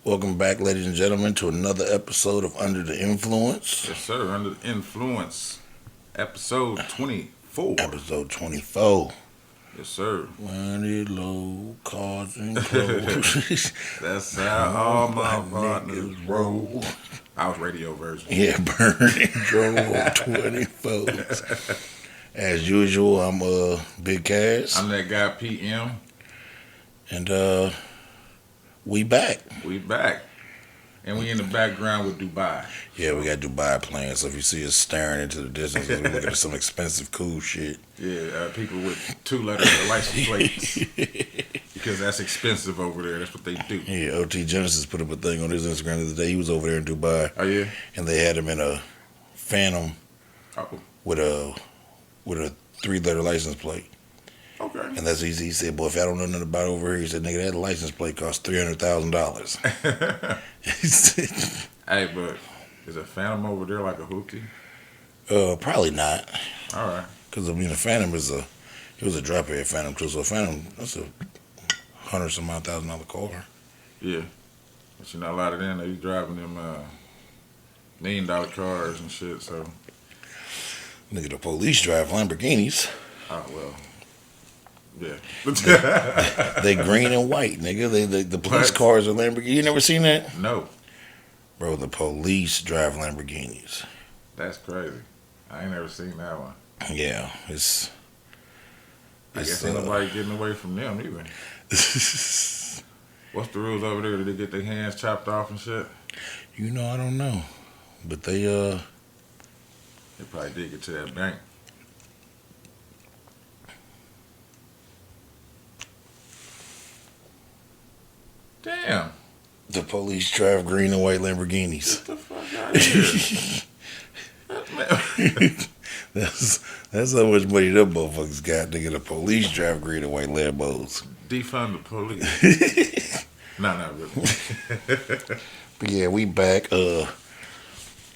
Welcome back, ladies and gentlemen, to another episode of Under the Influence. Yes, sir. Under the Influence, episode 24. Episode 24. Yes, sir. Money low, cars and clothes. That's how all my partners roll. House radio version. Yeah, burning drove 24. As usual, I'm Big Cass. I'm that guy PM. And we back. We back. And we in the background with Dubai. Yeah, we got Dubai playing, so if you see us staring into the distance, we're looking at some expensive, cool shit. Yeah, people with 2 letters of license plates. Because that's expensive over there. That's what they do. Yeah, OT Genesis put up a thing on his Instagram the other day. He was over there in Dubai. Oh, yeah? And they had him in a Phantom with a 3-letter license plate. Okay. And that's easy. He said, boy, if I don't know nothing about it over here, he said, nigga, that license plate costs $300,000. He said, Hey, but is a Phantom over there like a hoopty? probably not. All right. Because, I mean, the Phantom it was a drop-head Phantom, too. So a Phantom, that's a $100,000 car. Yeah. But you know, a lot of them, they be driving them $1 million cars and shit, so. Nigga, the police drive Lamborghinis. Oh, well. Yeah. They green and white, nigga. The police cars are Lamborghinis. You never seen that? No. Bro, the police drive Lamborghinis. That's crazy. I ain't never seen that one. Yeah, I guess ain't nobody getting away from them either. What's the rules over there? Did they get their hands chopped off and shit? You know, I don't know. But they probably did get to that bank. Damn. The police drive green and white Lamborghinis. Get the fuck out of here. That's how much money them motherfuckers got. Nigga, the police drive green and white Lambos. Defund the police. No, not really. But yeah, we back.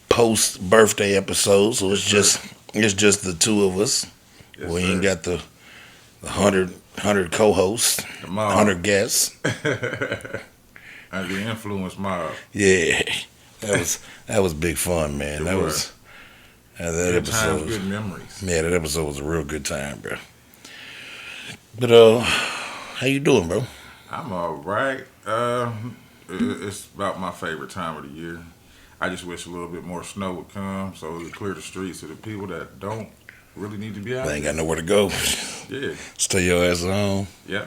Post birthday episode, so it's just the two of us. Yes, we sir. ain't got the 100 co-hosts, 100 guests. Under the Influence mob. Yeah, that was big fun, man. That Good episode. times, good memories. Yeah, that episode was a real good time, bro. But how you doing, bro? I'm all right. It's about my favorite time of the year. I just wish a little bit more snow would come so it would clear the streets to the people that don't really need to be out They ain't there. got nowhere to go. Yeah, Stay your ass at home. yeah.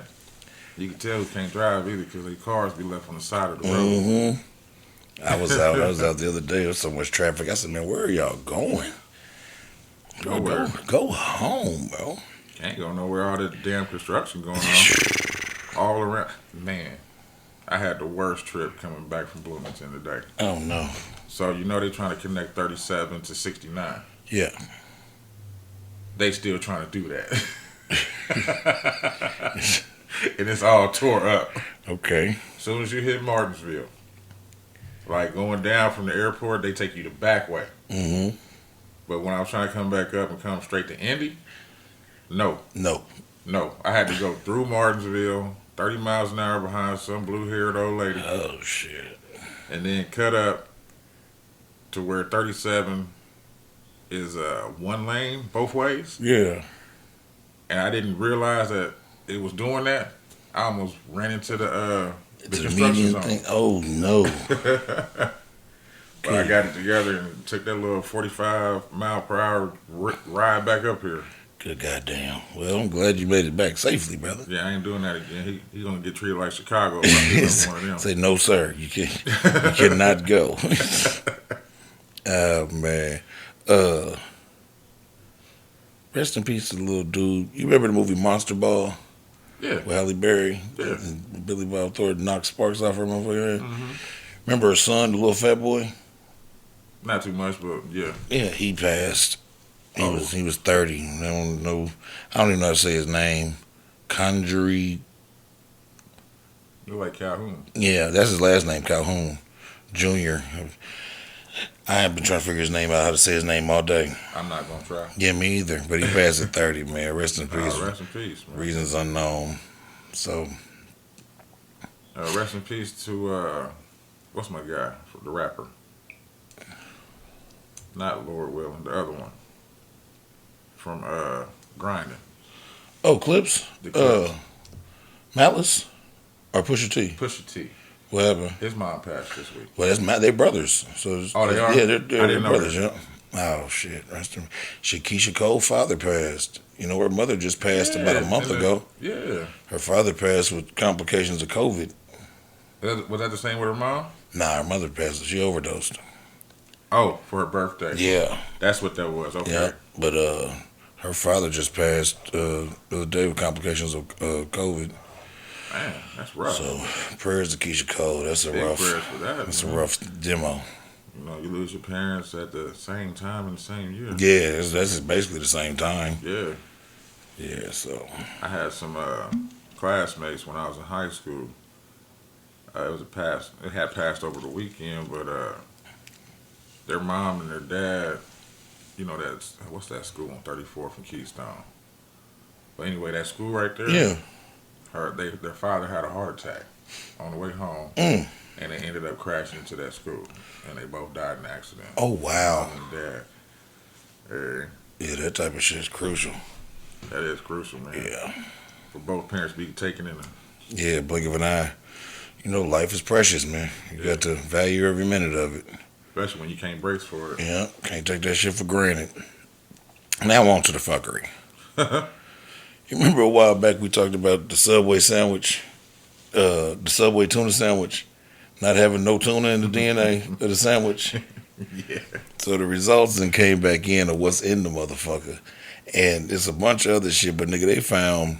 You can tell who can't drive either because their cars be left on the side of the road. Mm-hmm. I was out the other day. There was so much traffic. I said, man, where are y'all going? Bro, Nowhere. go home, bro. Can't go nowhere. All that damn construction going on all around. Man, I had the worst trip coming back from Bloomington today. Oh, no. So, you know, they trying to connect 37 to 69. Yeah. They still trying to do that. And it's all tore up. Okay. As soon as you hit Martinsville, like going down from the airport, they take you the back way. Mm-hmm. But when I was trying to come back up and come straight to Indy, no. I had to go through Martinsville, 30 miles an hour behind some blue-haired old lady. Oh, shit. And then cut up to where 37 is one lane both ways. Yeah. And I didn't realize that it was doing that. I almost ran into the To the construction median zone. thing. Oh, no. But I got it together and took that little 45 mile per hour ride back up here. Good goddamn. Well, I'm glad you made it back safely, brother. Yeah, I ain't doing that again. He gonna get treated like Chicago. If I get one of them. Say, no, sir. You cannot go. Oh, man. Rest in peace to the little dude. You remember the movie Monster Ball? Yeah. With Halle Berry? Yeah. And Billy Bob Thornton knocked sparks off her motherfucker head. Mm-hmm. Remember her son, the little fat boy? Not too much, but yeah. Yeah, he passed. He was 30. I don't even know how to say his name. Conjury. Look like Calhoun. Yeah, that's his last name, Calhoun Jr. I have been trying to figure his name out, how to say his name all day. I'm not gonna try. Yeah, me either. But he passed at 30, man. Rest in peace. Rest in peace, man. Reasons unknown. So, Rest in peace to what's my guy, the rapper? Not Lord Willing, the other one from Grinding. Oh, Clips? The Clips. Malice? Or Pusha T? Pusha T. Whatever. His mom passed this week. Well, they're brothers. So Oh, they are? Yeah, I they're didn't know brothers. that. Yeah. Oh shit. Rest in Shakisha Cole's father passed. You know, her mother just passed about a month ago. Yeah. Her father passed with complications of COVID. Was that the same with her mom? Nah, her mother passed. She overdosed. Oh, for her birthday. Yeah. That's what that was. Okay. Yeah. But her father just passed the other day with complications of COVID. Man, that's rough. So prayers to Keisha Cole. That's a Big rough. prayers for that. That's a man. rough demo. You know, you lose your parents at the same time in the same year. Yeah, that's basically the same time. Yeah. Yeah. So. I had some classmates when I was in high school. It had passed over the weekend, but their mom and their dad, you know, what's that school on 34th and Keystone? But anyway, that school right there. Yeah. Their father had a heart attack on the way home, Mm. and they ended up crashing into that school, and they both died in an accident. Oh wow. Mom and dad. Yeah, that type of shit is crucial. That is crucial, man. Yeah. For both parents to be taken in. Yeah, blink of an eye. You know, life is precious, man. You got to value every minute of it. Especially when you can't brace for it. Yeah, can't take that shit for granted. Now on to the fuckery. You remember a while back we talked about the Subway sandwich, the Subway tuna sandwich, not having no tuna in the DNA of the sandwich? Yeah. So the results then came back in of what's in the motherfucker. And it's a bunch of other shit, but nigga, they found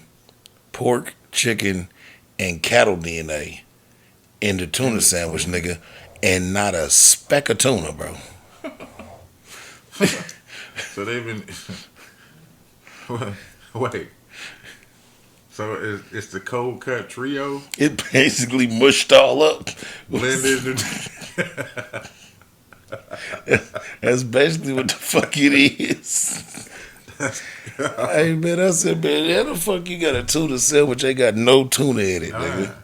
pork, chicken, and cattle DNA in the tuna sandwich, nigga, and not a speck of tuna, bro. So they've been. Wait. So it's the cold cut trio It basically mushed all up. blended. That's basically what the fuck it is. Hey man, I said, man, how the fuck you got a tuna sandwich? Ain't got no tuna in it, nigga.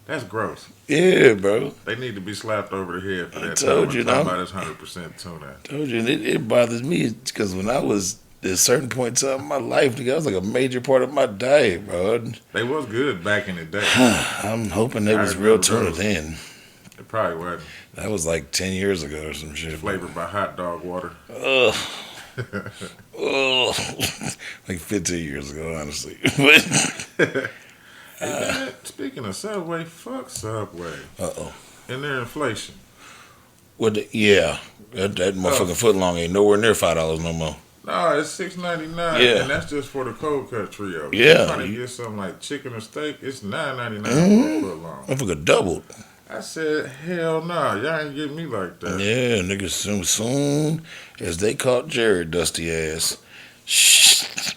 That's gross. Yeah, bro. They need to be slapped over the head for that. told you, Talking no? about this 100% tuna. Told you, and it bothers me because when I was at a certain point in time in my life, nigga, that was like a major part of my diet, bro. They was good back in the day. I'm hoping they I was real remember tuna those. then. It probably wasn't. That was like 10 years ago or some shit. Flavored by hot dog water. Ugh. Ugh. Like 15 years ago, honestly. But, Hey, man, speaking of Subway, fuck Subway. uh-oh. And their inflation. Yeah, that motherfucking footlong ain't nowhere near $5 no more. No, it's $6.99, Yeah. and that's just for the cold cut trio. Yeah. You're trying to get something like chicken or steak, it's $9.99 for a foot long. Motherfucker doubled. I said, hell nah, y'all ain't getting me like that. Yeah, niggas soon as they caught Jared dusty ass,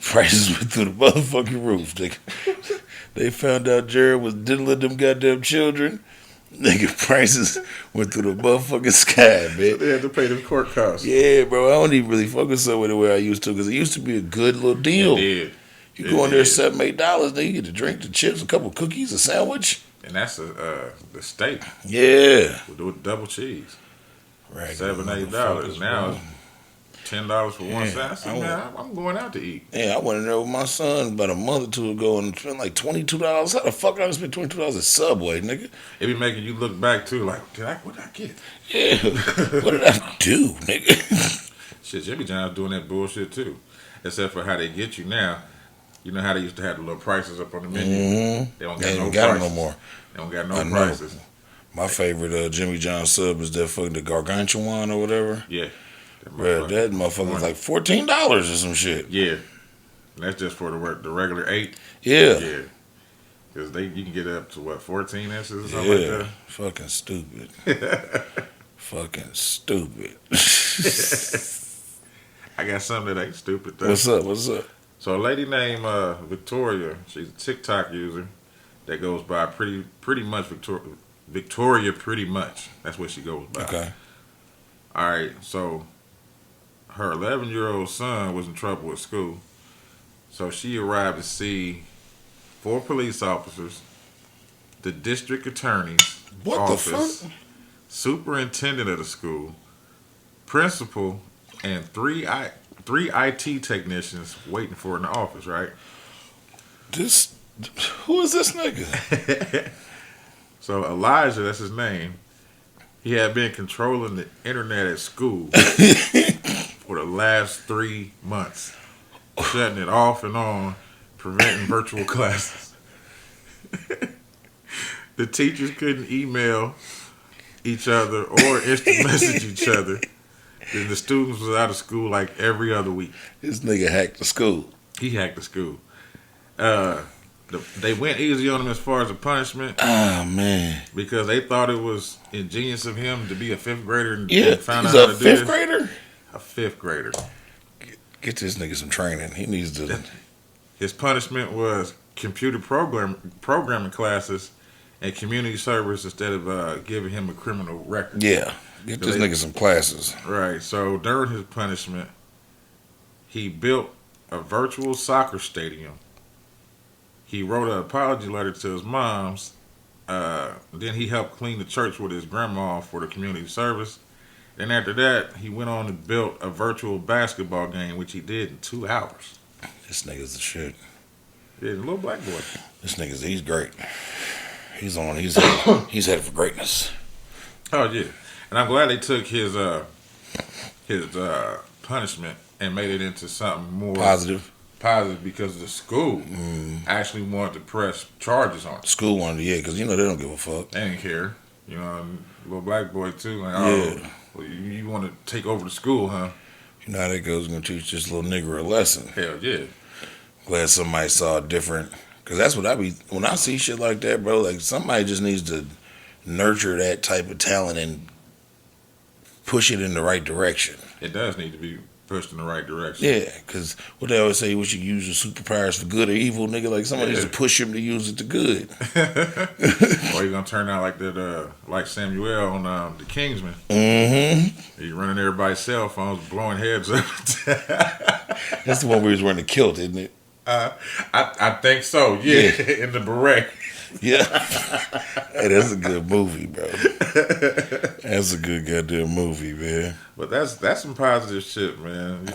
prices went through the motherfucking roof. They found out Jared was diddling them goddamn children. Nigga, prices went through the motherfucking sky, man. They had to pay the court costs. Yeah, bro, I don't even really focus on it the way I used to because it used to be a good little deal. It did. You It go in there did. $7, $8, then you get the drink, the chips, a couple cookies, a sandwich. And that's the steak Yeah. with double cheese. Right. $7, $8. Now it's $10 for one side. I said, man, I'm going out to eat. Yeah, I went in there with my son about a month or two ago and spent like $22. How the fuck I spent $22 at Subway, nigga? It be making you look back too, like, what did I get? Yeah. What did I do, nigga? Shit, Jimmy John's doing that bullshit too. Except for how they get you now. You know how they used to have the little prices up on the menu? Mm-hmm. They don't got They no ain't got prices. them no more. They don't got I no know. prices. My favorite Jimmy John sub is that fucking the gargantuan or whatever. Yeah. Bro, that motherfucker's like $14 or some shit. Yeah. And that's just for the regular 8. Yeah. Yeah. Because you can get up to what, 14 inches or something Yeah. like Fucking stupid. Fucking stupid. I got something that ain't stupid though. What's up? What's up? So a lady named Victoria, she's a TikTok user that goes by pretty much Victoria pretty much. That's what she goes by. Okay. All right, so her 11-year-old son was in trouble at school. So she arrived to see 4 police officers, the district attorney's What office, the fuck? superintendent of the school, principal, and three IT technicians waiting for in the office, right? This, who is this nigga? So Elijah, that's his name, he had been controlling the internet at school for the last 3 months, shutting it off and on, preventing virtual classes. The teachers couldn't email each other or instant message each other. And the students was out of school like every other week. This nigga hacked the school. He hacked the school. They went easy on him as far as the punishment. Ah, man. Because they thought it was ingenious of him to be a fifth grader and Yeah, found out he's how a to do fifth this. grader? A fifth grader. Get this nigga some training. He needs to. His punishment was computer programming classes and community service instead of giving him a criminal record. Yeah. Get this nigga some classes. Right. So during his punishment, he built a virtual soccer stadium. He wrote an apology letter to his mom's. Then he helped clean the church with his grandma for the community service. Then after that, he went on and built a virtual basketball game, which he did in 2 hours. This nigga's the shit. Yeah, the little black boy. This he's great. He's headed for greatness. Oh yeah, and I'm glad they took his punishment and made it into something more Positive. because the school actually wanted to press charges on it. School wanted to, yeah, because they don't give a fuck. They didn't care, and little black boy too. Like, Yeah. well, you want to take over the school, huh? You know how that goes. Gonna teach this little nigger a lesson. Hell yeah. Glad somebody saw it different. Because that's what when I see shit like that, bro, like somebody just needs to nurture that type of talent and push it in the right direction. It does need to be pushed in the right direction. Yeah, because what they always say, we should use your superpowers for good or evil, nigga. Like somebody needs to push him to use it to good. Or you're going to turn out like that, like Samuel on The Kingsman. Mm-hmm. He's running everybody's cell phones, blowing heads up. That's the one where he was wearing the kilt, isn't it? I think so, yeah. In the beret. Yeah. Hey, that's a good movie, bro. That's a good goddamn movie, man. But that's some positive shit, man.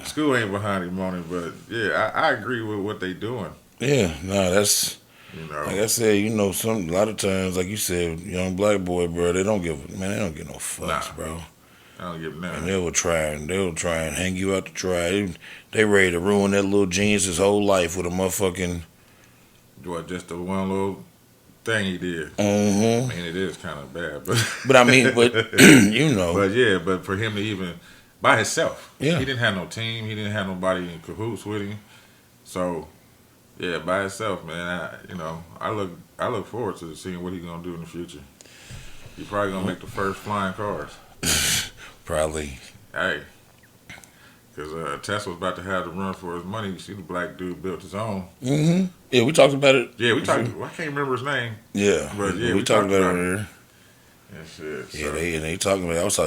School ain't behind him on it, but yeah, I agree with what they doing. Yeah, that's like I said, a lot of times, like you said, young black boy, bro, they don't give no fucks, bro. I don't give none. And they'll try and hang you out to dry. They ready to ruin that little genius's whole life with a motherfucking. What, just the one little thing he did? Mm-hmm. I mean, it is kind of bad, but But But yeah, but for him to even by himself, yeah, he didn't have no team. He didn't have nobody in cahoots with him. So yeah, by himself, man. I look forward to seeing what he's gonna do in the future. He's probably gonna make the first flying cars. Probably. Hey, because Tesla's about to have to run for his money. You see, the black dude built his own. Mm-hmm. Yeah, we talked about it. Yeah, we talked. I can't remember his name. Yeah, but yeah, we talked about it there. Yeah, shit. Yeah, they talking about. I was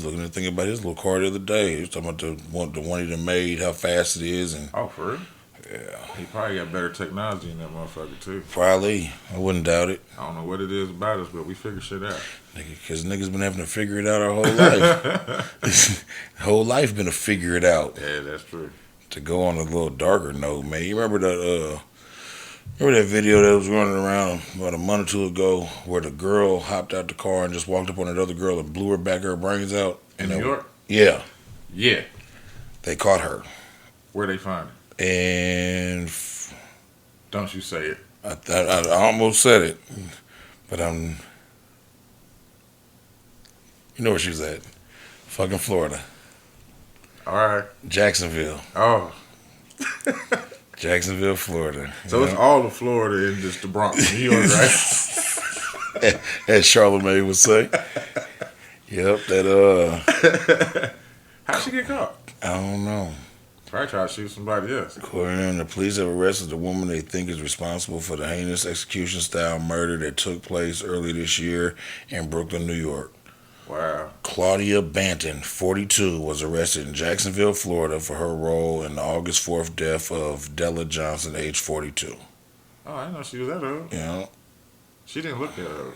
looking at thinking about his little car the other day. He was talking about the one he done made, how fast it is, and oh, for real? Yeah, he probably got better technology than that motherfucker too. Probably, I wouldn't doubt it. I don't know what it is about us, but we figure shit out. Because niggas been having to figure it out our whole life. Whole life been to figure it out. Yeah, that's true. To go on a little darker note, man, you remember that video that was running around about a month or two ago where the girl hopped out the car and just walked up on that other girl and blew her brains out in New York? Yeah. Yeah. They caught her. Where they find it? And don't you say it. I almost said it, but I'm. You know where she was at? Fucking Florida. All right. Jacksonville. Oh. Jacksonville, Florida. So it's all of Florida and just the Bronx, New York, right? As Charlamagne would say. Yep, that How'd she get caught? I don't know. Probably try to shoot somebody else. According, the police have arrested the woman they think is responsible for the heinous execution-style murder that took place early this year in Brooklyn, New York. Wow. Claudia Banton, 42, was arrested in Jacksonville, Florida for her role in the August 4th death of Della Johnson, age 42. Oh, I didn't know she was that old. Yeah. She didn't look that old.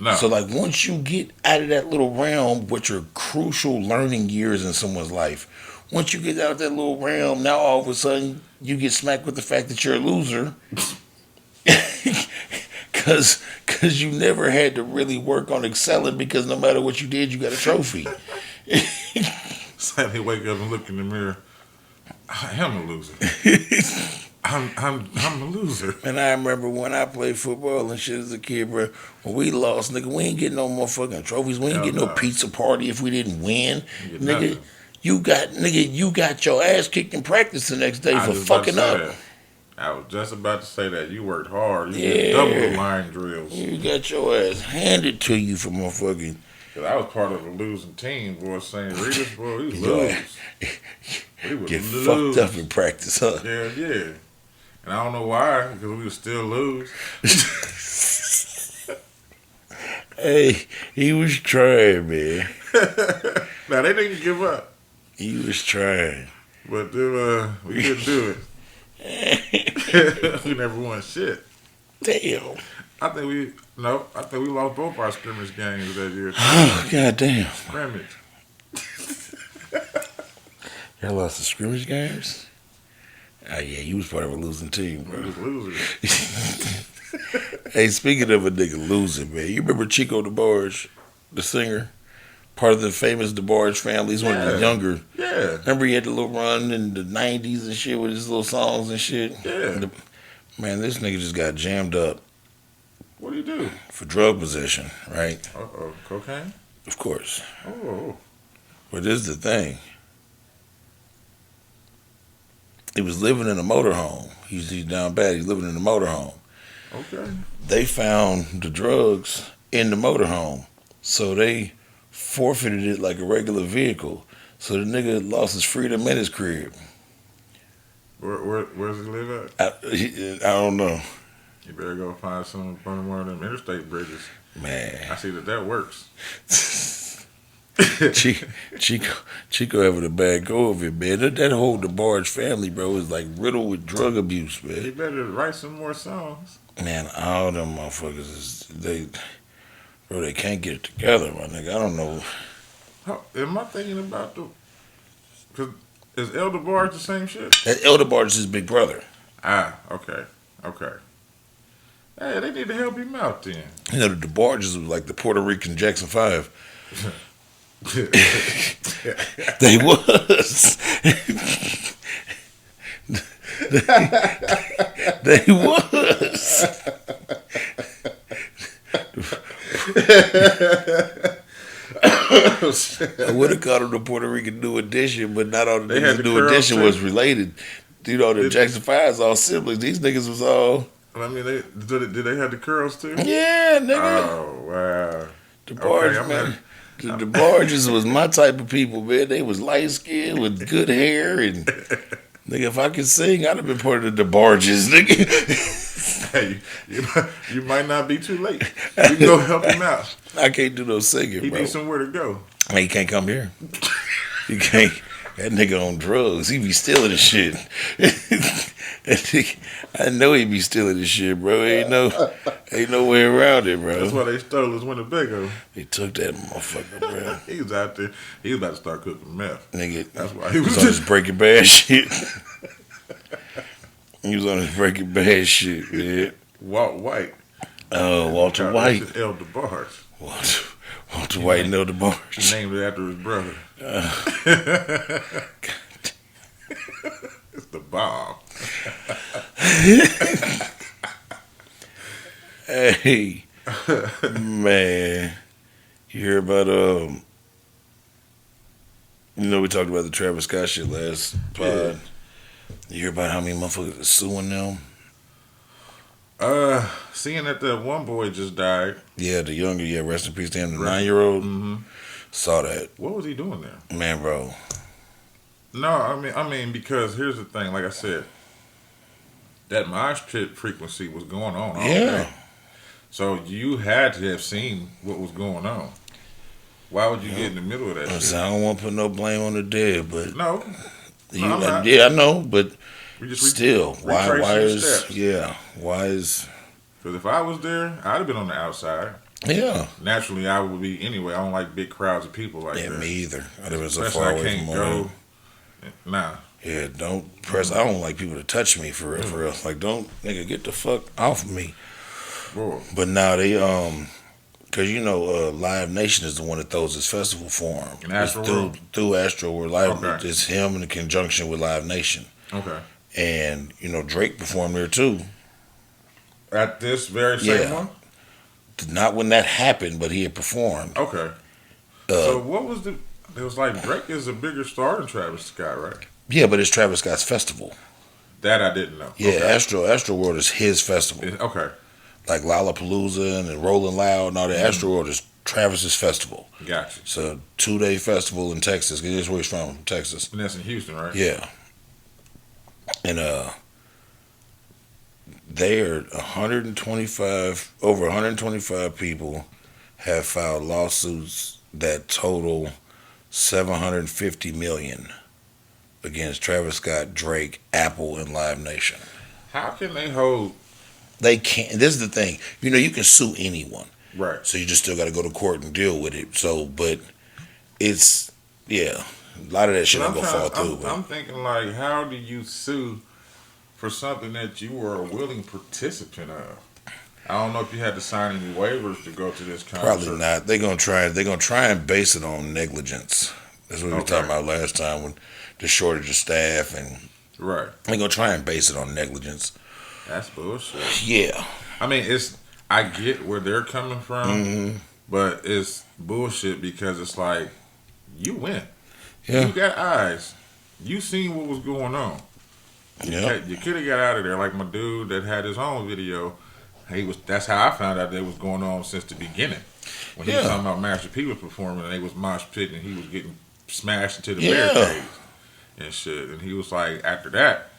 No. So like once you get out of that little realm, which are crucial learning years in someone's life, once you get out of that little realm, now all of a sudden you get smacked with the fact that you're a loser. Cause you never had to really work on excelling because no matter what you did, you got a trophy. So they wake up and look in the mirror. I am a loser. I'm a loser. And I remember when I played football and shit as a kid, bro, when we lost, nigga, we ain't getting no motherfucking trophies. We ain't Hell getting no no. pizza party if we didn't win. You get Nigga, nothing. you got your ass kicked in practice the next day I for was about to fucking say up. that. I was just about to say that. You worked hard. You Yeah. did double the line drills. You got your ass handed to you for motherfucking. Cause I was part of a losing team, boy. St. Rita's, boy, we Yo, lose. We would Get lose. fucked up in practice, huh? Yeah. And I don't know why, because we would still lose. Hey, he was trying, man. Now they didn't give up, He was trying. but we couldn't do it. We never won shit. Damn. I think we lost both our scrimmage games that year. Oh, goddamn. Scrimmage. Y'all lost the scrimmage games? Oh, yeah, you was part of a losing team, We bro. was losers. Hey, speaking of a nigga losing, man, you remember Chico DeBarge, the singer? Part of the famous DeBarge family. He's one of the Yeah. younger. Yeah. Remember he had the little run in the 90s and shit with his little songs and shit? Yeah. Man, this nigga just got jammed up What do you do? for drug possession, right? Uh-oh. Cocaine? Of course. Oh. But this is the thing. He was living in a motorhome. He's down bad. He's living in a motorhome. Okay. They found the drugs in the motorhome. So they forfeited it like a regular vehicle. So the nigga lost his freedom in his crib. Where's he live at? I don't know. You better go find some on one of them interstate bridges. Man. I see that works. Chico having a bad go of it, man. That whole DeBarge family, bro, is like riddled with drug abuse, You man. better write some more songs. Man, all them motherfuckers they can't get it together, my nigga. I don't know. Am I thinking about because is Elder Barge the same shit? That Elder Barge is his big brother. Ah, okay. Hey, they need to help him out then. You know, the DeBarges was like the Puerto Rican Jackson 5. They was. They was. I would have called them the Puerto Rican New Edition, but not all the They had niggas the New curls Edition too. was related. You know, the Jackson 5's all siblings. These niggas was all, I mean, did they have the curls too? yeah, nigga. Oh wow. The Barge, I'm man. The Barges was my type of people, man. They was light skinned with good hair and nigga, if I could sing, I'd have been part of the Barges, nigga. Hey, you might not be too late. You can go help him out. I can't do no singing, He bro. needs somewhere to go. He can't come here. He can't. That nigga on drugs. He be stealing the shit. That nigga, I know he be stealing the shit, bro. Ain't no way around it, That's bro. why they stole his Winnebago. He took that motherfucker, bro. He was out there. He was about to start cooking meth. Nigga, That's why he was was on his Breaking Bad shit. He was on his Breaking Bad shit, man. Walt White. Oh, Walter White. That's his Elder Barge. Walter White and Elder He Barge. named it after his brother. It's the bomb. Hey, man. You hear about, we talked about the Travis Scott shit last pod. Yeah. You hear about how many motherfuckers are suing them? Seeing that the one boy just died. Yeah, the younger, rest in peace to him, the Right. 9-year-old. Mm-hmm. Saw that. What was he doing there? Man, bro. No, I mean, because here's the thing. Like I said, that mosh pit frequency was going on all Yeah. day. So you had to have seen what was going on. Why would you get in the middle of that I shit? don't want to put no blame on the dead, but No, I'm not. yeah, I know, but we just still, why retrace your is steps. why is Because if I was there, I'd have been on the outside. Yeah. Naturally, I would be anyway. I don't like big crowds of people like Yeah, that. me either. I'd have been so Especially far I away from can't all go. that. Nah. Yeah, don't press. I don't like people to touch me for real, for real. Like, don't, nigga, get the fuck off of me. Whoa. But now they, cause you know, Live Nation is the one that throws this festival for him. In It's Astro through World? through Astro World Live. Okay. It's him in conjunction with Live Nation, Okay. and you know Drake performed there too. At this very same Yeah. one? Not when that happened, but he had performed. Okay. So what was the? It was like Drake is a bigger star than Travis Scott, right? Yeah, but it's Travis Scott's festival. That I didn't know. Yeah, Okay. Astro World is his festival. Okay. Like Lollapalooza and Rolling Loud and all that. Astro World is Travis's festival. Gotcha. It's a 2-day festival in Texas. That's where he's from, Texas. And that's in Houston, right? Yeah. And there 125 over 125 people have filed lawsuits that total 750 million against Travis Scott, Drake, Apple, and Live Nation. How can they hold? They can't. This is the thing. You know, you can sue anyone, Right. so you just still got to go to court and deal with it. So, but it's yeah, a lot of that shit But ain't gonna fall through. but- I'm thinking like, how do you sue for something that you were a willing participant of? I don't know if you had to sign any waivers to go to this concert. Probably not. They're gonna try and base it on negligence. That's what we were Okay. talking about last time when the shortage of staff, and Right. they're gonna try and base it on negligence. That's bullshit. Yeah. I mean, I get where they're coming from, Mm-hmm. but it's bullshit because it's like you went. Yeah. You got eyes. You seen what was going on. Yeah. You could have got out of there like my dude that had his own video. That's how I found out that was going on since the beginning. When he was Yeah. talking about Master P was performing and they was mosh pitting and he was getting smashed into the Yeah. barricades and shit. And he was like, after that,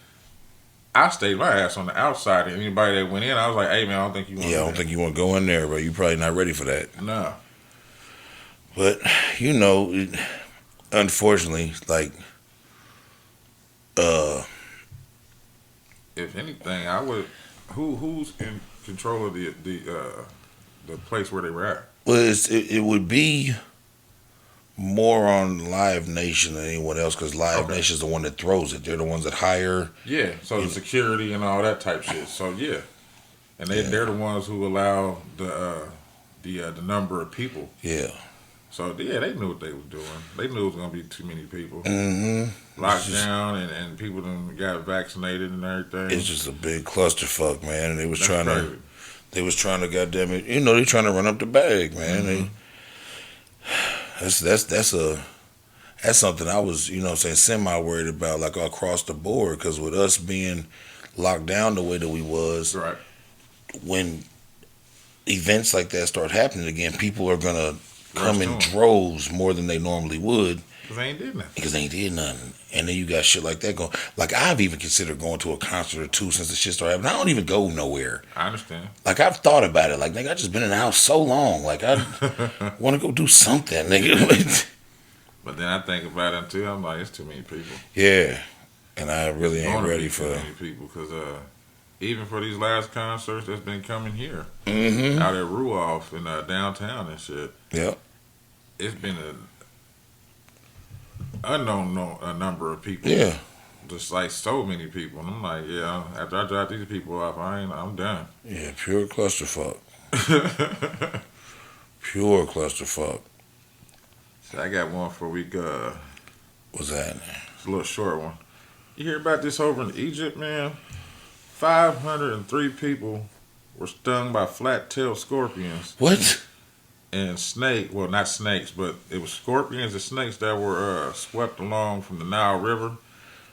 I stayed my ass on the outside. And anybody that went in, I was like, hey man, I don't think you want Yeah. I to don't think you want to go in there, but you're probably not ready for that. No. But you know, unfortunately, like, If anything, I would. Who's in control of the place where they were at? well, it would be more on Live Nation than anyone else because Live Okay. Nation's the one that throws it. They're the ones that hire. Yeah, so the security and all that type shit. So yeah, and they're the ones who allow the number of people. Yeah. So yeah, they knew what they were doing. They knew it was gonna be too many people. Mm-hmm. Locked down and people done got vaccinated and everything. It's just a big clusterfuck, man. And they was That's trying crazy. to, goddamn it, you know, they trying to run up the bag, man. That's something I was, you know, what I'm saying, semi worried about, like across the board, because with us being locked down the way that we was, Right. when events like that start happening again, people are gonna come Rush in to 'em. droves more than they normally would Cause they ain't did nothing. because they ain't did nothing. And then you got shit like that going. Like, I've even considered going to a concert or two since the shit started happening. I don't even go nowhere. I understand. Like, I've thought about it. Like, nigga, I just been in the house so long. Like, I want to go do something, nigga. But then I think about it too. I'm like, it's too many people. Yeah. And I really ain't Gonna ready be for too many people because even for these last concerts that's been coming here Mm-hmm. out at Ruoff in downtown and shit, Yep. it's been a unknown number of people. Yeah. Just like so many people. And I'm like, yeah, after I drop these people off, I'm done. Yeah, pure clusterfuck. Pure clusterfuck. So I got one for a week. What's that? It's a little short one. You hear about this over in Egypt, man? 503 people were stung by flat-tailed scorpions What? and well, not snakes, but it was scorpions and snakes that were swept along from the Nile River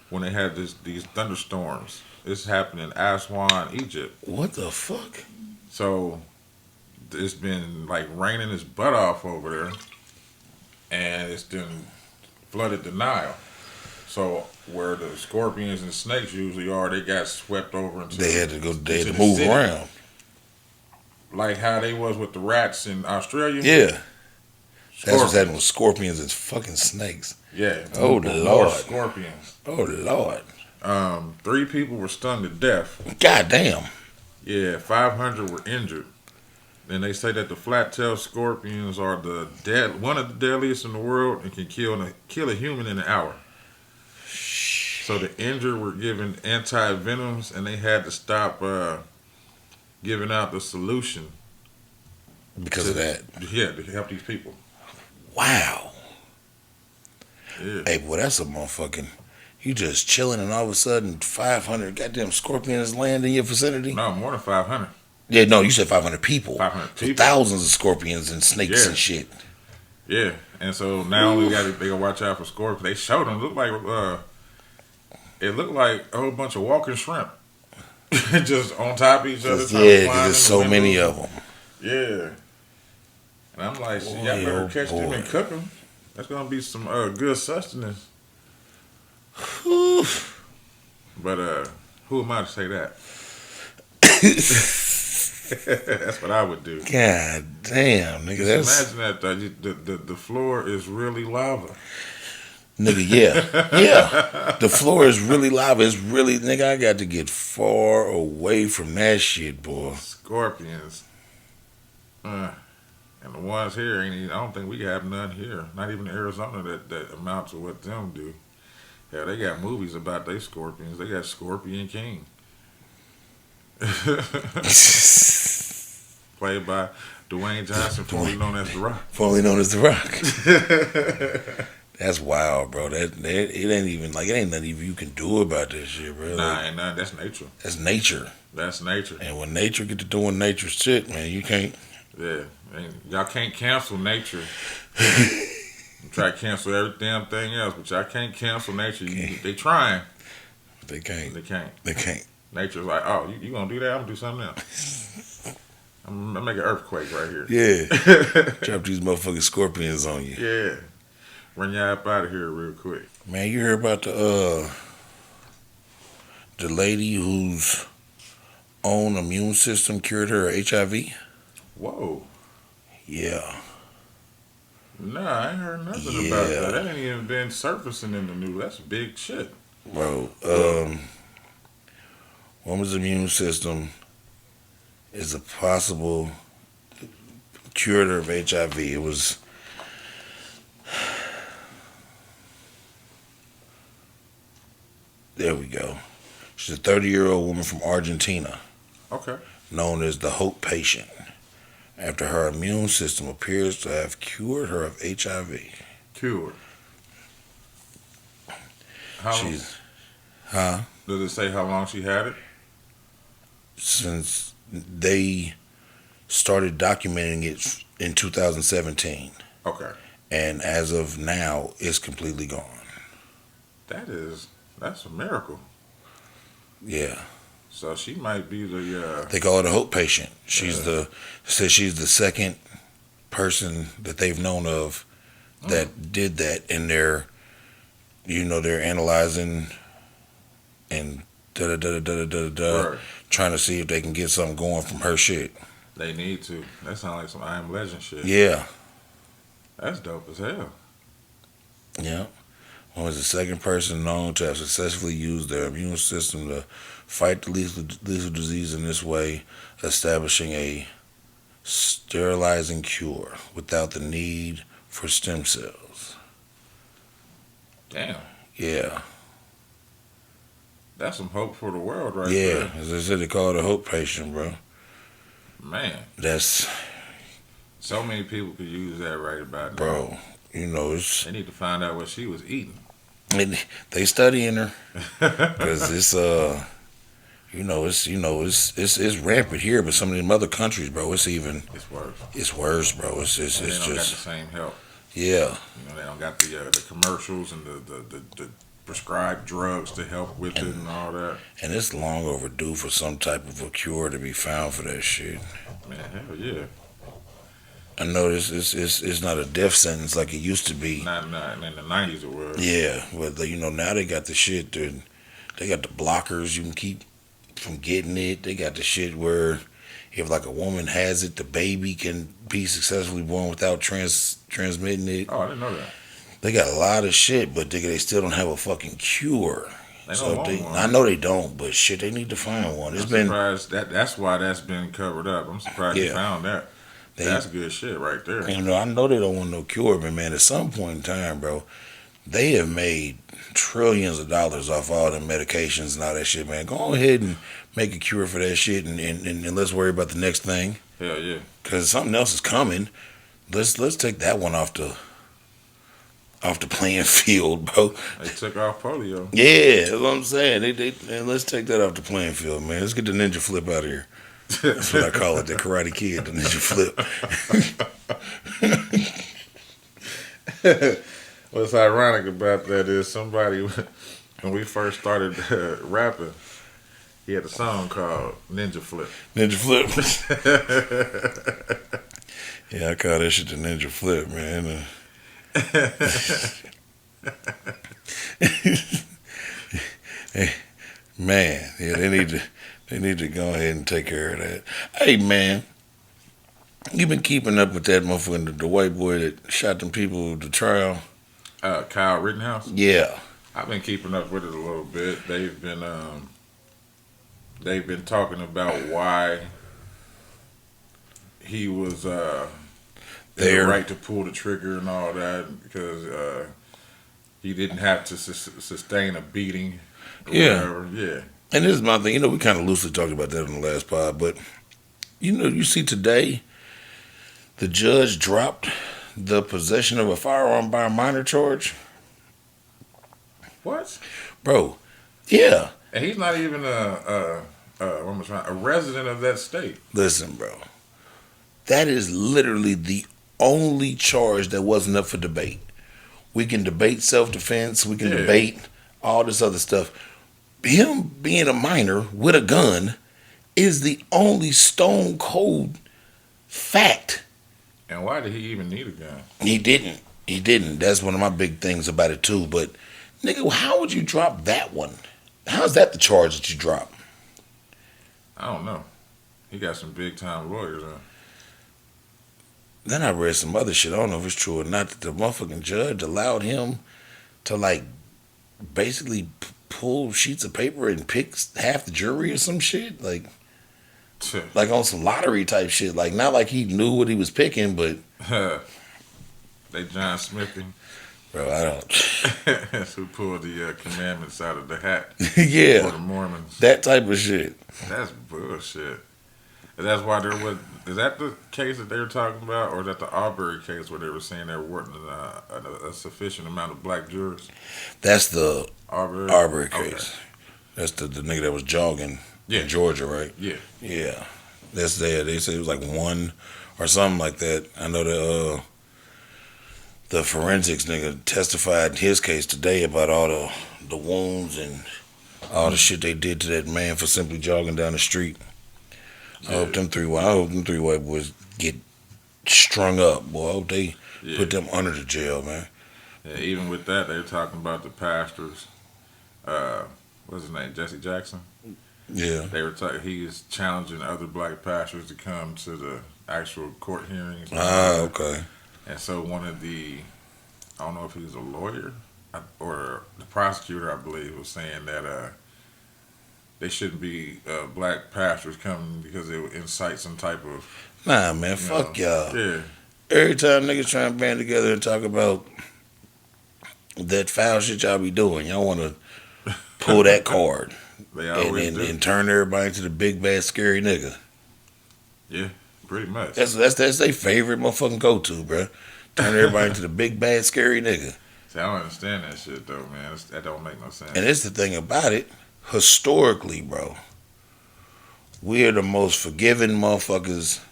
when they had these thunderstorms. This happened in Aswan, Egypt. What the fuck? So it's been like raining its butt off over there, and it's been flooded the Nile. So where the scorpions and snakes usually are, they got swept over into. They had to go. They had into to the move city. around. Like how they was with the rats in Australia. Yeah. That's what's Scorpions. happening with scorpions and fucking snakes. Yeah. Oh, more Lord. Scorpions. Oh Lord. 3 people were stung to death. God damn. Yeah, 500 were injured. And they say that the flat-tailed scorpions are one of the deadliest in the world and can kill a human in an hour. So the injured were given anti-venoms, and they had to stop giving out the solution Because of that. Yeah, to help these people. Wow. Yeah. Hey, boy, that's a motherfucking. You just chilling, and all of a sudden, 500 goddamn scorpions land in your vicinity. No, more than 500. Yeah, no, you said 500 people. 500 So people. thousands of scorpions and snakes Yeah. and shit. Yeah, and so now they gotta watch out for scorpions. They showed them. It looked like a whole bunch of walking shrimp, just on top of each other. Yeah, because there's so many of them. Yeah, and I'm like, shit, y'all Boy, better oh catch them boy. and cook them. That's gonna be some good sustenance. Whew. But who am I to say that? That's what I would do. God damn, nigga. That's Imagine that the floor is really lava. nigga. Yeah. The floor is really lava. It's really nigga. I got to get far away from that shit, boy. Scorpions. And the ones here ain't even, I don't think we have none here. Not even in Arizona that amount to what them do. Yeah, they got movies about they scorpions. They got Scorpion King. Played by Dwayne Johnson, formerly known as The Rock. Formerly known as The Rock. That's wild, bro. It ain't even like it ain't nothing even you can do about this shit, bro. Nah, ain't nothing. That's nature. That's nature. That's nature. And when nature get to doing nature shit, man, you can't. Yeah, y'all can't cancel nature. Try to cancel every damn thing else, but y'all can't cancel nature. They trying. They can't. They can't. They can't. Nature's like, oh, you gonna do that? I'm gonna do something else. I'm gonna make an earthquake right here. Yeah. Drop these motherfucking scorpions on you. Yeah. Run your up out of here real quick. Man, you heard about the lady whose own immune system cured her HIV? Whoa. Yeah. Nah, I ain't heard nothing about that. That ain't even been surfacing in the news. That's big shit. Bro, woman's immune system is a possible curator of HIV. It was there we go. She's a 30-year-old woman from Argentina, Okay. known as the Hope Patient, after her immune system appears to have cured her of HIV. Cured. How long, She's, huh? does it say how long she had it? Since they started documenting it in 2017, Okay. and as of now, it's completely gone. That's a miracle. Yeah, So she might be the they call her the Hope Patient. She's she's the second person that they've known of that did that, and they're analyzing and right. trying to see if they can get something going from her shit. They need to. That sounds like some I Am Legend shit. Yeah, That's dope as hell. yeah. One was the second person known to have successfully used their immune system to fight the lethal disease in this way, establishing a sterilizing cure without the need for stem cells. Damn. Yeah. That's some hope for the world right Yeah. there. As I said, they call it a Hope Patient, bro. Man. That's, So many people could use that right about now. bro, it's, They need to find out what she was eating. they studying her. Because it's, it's rampant here, but some of them other countries, bro, it's worse. It's worse, bro. It's And they don't got the just, same help. yeah. They don't got the commercials and the prescribed drugs to help with it and all that. And it's long overdue for some type of a cure to be found for that shit. Man, hell yeah. I know it's not a death sentence like it used to be. Not in the 90s it was. Yeah, but now they got the shit that they got the blockers you can keep from getting it. They got the shit where if like a woman has it, the baby can be successfully born without transmitting it. Oh, I didn't know that. They got a lot of shit, but they still don't have a fucking cure. They don't want one. I know they don't, but shit, they need to find one. It's I'm been surprised that's why that's been covered up. I'm surprised they Yeah. found that. That's good shit right there. I know they don't want no cure, but man, at some point in time, bro, they have made trillions of dollars off all them medications and all that shit, man. Go ahead and make a cure for that shit, and let's worry about the next thing. Hell yeah. Because something else is coming. Let's take that one off the playing field, bro. They took off polio. Yeah, that's what I'm saying. And let's take that off the playing field, man. Let's get the ninja flip out of here. That's what I call it, the Karate Kid, the ninja flip. What's ironic about that is somebody, when we first started rapping, he had a song called Ninja Flip. Ninja Flip. Yeah, I call that shit the ninja flip, man. Hey, man, yeah, they need to go ahead and take care of that. Hey, man, you been keeping up with that motherfucker, the white boy that shot them people at the trial? Kyle Rittenhouse? Yeah. I've been keeping up with it a little bit. They've been talking about why he was the right to pull the trigger and all that, because he didn't have to sustain a beating or whatever. Yeah. And this is my thing. We kind of loosely talked about that on the last pod, but you see today, the judge dropped the possession of a firearm by a minor charge. What? Bro, yeah. And he's not even a resident of that state. Listen, bro. That is literally the only charge that wasn't up for debate. We can debate self-defense. We can debate all this other stuff. Him being a minor with a gun is the only stone cold fact. And why did he even need a gun? He didn't. That's one of my big things about it too. But nigga, how would you drop that one? How's that the charge that you drop? I don't know. He got some big time lawyers, huh? Then I read some other shit. I don't know if it's true or not, that the motherfucking judge allowed him to basically pull sheets of paper and pick half the jury or some shit. Like on some lottery type shit. Like, not like he knew what he was picking, but they John Smith him. Bro, I don't. That's who pulled the commandments out of the hat. Yeah. For the Mormons. That type of shit. That's bullshit. And that's why there was. Is that the case that they were talking about, or is that the Arbery case where they were saying there weren't a sufficient amount of black jurors? That's the Arbery case. Okay. That's the nigga that was jogging in Georgia, right? Yeah. Yeah. That's there. They said it was like one or something like that. I know the forensics nigga testified in his case today about all the wounds and all the shit they did to that man for simply jogging down the street. I hope them three white boys get strung up, boy. I hope they put them under the jail, man. Yeah, even with that, they were talking about the pastors. What's his name? Jesse Jackson? Yeah. They were he's challenging other black pastors to come to the actual court hearings. Okay. And so one of I don't know if he was a lawyer or the prosecutor, I believe, was saying that they shouldn't be black pastors coming because it would incite some type of... Nah, man, fuck y'all. Yeah. Every time niggas try and band together and talk about that foul shit y'all be doing, y'all want to pull that card They always do. And turn everybody into the big, bad, scary nigga. Yeah, pretty much. That's their favorite motherfucking go-to, bro. Turn everybody into the big, bad, scary nigga. See, I don't understand that shit, though, man. That don't make no sense. And it's the thing about it. Historically, bro, we are the most forgiving motherfuckers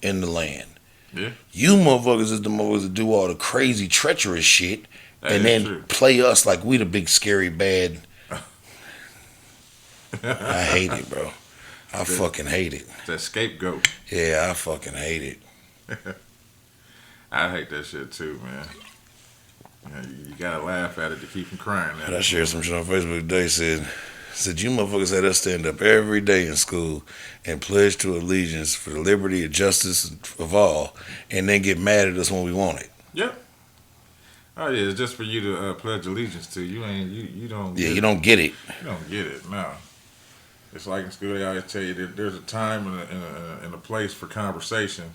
in the land. Yeah. You motherfuckers is the motherfuckers that do all the crazy, treacherous shit and then true. play us like we the big, scary, bad. I hate it, bro. I fucking hate it. That scapegoat. Yeah, I fucking hate it. I hate that shit, too, man. You gotta laugh at it to keep from crying. But I shared some shit on Facebook today, said you motherfuckers had us stand up every day in school and pledge to allegiance for the liberty and justice of all, and then get mad at us when we want it. Yep. Oh yeah, it's just for you to pledge allegiance to. You don't. Yeah, you don't get it. You don't get it. No. It's like in school they always tell you that there's a time and a place for conversation,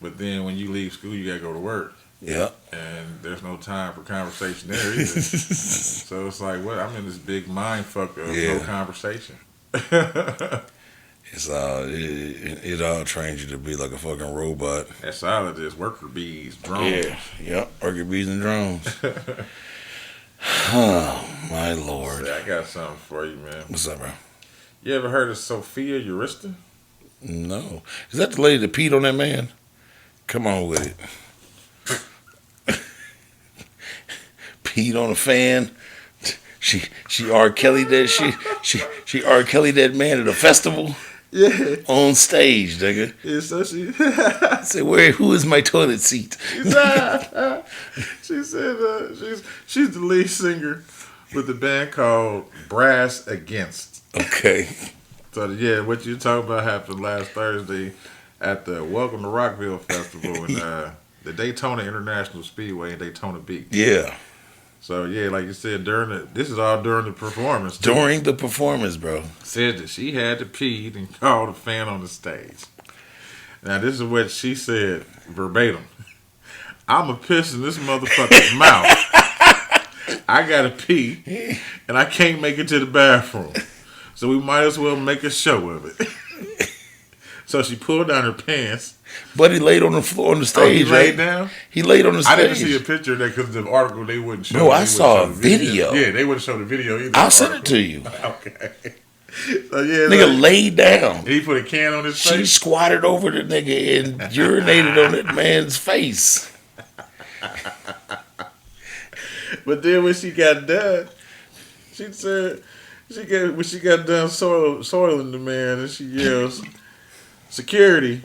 But then when you leave school, you gotta go to work, Yeah. and there's no time for conversation there either. So it's like, what? I'm in this big mind fuck of no Yeah. conversation. It's it all trains you to be like a fucking robot. That's all it is. Worker bees, drones. Yeah. Yep. Orchid bees and drones. Oh my lord. Say, I got something for you, man. What's up, bro? You ever heard of Sophia Urista? No. Is that the lady that peed on that man? Come on with it. Peed on a fan. She R. Kelly that she R. Kelly that man at a festival Yeah. on stage, nigga. Yeah, so she I said, who is my toilet seat? she said she's the lead singer with the band called Brass Against. Okay. So yeah, what you talking about happened last Thursday at the Welcome to Rockville Festival in the Daytona International Speedway in Daytona Beach. Yeah. So yeah, like you said, this is all during the performance. Too. During the performance, bro. Said that she had to pee and called a fan on the stage. Now this is what she said verbatim. I'ma piss in this motherfucker's mouth. I gotta pee and I can't make it to the bathroom. So we might as well make a show of it. So she pulled down her pants. But he laid on the floor on the stage. He laid right? down? He laid on the stage. I didn't see a picture of that because the article they wouldn't show. Bro, I saw a video. Yeah, they wouldn't show the video either. I'll send it to you. Okay. So yeah, Nigga laid down. he put a can on his She face. squatted over the nigga and urinated on that man's face. But then when she got done, she said when she got done soiling the man, and she yells, "Security,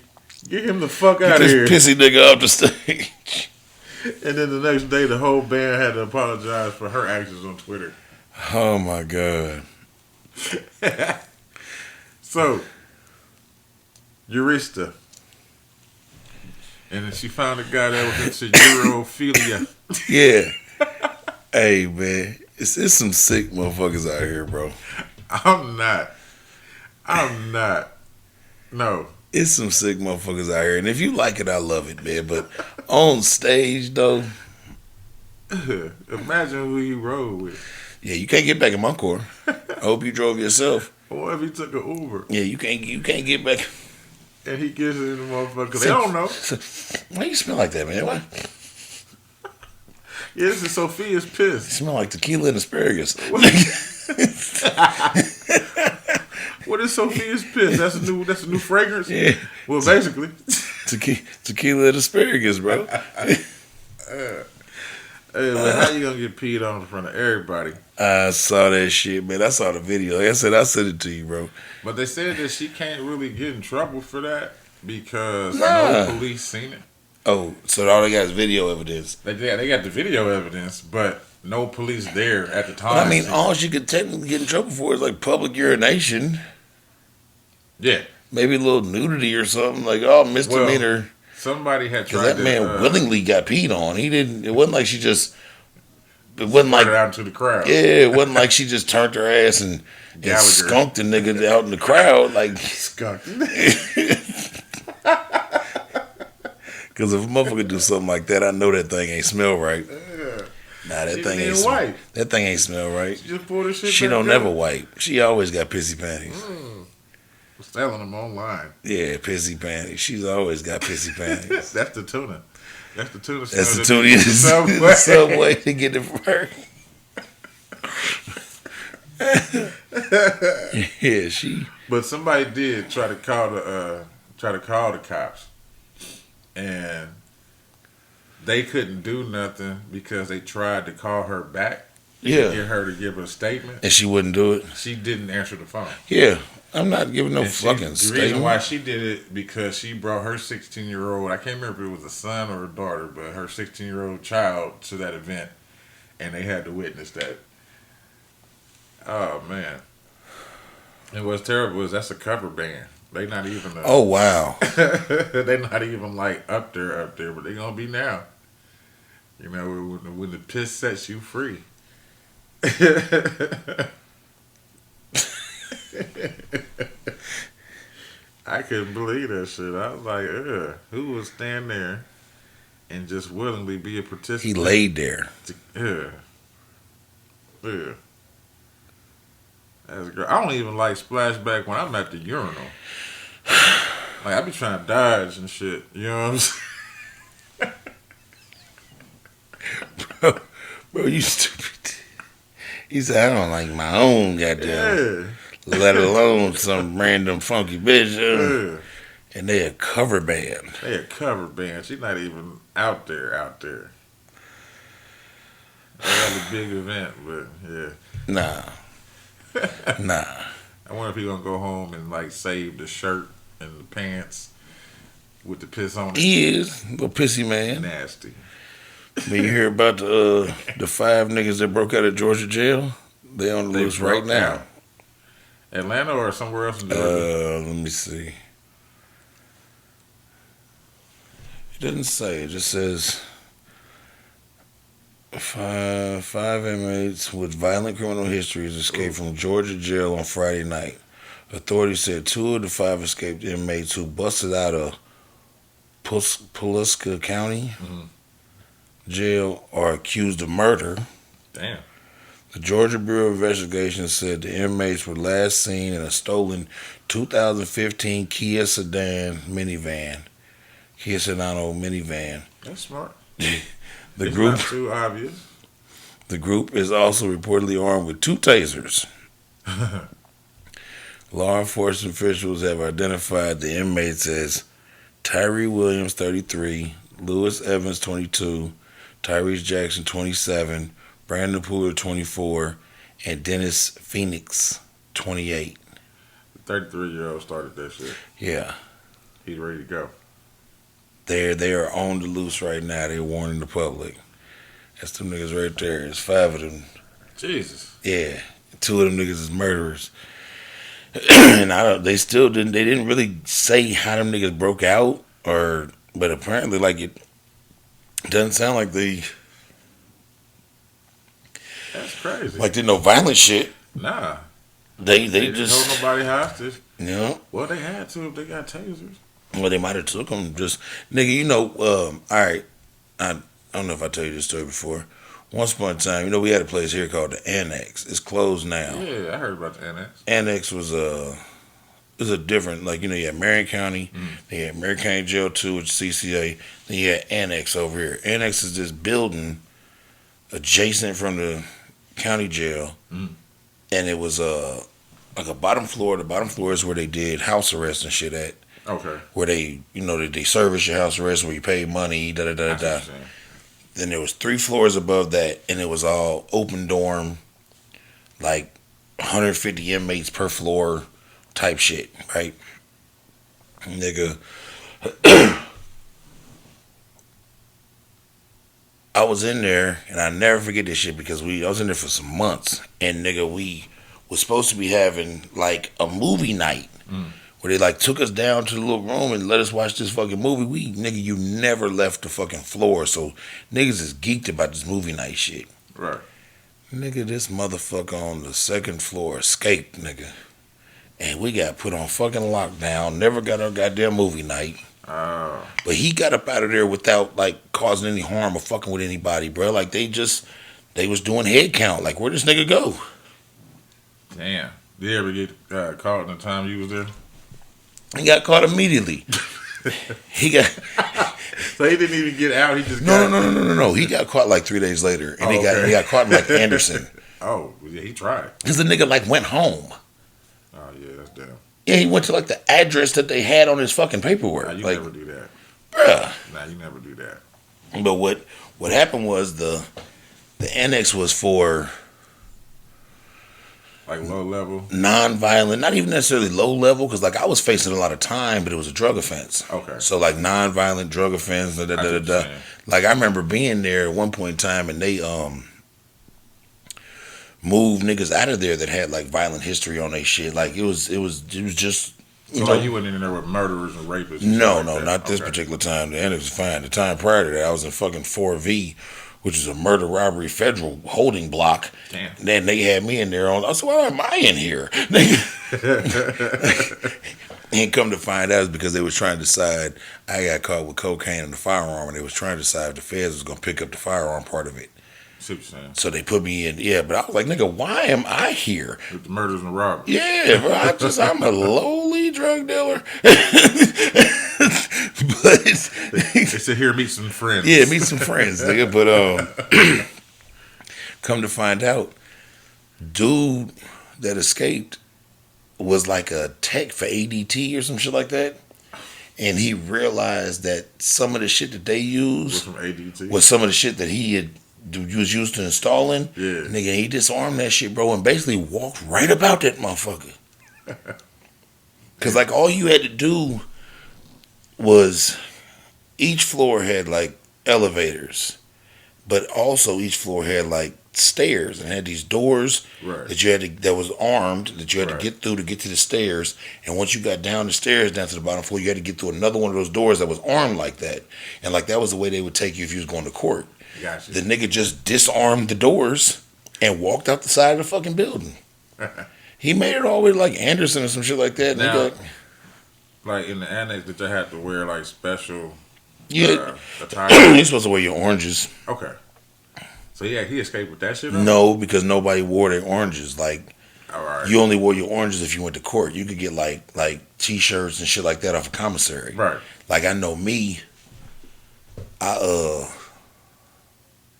get him the fuck out of here!" This pissy nigga off the stage. And then the next day, the whole band had to apologize for her actions on Twitter. Oh my god. So, Urista. And then she found a guy that was into Europhilia. Yeah. Hey man, it's some sick motherfuckers out here, bro. I'm not. No. It's some sick motherfuckers out here, and if you like it, I love it, man. But on stage though, Imagine who he rode with. yeah, you can't get back in my car. I hope you drove yourself. Or if he took an Uber Yeah, you can't get back. and he gets in the motherfucker. They don't know. Why you smell like that, man? Why? Yeah, this is Sophia's You piss. smell like tequila and asparagus. What is Sophia's piss? That's a new fragrance? Yeah, Well, basically. tequila and asparagus, bro. Hey, man, how you gonna get peed on in front of everybody? I saw that shit, man. I saw the video. Like I said, I sent it to you, bro. But they said that she can't really get in trouble for that because Nah. no police seen it. Oh, so all they got is video evidence. They got the video evidence, but no police there at the time. But I mean, all she could technically get in trouble for is like public urination. Yeah. Maybe a little nudity or something. Like, oh, misdemeanor. Somebody had Because tried that man to, willingly got peed on. He didn't. It wasn't like she just. It wasn't spread like. it out into the crowd. Yeah, it wasn't like she just turned her ass and Gallagher. skunked the nigga out in the crowd. Like, Skunk. because if a motherfucker do something like that, I know that thing ain't smell right. Yeah. Nah, that She thing didn't ain't smell. wipe. That thing ain't smell right. She just pulled her shit She back don't up. never wipe. She always got pissy panties. Selling them online. Yeah, pissy panties. She's always got pissy panties. That's the tuna. That's the tuna. That's the smell tune that in Subway. the subway to get it from her. Yeah, she. But somebody did try to call the cops, and they couldn't do nothing because they tried to call her back. Yeah. Get her to give a statement. And she wouldn't do it. She didn't answer the phone. Yeah, I'm not giving no And fucking the statement. reason why she did it because she brought her 16-year-old. I can't remember if it was a son or a daughter, but her 16-year-old child to that event, and they had to witness that. Oh man! And what's terrible is that's a cover band. They not even. Oh wow. They not even like up there, but they gonna be now. You know, when the piss sets you free. I couldn't believe that shit. I was like, ugh, who would stand there and just willingly be a He participant? laid there. Ugh. Ugh. That's great. I don't even like splashback when I'm at the urinal. Like, I be trying to dodge and shit. You know what I'm saying? Bro, you stupid. He said, I don't like my own goddamn, Yeah. let alone some random funky bitch. Yeah. And they a cover band. They a cover band. She's not even out there. They had a big event, but yeah. Nah. Nah. I wonder if he gonna go home and like save the shirt and the pants with the piss on it. He is. Little pissy man. Nasty. When you hear about the 5 niggas that broke out of Georgia jail, they on the They loose right broke now. out. Atlanta or somewhere else in Georgia? Let me see. It doesn't say. It just says five inmates with violent criminal histories escaped from Georgia jail on Friday night. Authorities said 2 of the 5 escaped inmates who busted out of Pulaski County jail are accused of murder. Damn. The Georgia Bureau of Investigation said the inmates were last seen in a stolen 2015 Kia Sedano minivan. That's smart. The It's group, not too obvious. the group is also reportedly armed with 2 tasers. Law enforcement officials have identified the inmates as Tyree Williams, 33, Lewis Evans, 22, Tyrese Jackson, 27, Brandon Pooler, 24, and Dennis Phoenix, 28. The 33-year-old started that shit. Yeah. He's ready to go. They are on the loose right now. They're warning the public. That's them niggas right there. There's 5 of them. Jesus. Yeah. 2 of them niggas is murderers. And they didn't really say how them niggas broke out, but apparently, like, it doesn't sound like That's crazy. like no violent shit. Nah. They They just, didn't hold nobody hostage. you know, Well, they had to if they got tasers. well, they might have took them just, nigga, you know, all right, I don't know if I told you this story before. Once upon a time, you know, we had a place here called the Annex. It's closed now. Yeah, I heard about the annex. Annex was a different, like, you know, you had Marion County, then you had Marion County Jail 2, which is CCA, then you had Annex over here. Annex is this building adjacent from the county jail, and it was like a bottom floor. The bottom floor is where they did house arrest and shit at, Okay. where they, you know, they service your house arrest where you pay money, da da da That's da. what I'm saying. Then there was 3 floors above that, and it was all open dorm, like 150 inmates per floor type shit, right? Nigga, I was in there, and I never forget this shit because I was in there for some months, and nigga, we was supposed to be having like a movie night where they like took us down to the little room and let us watch this fucking movie. You never left the fucking floor, so niggas is geeked about this movie night shit. Right. Nigga, this motherfucker on the 2nd floor escaped, nigga. And we got put on fucking lockdown, never got our goddamn movie night. But he got up out of there without, like, causing any harm or fucking with anybody, bro. Like, they was doing head count. Like, where'd this nigga go? Damn. Did you ever get caught in the time you was there? He got caught immediately. He got... So he didn't even get out. He just No. He got caught like 3 days later. And he got caught in, like, Anderson. Oh, yeah, he tried. Because the nigga, like, went home. Oh, yeah, that's damn. Yeah, he went to, like, the address that they had on his fucking paperwork. Nah, you like, never do that. bruh. Nah, you never do that. But what happened was the annex was for Like low level. non-violent, not even necessarily low level, because like I was facing a lot of time, but it was a drug offense. Okay. So like non-violent drug offense, da da da da da. Like I remember being there at one point in time, and they moved niggas out of there that had like violent history on their shit. Like it was just. So like you went in there with murderers and rapists? And No, shit like that. not this Okay. particular time. The annex was fine. The time prior to that, I was in fucking 4V, which is a murder robbery federal holding block. Damn. And then they had me in there on. I said, "Why am I in here?" And come to find out, it's because they was trying to decide. I got caught with cocaine and the firearm, and they was trying to decide if the feds was gonna pick up the firearm part of it. See what you're saying? So they put me in. Yeah, but I was like, nigga, why am I here? With the murders and robberies. Yeah, bro, I'm a lowly drug dealer. But They said here meet some friends. yeah, meet some friends, nigga. But come to find out, dude that escaped was like a tech for ADT or some shit like that. And he realized that some of the shit that they Was used from ADT. was some of the shit that he was used to installing. Yeah. Nigga, he disarmed that shit, bro, and basically walked right about that motherfucker. Cause like all you had to do was each floor had like elevators, but also each floor had like stairs and had these doors Right. that you had to, that was armed, that you had Right. to get through to get to the stairs. And once you got down the stairs down to the bottom floor, you had to get through another one of those doors that was armed like that. And like that was the way they would take you if you was going to court. Gotcha. The nigga just disarmed the doors and walked out the side of the fucking building. He made it all the way to like Anderson or some shit like that. Now, Nigga, like in the annex, did you have to wear like special yeah, attire? you're supposed to wear your oranges. Okay. So yeah, he escaped with that shit on? No, because nobody wore their oranges. Like All right. you only wore your oranges if you went to court. You could get like t-shirts and shit like that off a commissary. Right. Like I know me,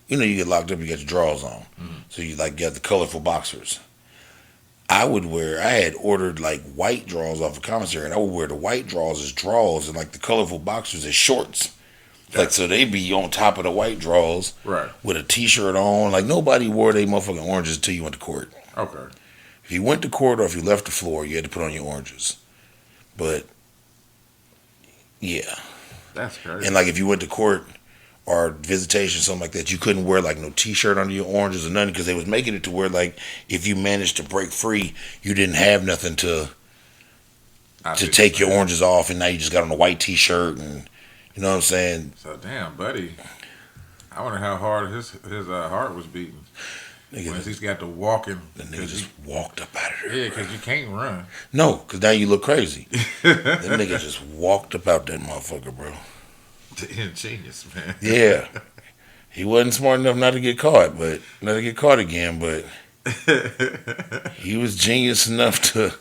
you know, you get locked up, you get your drawers on. So you like get the colorful boxers. I had ordered like white drawers off a commissary, and I would wear the white drawers as drawers and like the colorful boxers as shorts. Like, so they be on top of the white drawers Right. with a t-shirt on. Like nobody wore their motherfucking oranges until you went to court. Okay. If you went to court or if you left the floor, you had to put on your oranges. But yeah. That's crazy. And like if you went to court or visitation, something like that, you couldn't wear like no t-shirt under your oranges or nothing, because they was making it to where like if you managed to break free, you didn't have nothing to take your oranges off, and now you just got on a white t-shirt, and you know what I'm saying? So damn, buddy. I wonder how hard his heart was beating. Nigga, When he's got to walking. the nigga just walked up out of there. Yeah, because you can't run. No, because now you look crazy. That nigga just walked up out that motherfucker, bro. Ingenious, man. Yeah. He wasn't smart enough not to get caught again, but he was genius enough to,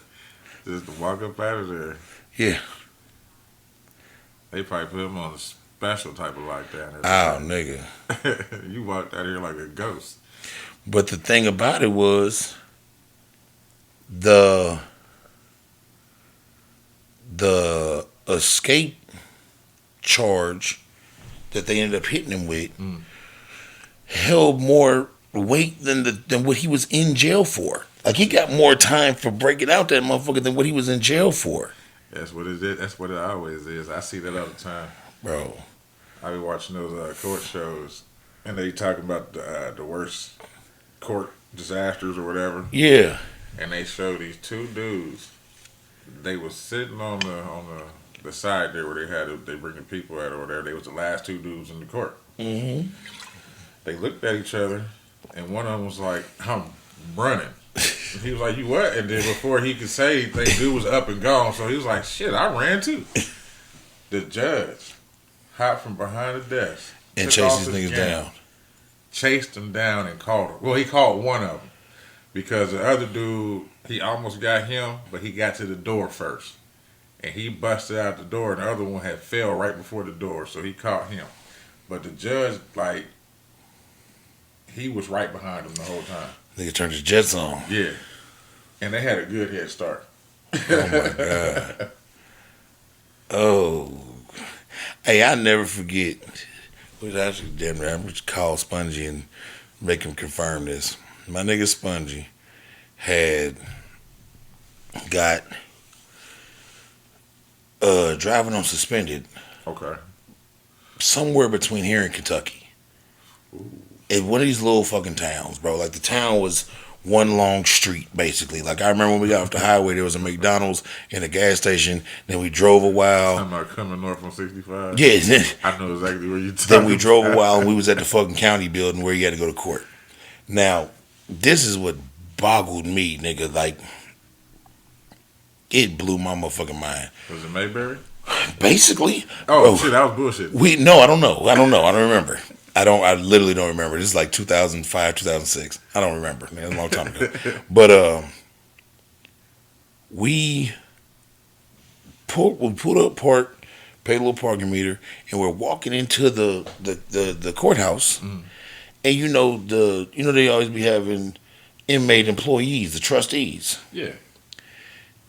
Just to walk up out of there. yeah. They probably put him on a special type of lockdown. Oh, nigga. You walked out here like a ghost. But the thing about it was the escape charge that they ended up hitting him with held more weight than what he was in jail for. Like he got more time for breaking out that motherfucker than what he was in jail for. That's what it is. That's what it always is. I see that all the time. Bro. I be watching those court shows, and they talking about the worst court disasters or whatever. Yeah. And they show these two dudes. They was sitting on the side there where they bringing people at or whatever. They was the last two dudes in the court. Mm-hmm. They looked at each other, and one of them was like, "I'm running." He was like, "You what?" And then before he could say anything, dude was up and gone. So he was like, "Shit, I ran too." The judge hopped from behind the desk And took off chased these his niggas gun, down. chased them down, and called them. Well, he called one of them because the other dude, he almost got him, but he got to the door first, and he busted out the door, and the other one had fell right before the door, so he caught him. But the judge, like, he was right behind him the whole time. Nigga turned his jets on. Yeah. And they had a good head start. Oh my God. Oh. Hey, I never forget. Which actually, damn it, I'm going to call Spongy and make him confirm this. My nigga Spongy had got driving on suspended Okay. somewhere between here and Kentucky. In one of these little fucking towns, bro. Like the town was one long street, basically. Like I remember when we got off the highway, there was a McDonald's and a gas station. Then we drove a while. I'm not coming north on 65. Yeah. I know exactly where you're talking Then we drove a about. while and we was at the fucking county building where you had to go to court. Now, this is what boggled me, nigga. Like, It blew my motherfucking mind. Was it Mayberry? Basically. Oh, shit, that was bullshit. I don't know. I don't remember. I literally don't remember. This is like 2005, 2006. I don't remember. Man, it's a long time ago. But we pulled up, parked, paid a little parking meter, and we're walking into the courthouse. And they always be having inmate employees, the trustees. Yeah.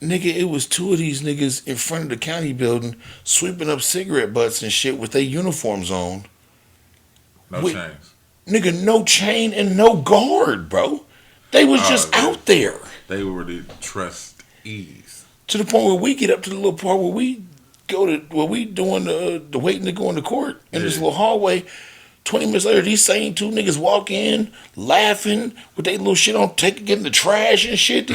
Nigga, it was two of these niggas in front of the county building sweeping up cigarette butts and shit with their uniforms on. No chains. Nigga, no chain and no guard, bro. They was just out there. They were the trustees. To the point where we get up to the little part where we doing the waiting to go into court in this little hallway. 20 minutes later, these same two niggas walk in, laughing, with their little shit on, getting the trash and shit.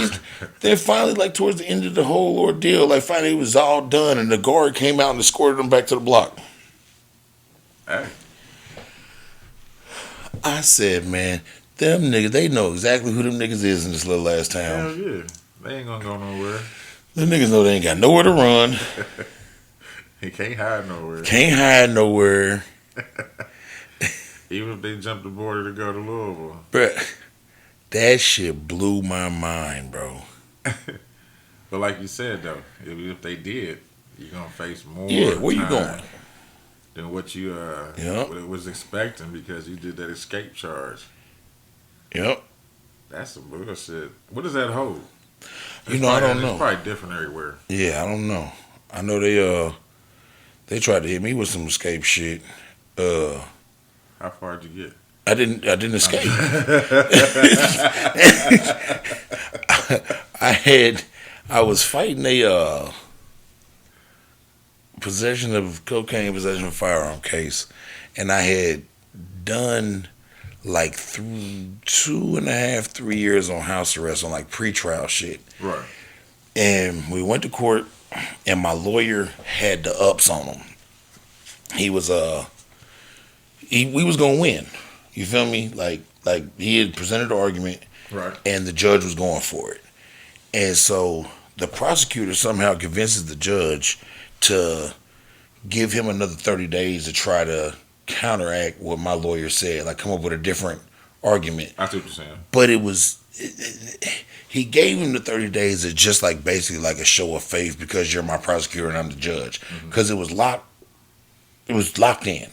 Then finally, like, towards the end of the whole ordeal, like, finally it was all done, and the guard came out and escorted them back to the block. Hey. I said, man, them niggas, they know exactly who them niggas is in this little ass town. Hell yeah. They ain't gonna go nowhere. Them niggas know they ain't got nowhere to run. He can't hide nowhere. Can't hide nowhere. Even if they jump the border to go to Louisville. Bruh, that shit blew my mind, bro. But like you said, though, if they did, you're going to face more where you going? Than what you was expecting because you did that escape charge. Yep. That's some bullshit. What does that hold? I don't know. It's probably different everywhere. Yeah, I don't know. I know they tried to hit me with some escape shit. How far did you get? I didn't escape. I was fighting a possession of cocaine, possession of firearm case, and I had done like 2.5, 3 years on house arrest on like pretrial shit. Right. And we went to court, and my lawyer had the ups on him. He was we was gonna win. You feel me? Like he had presented the argument, right, and the judge was going for it. And so the prosecutor somehow convinces the judge to give him another 30 days to try to counteract what my lawyer said, like come up with a different argument. I see what you're saying. But he gave him the 30 days as just like basically like a show of faith because you're my prosecutor and I'm the judge. Because it was locked in.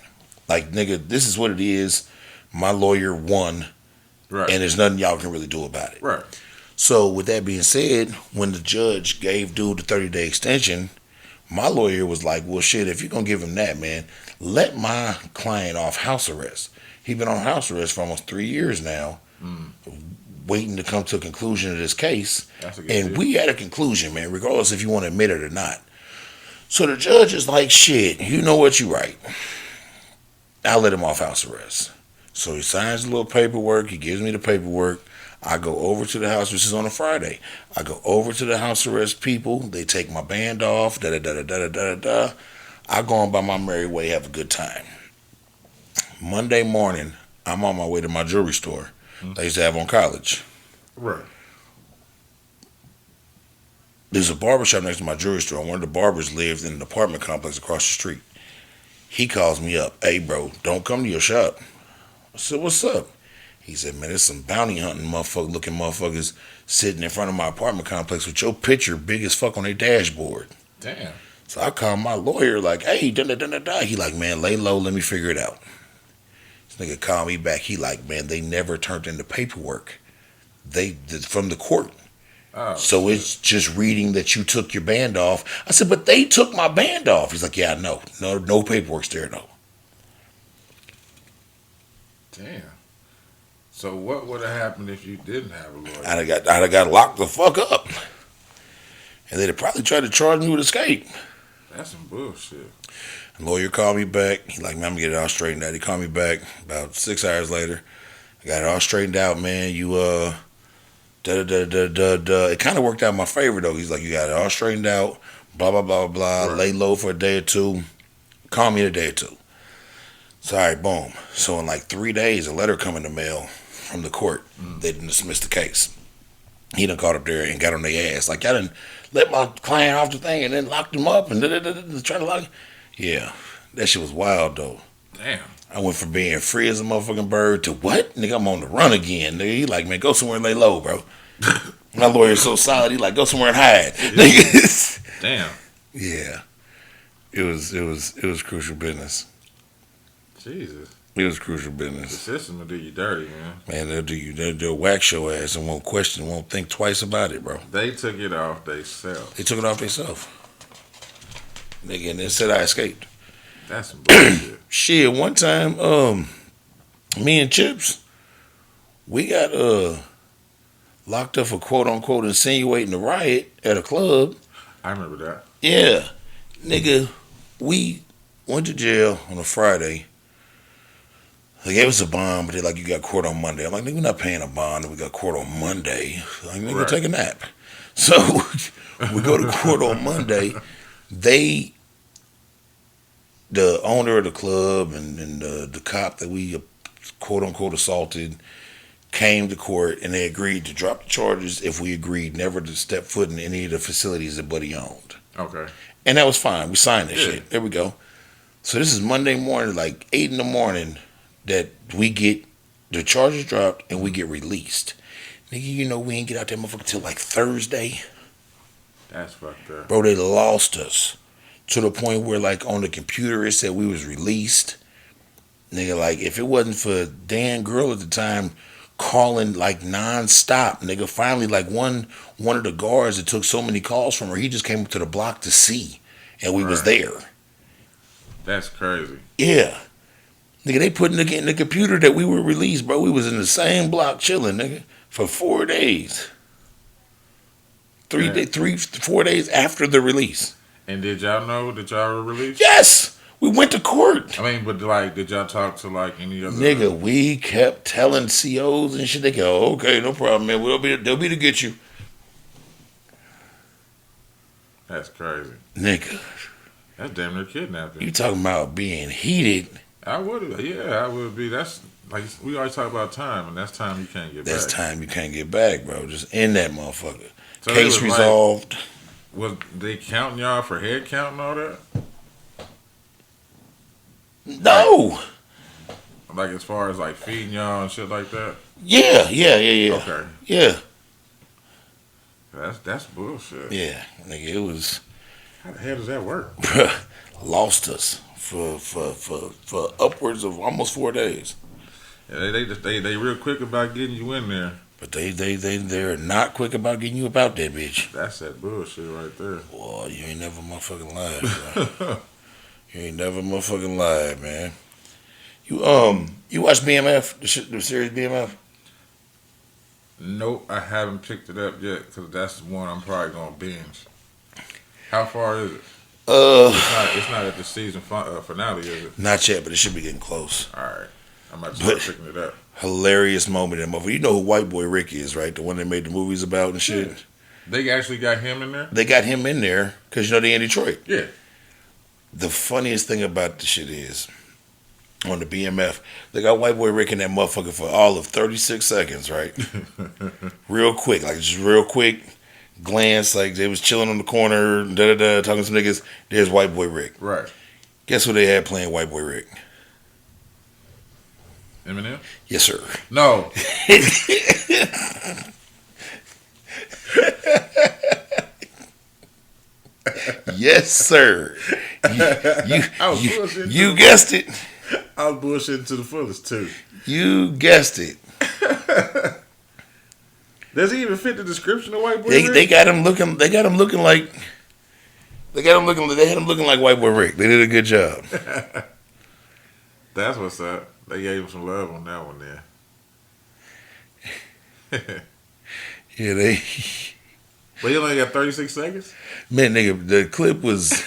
Like, nigga, this is what it is. My lawyer won. Right. And there's nothing y'all can really do about it. Right. So with that being said, when the judge gave dude the 30-day extension, my lawyer was like, well, shit, if you're going to give him that, man, let my client off house arrest. He's been on house arrest for almost 3 years now, waiting to come to a conclusion of this case. And we had a conclusion, man, regardless if you want to admit it or not. So the judge is like, shit, you know what, you right. I'll let him off house arrest. So he signs a little paperwork. He gives me the paperwork. I go over to the house. This is on a Friday. I go over to the house arrest people. They take my band off. Da-da-da-da-da-da-da-da. I go on by my merry way, have a good time. Monday morning, I'm on my way to my jewelry store. They used to have on College. Right. There's a barbershop next to my jewelry store. One of the barbers lived in an apartment complex across the street. He calls me up. Hey, bro, don't come to your shop. I said, what's up? He said, man, there's some bounty hunting looking motherfuckers sitting in front of my apartment complex with your picture big as fuck on their dashboard. Damn. So I called my lawyer like, hey, da-da-da-da-da. He like, man, lay low, let me figure it out. This nigga called me back. He like, man, they never turned in the paperwork. From the court. Oh, so shit. It's just reading that you took your band off. I said, but they took my band off. He's like, yeah, I know. No paperwork's there, no. Damn. So what would have happened if you didn't have a lawyer? I'd have got locked the fuck up. And they'd have probably tried to charge me with escape. That's some bullshit. The lawyer called me back. He like, man, I'm going to get it all straightened out. He called me back about 6 hours later. I got it all straightened out, man. You, It kind of worked out in my favor, though. He's like, you got it all straightened out, blah, blah, blah, blah. Right. Lay low for a day or two. Call me in a day or two. So, all right, boom. So, in like 3 days, a letter come in the mail from the court. They didn't dismiss the case. He done caught up there and got on their ass. Like, I done let my client off the thing and then locked him up and try to lock. Yeah, that shit was wild though. Damn. I went from being free as a motherfucking bird to what? Nigga, I'm on the run again. Nigga, he like, man, go somewhere and lay low, bro. My lawyer's so solid, he like, go somewhere and hide. Nigga. Damn. Yeah. It was crucial business. Jesus. It was crucial The business. system will do you dirty, man. Man, they'll wax your ass and won't question, won't think twice about it, bro. They took it off themselves. They took it off themselves. Nigga, and then said I escaped. That's some bullshit. Shit, one time, me and Chips, we got locked up for quote unquote insinuating a riot at a club. I remember that. Yeah. Nigga, we went to jail on a Friday. They gave us a bond, but they're like, you got court on Monday. I'm like, nigga, we're not paying a bond, we got court on Monday. Like, nigga, Right. take a nap. So we go to court on Monday. The owner of the club and the cop that we quote unquote assaulted came to court and they agreed to drop the charges if we agreed never to step foot in any of the facilities that Buddy owned. Okay. And that was fine. We signed that Yeah. shit. There we go. So this is Monday morning, like 8 in the morning, that we get the charges dropped and we get released. Nigga, you know we ain't get out that motherfucker till like Thursday. That's fucked up. Bro, they lost us. To the point where like on the computer it said we was released. Nigga, like if it wasn't for Dan Girl at the time calling like non-stop, nigga, finally like one of the guards that took so many calls from her, he just came up to the block to see. And we was Right. there. That's crazy. Yeah. Nigga, they put nigga in the computer that we were released, bro. We was in the same block chilling, nigga, for 4 days. Yeah. 4 days after the release. And did y'all know that y'all were released? Yes! We went to court. I mean, but like, did y'all talk to like any other? Nigga, we kept telling COs and shit. They go, okay, no problem, man. They'll be to get you. That's crazy. Nigga, That's damn near kidnapping. you talking about being heated. I would, yeah, I would be. That's like we always talk about time, and that's time you can't get That's back. time you can't get back, bro. Just end that motherfucker. So it Case was like- resolved. Was they counting y'all for head count and all that? No. Like as far as like feeding y'all and shit like that? Yeah. Okay, Yeah. that's bullshit. Yeah. Nigga, it was, How the hell does that work? bruh, lost us for upwards of almost 4 days. Yeah, they real quick about getting you in there. But they're not quick about getting you about that bitch. That's that bullshit right there. Boy, you ain't never motherfucking lied, bro. You ain't never motherfucking lied, man. You watch BMF, the series BMF? Nope, I haven't picked it up yet because that's the one I'm probably gonna binge. How far is it? It's not at the season finale, is it? Not yet, but it should be getting close. All right, I'm about to start But- picking it up. Hilarious moment in that movie. You know who White Boy Rick is, right? The one they made the movies about and shit. Yeah. They actually got him in there. They got him in there because you know they in Detroit. Yeah. The funniest thing about the shit is on the BMF, they got White Boy Rick in that motherfucker for all of 36 seconds, right? Real quick, like just real quick glance, like they was chilling on the corner, talking to some niggas. There's White Boy Rick. Right. Guess who they had playing White Boy Rick? Eminem? Yes, sir. No. Yes, sir. I was bullshitting You too. guessed it. I was bullshitting to the fullest too. You guessed it. Does he even fit the description of White Boy They Rick? got him looking. They had him looking like White Boy Rick. They did a good job. That's what's up. They gave him some love on that one there. Yeah, they. But he only got 36 seconds? Man, nigga, the clip was.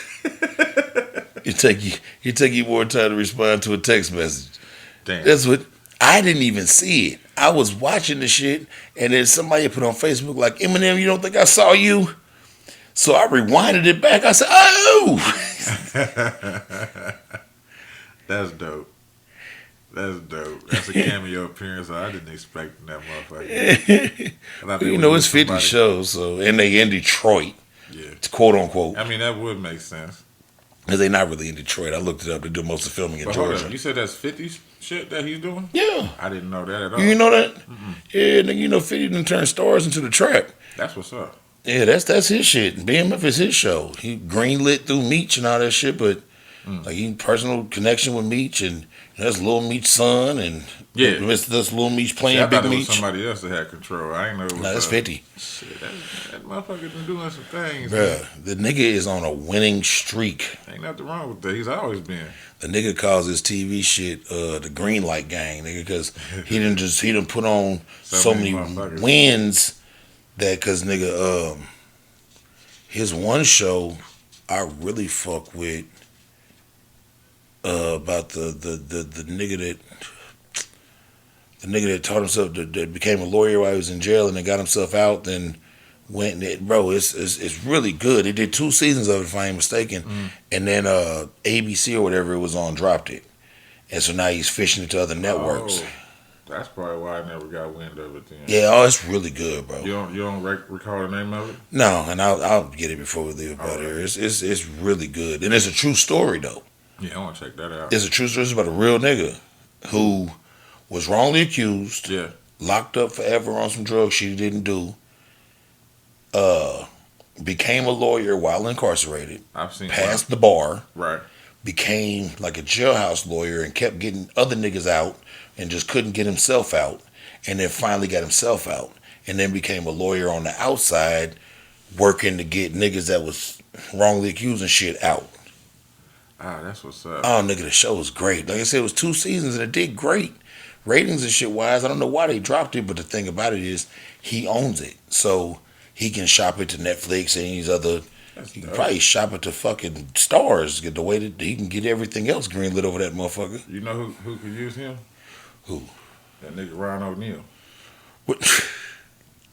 It take you more time to respond to a text message. Damn. That's what I didn't even see it. I was watching the shit, and then somebody put on Facebook like, Eminem, you don't think I saw you? So I rewinded it back. I said, oh. That's dope. That's dope. That's a cameo appearance. I didn't expect that motherfucker. I thought they You would know, use it's 50 somebody- shows, so and they in Detroit. Yeah. It's quote unquote. I mean, that would make sense. Because they're not really in Detroit. I looked it up. They do most of the filming in But hold Georgia. up, you said that's 50 shit that he's doing? Yeah. I didn't know that at all. You know that? Yeah, nigga, you know 50 done turned stars into the trap. That's what's up. Yeah, that's his shit. BMF is his show. He greenlit through Meech and all that shit, but like he personal connection with Meech, and that's Lil Meech's son, and Yeah. that's Lil Meech See, playing I Big thought it was Meech. somebody else that had control. I ain't know it was Nah, that's 50. Shit, that motherfucker been doing some things. Bruh, the nigga is on a winning streak. Ain't nothing wrong with that. He's always been. The nigga calls his TV shit the Green Light Gang, nigga, because he done put on so many motherfuckers. wins that, cause nigga, his one show I really fuck with about the nigga that taught himself that became a lawyer while he was in jail and then got himself out, then went and it's really good. It did 2 seasons of it if I ain't mistaken, and then ABC or whatever it was on dropped it, and so now he's fishing it to other networks. Oh, that's probably why I never got wind of it then. Yeah, oh, it's really good, bro. You don't recall the name of it? No, and I'll get it before we leave about here. It's really good, and it's a true story though. Yeah, I want to check that out. It's a true story. It's about a real nigga who was wrongly accused, Yeah. locked up forever on some drugs she didn't do. Became a lawyer while incarcerated. I've seen Passed the bar. Right. Became like a jailhouse lawyer and kept getting other niggas out and just couldn't get himself out, and then finally got himself out, and then became a lawyer on the outside working to get niggas that was wrongly accused and shit out. Ah, that's what's up. Oh, nigga, the show was great. Like I said, it was 2 seasons and it did great. Ratings and shit wise, I don't know why they dropped it, but the thing about it is he owns it. So he can shop it to Netflix and these other. That's He can dope. probably shop it to fucking Stars. Get the way that he can get everything else greenlit over that motherfucker. You know who could use him? Who? That nigga Ron O'Neal. What?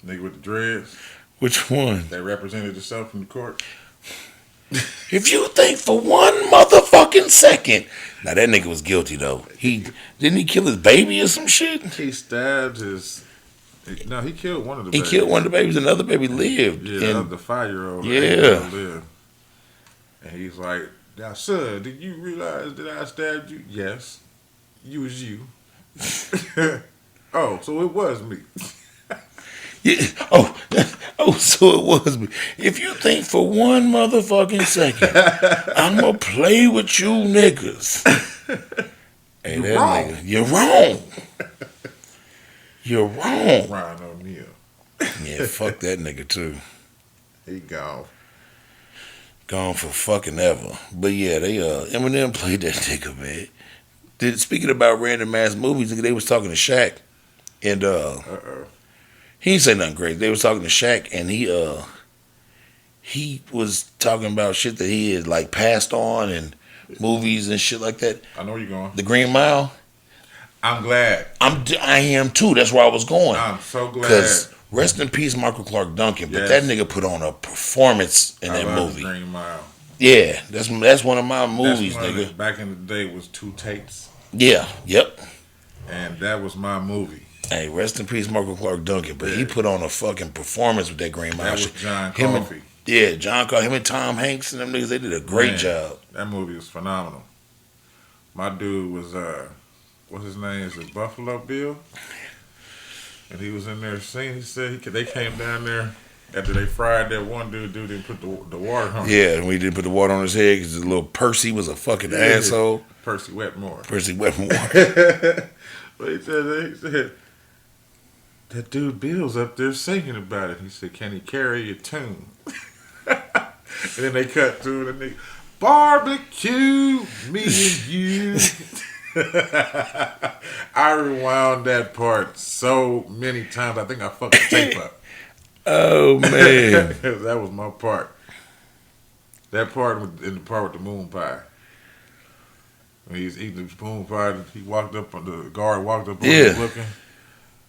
Nigga with the dreads. Which one? That represented himself in the court. If you think for one motherfucking second, now that nigga was guilty though. He didn't he kill his baby or some shit? He stabbed his. No, he killed one of the He babies. killed one of the babies. Another baby lived. Yeah, And the 5-year-old. Yeah. Lived. And he's like, now, sir, did you realize that I stabbed you? Yes. You was you. Oh, so it was me. yeah, so it was me. If you think for one motherfucking second, I'm gonna play with you niggas. Hey, You're that wrong. nigga, you're wrong. You're wrong. Ron O'Neal. Yeah, fuck that nigga too. He gone. Gone for fucking ever. But yeah, they Eminem played that nigga, man. Speaking about random ass movies, they was talking to Shaq, and Uh-oh. he didn't say nothing great. They was talking to Shaq, and he was talking about shit that he had like passed on and movies and shit like that. I know where you're going. The Green Mile. I'm glad. I am too. That's where I was going. I'm so glad. Because rest in peace, Michael Clark Duncan. But Yes. that nigga put on a performance in I that love movie. The Green Mile. Yeah, that's one of my movies, That's one nigga. that back in the day was 2 tapes, Yeah, yep. and that was my movie. Hey, rest in peace, Michael Clark Duncan. But he Yeah. put on a fucking performance with that Green Mile That was shit. John Him and- Coffey. Yeah, John Carter, him and Tom Hanks and them niggas, they did a great Man. job. That movie was phenomenal. My dude was what's his name? Is it Buffalo Bill? And he was in there singing. He said they came down there after they fried that one dude didn't put the water on. Yeah, and we didn't put the water on his head because the little Percy was a fucking Yeah. asshole. Percy Wetmore. Percy Wetmore. But he said that dude Bill's up there singing about it. He said, "Can he carry a tune?" And then they cut to it and they barbecue me and you. I rewound that part so many times. I think I fucked the tape up. Oh, man. That was my part. That part in the part with the moon pie. When he's eating the moon pie, he walked up on the guard, walked up on Yeah. him looking,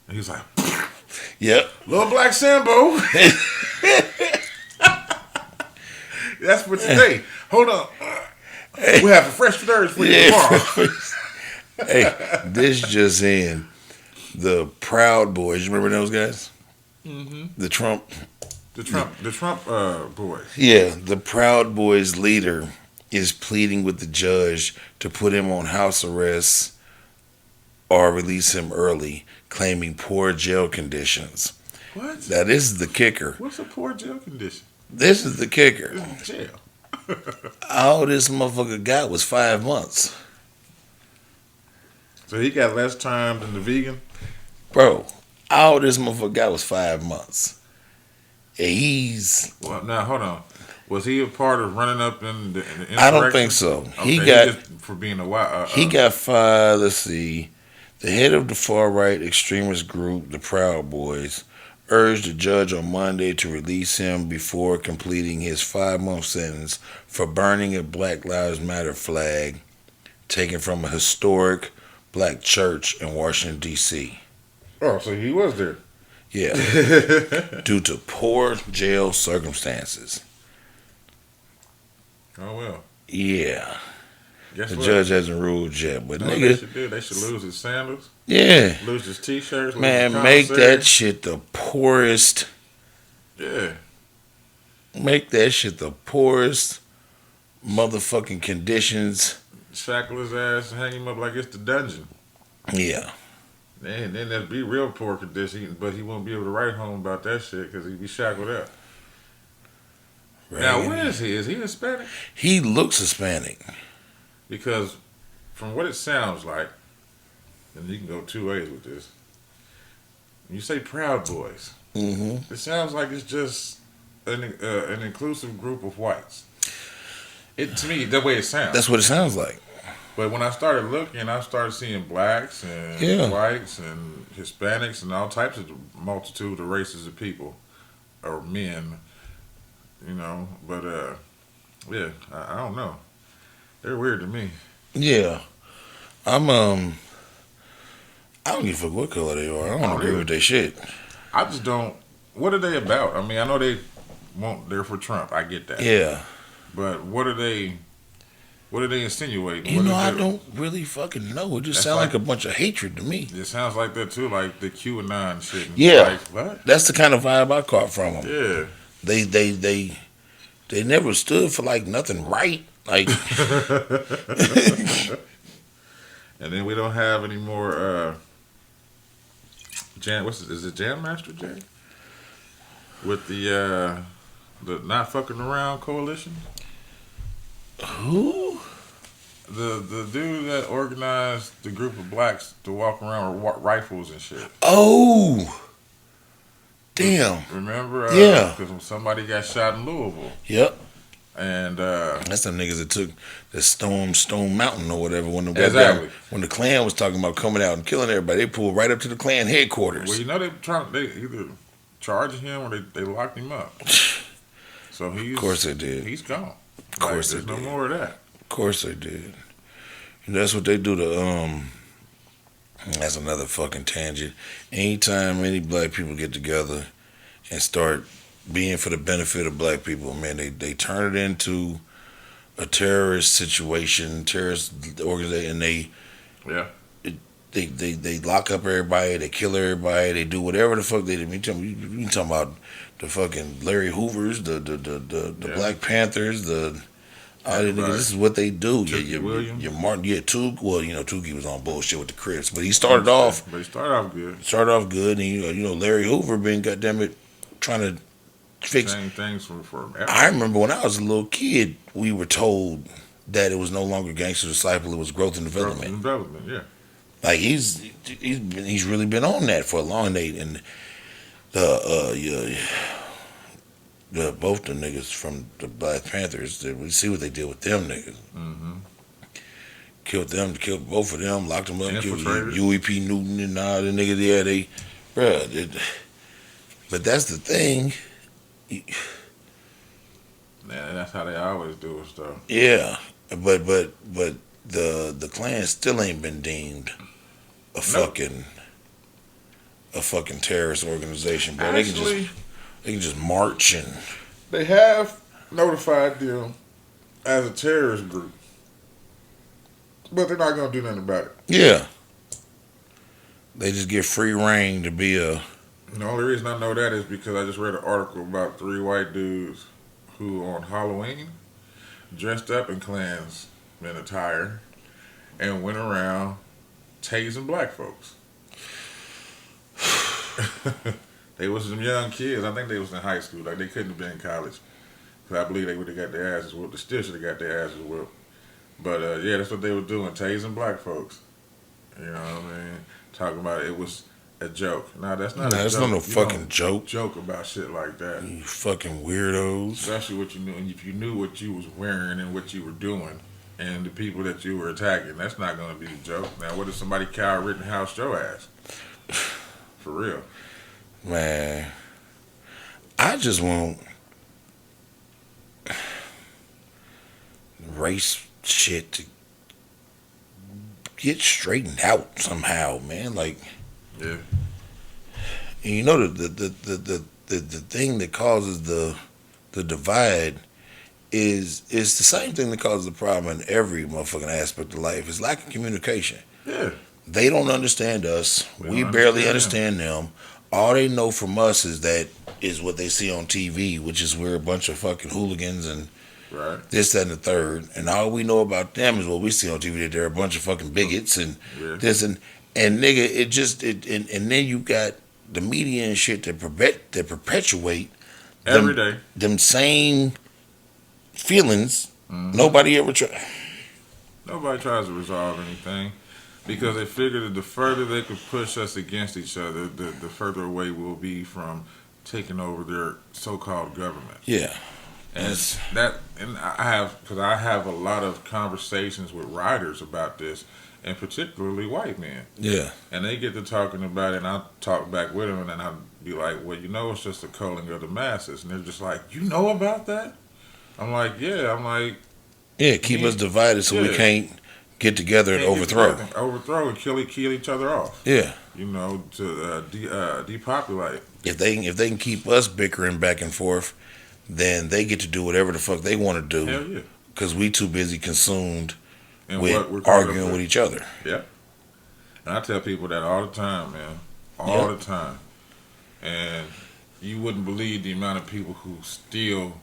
and he was like, Yep. "Little Black Sambo." That's for today. Hold on. We have a fresh Thursday for you Yeah. tomorrow. Hey, this just in. The Proud Boys, you remember those guys? Hmm. The Trump. The Trump boys. Yeah, the Proud Boys leader is pleading with the judge to put him on house arrest or release him early, claiming poor jail conditions. What? Now, this is the kicker. What's a poor jail condition? This is the kicker. This is jail. All this motherfucker got was 5 months. So he got less time than the vegan. Bro, all this motherfucker got was 5 months. And he's. Well, now hold on. Was he a part of running up in the insurrection? I don't think so. Okay, He got. just for being a wild. He got fired. Let's see. The head of the far right extremist group, the Proud Boys, urged the judge on Monday to release him before completing his 5-month sentence for burning a Black Lives Matter flag taken from a historic black church in Washington, D.C. Oh, so he was there. Yeah, due to poor jail circumstances. Oh well. Yeah, Guess the what? judge hasn't ruled yet, but No, they nigga, should do. They should lose his sandals, yeah, lose his t-shirts, lose man, his make commissary. that shit the poorest. Yeah. Make that shit the poorest motherfucking conditions. Shackle his ass and hang him up like it's the dungeon. Yeah. Then that'd be real poor condition, but he won't be able to write home about that shit because he'd be shackled up. Right. Now, what is he? Is he Hispanic? He looks Hispanic. Because from what it sounds like, and you can go two ways with this. When you say Proud Boys, Mm-hmm. it sounds like it's just an inclusive group of whites. To me, the way it sounds. That's what it sounds like. But when I started looking, I started seeing blacks and Yeah. whites and Hispanics and all types of multitude of races of people or men, you know. But yeah, I don't know. They're weird to me. Yeah. I don't give a fuck what color they are. I don't agree with their shit. I just don't. What are they about? I mean, I know they they're for Trump. I get that. Yeah. But what are they? What are they insinuating? You What know, is I their- don't really fucking know. It just That's sounds like like- a bunch of hatred to me. It sounds like that too, like the QAnon shit. And Yeah. Like, what? That's the kind of vibe I caught from them. Yeah. They never stood for like nothing right. Like And then we don't have any more is it Jam Master Jay? With the Not Fucking Around Coalition? who? The dude that organized the group of blacks to walk around with rifles and shit. Oh. Damn. Remember? Yeah. Because somebody got shot in Louisville. Yep. And That's them niggas that took the Stone Mountain or whatever when the Exactly. when the Klan was talking about coming out and killing everybody. They pulled right up to the Klan headquarters. well, you know they either charged him or they locked him up. So he's Of course they did. He's gone. Of course there's they no did. more of that. Of course they did. And that's what they do to that's another fucking tangent. Anytime any black people get together and start being for the benefit of black people, man, they turn it into a terrorist situation, terrorist organization, and Yeah. they lock up everybody, they kill everybody, they do whatever the fuck they do. You talking about the fucking Larry Hoovers, the Yeah. Black Panthers, all these niggas, Right. this is what they do. Tookie Williams. Your Martin, Tookie was on bullshit with the Crips, but he started off But he started off good. good, and Larry Hoover been goddamn it trying to fix. Same things for I remember when I was a little kid, we were told that it was no longer gangster disciple, it was growth and development. Development, yeah. Like he's really been on that for a long day, and both the niggas from the Black Panthers, we see what they did with them niggas. Mm-hmm. Killed both of them, locked them up, killed Infiltrated. UEP Newton and all the niggas. Yeah, but that's the thing. Yeah, that's how they always do it, though. Yeah, but the Klan still ain't been deemed a fucking terrorist organization, bro. Actually, They can just march and they have notified them as a terrorist group. But they're not gonna do nothing about it. Yeah. They just get free reign to be a. The only reason I know that is because I just read an article about 3 white dudes who on Halloween dressed up in Klansman attire and went around tasing black folks. They was some young kids. I think they was in high school. Like they couldn't have been in college. Cause I believe they would have got their asses whooped. They still should have got their asses whooped. But yeah, that's what they were doing, tasing black folks. You know what I mean? Talking about it was a joke. Nah, that's not a joke. That's not no fucking joke. Joke about shit like that. You fucking weirdos. Especially what you knew, and if you knew what you was wearing and what you were doing, and the people that you were attacking, that's not gonna be a joke. Now, what if somebody Kyle Rittenhouse your ass? For real. Man, I just want race shit to get straightened out somehow, man. Like, Yeah. and you know the thing that causes the divide is the same thing that causes the problem in every motherfucking aspect of life. It's lack of communication. Yeah. They don't understand us. We don't barely understand understand them. All they know from us is what they see on TV, which is we're a bunch of fucking hooligans and Right. this, that, and the third. And all we know about them is what we see on TV, that they're a bunch of fucking bigots and Yeah. this and nigga, and then you got the media and shit that perpetuate Every day. them same feelings. Mm-hmm. Nobody ever try. Nobody tries to resolve anything because they figure that the further they could push us against each other, the further away we'll be from taking over their so-called government. Yeah. And I have a lot of conversations with writers about this, and particularly white men. Yeah. And they get to talking about it, and I talk back with them, and then I'll be like, well, it's just a culling of the masses. And they're just like, you know about that? I'm like, yeah. I'm like, Yeah, keep us divided so we Yeah. can't get together and can't get overthrow. together, overthrow and kill each other off. Yeah. To depopulate. If they can keep us bickering back and forth, then they get to do whatever the fuck they want to Hell do yeah. because we too busy consumed And with what we're caught up arguing with each other. Yeah. And I tell people that all the time, man. All the time. And you wouldn't believe the amount of people who still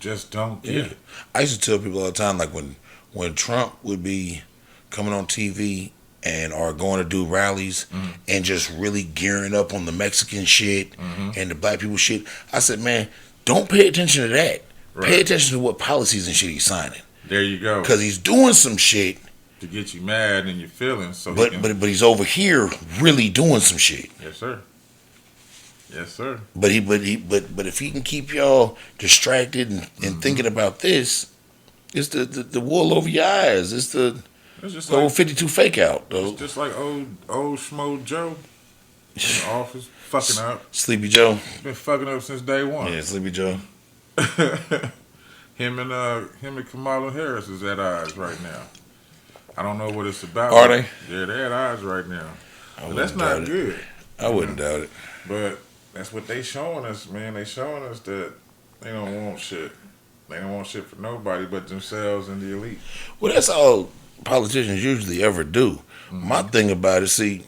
just don't get it. I used to tell people all the time, like when Trump would be coming on TV and are going to do rallies and just really gearing up on the Mexican shit and the black people shit, I said, man, don't pay attention to that. Right. Pay attention to what policies and shit he's signing. There you go. Because he's doing some shit, To get you mad and your feelings. So but he's over here really doing some shit. Yes, sir. Yes, sir. But if he can keep y'all distracted and thinking about this, it's the wool over your eyes. It's the It's old 52 fake out, it's though. just like old Schmo Joe in the office fucking up. Sleepy Joe. Been fucking up since day one. Yeah, Sleepy Joe. him and Kamala Harris is at odds right now. I don't know what it's about. Are they? Yeah, they're at odds right now. I But that's wouldn't not doubt it. good. I wouldn't doubt it. But that's what they showing us, man. They showing us that they don't want shit. They don't want shit for nobody but themselves and the elite. Well, that's all politicians usually ever do. My thing about it, see,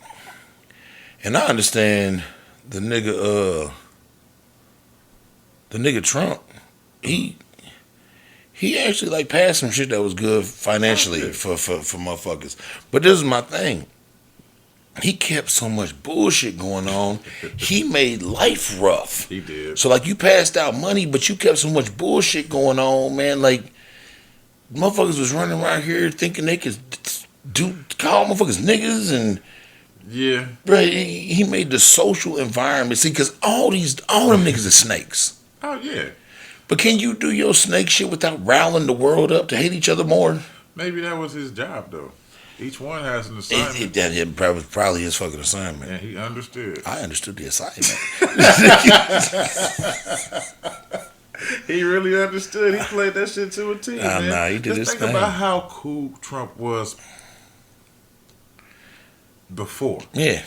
and I understand the nigga Trump, he actually like passed some shit that was good financially for motherfuckers. But this is my thing. He kept so much bullshit going on. He made life rough. He did. So like you passed out money, but you kept so much bullshit going on, man. Like motherfuckers was running around here thinking they could call motherfuckers niggas and. Yeah. Bro, he made the social environment. See, because all them niggas are snakes. Oh, yeah. But can you do your snake shit without riling the world up to hate each other more? Maybe that was his job, though. Each one has an assignment. That probably his fucking assignment. And he understood. I understood the assignment. He really understood. He played that shit to a T, man. Nah, he did Just his think thing. about how cool Trump was before. Yeah.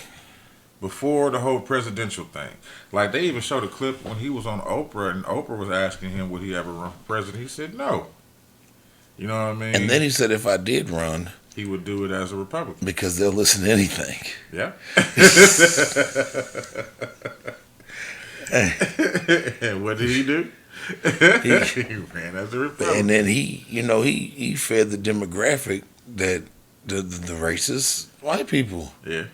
Before the whole presidential thing. Like, they even showed a clip when he was on Oprah, and Oprah was asking him would he ever run for president. He said no. You know what I mean? And then he said, if I did run, he would do it as a Republican. because they'll listen to anything. Yeah. And what did he do? He ran as a Republican. And then he fed the demographic that the racist white people, Yeah.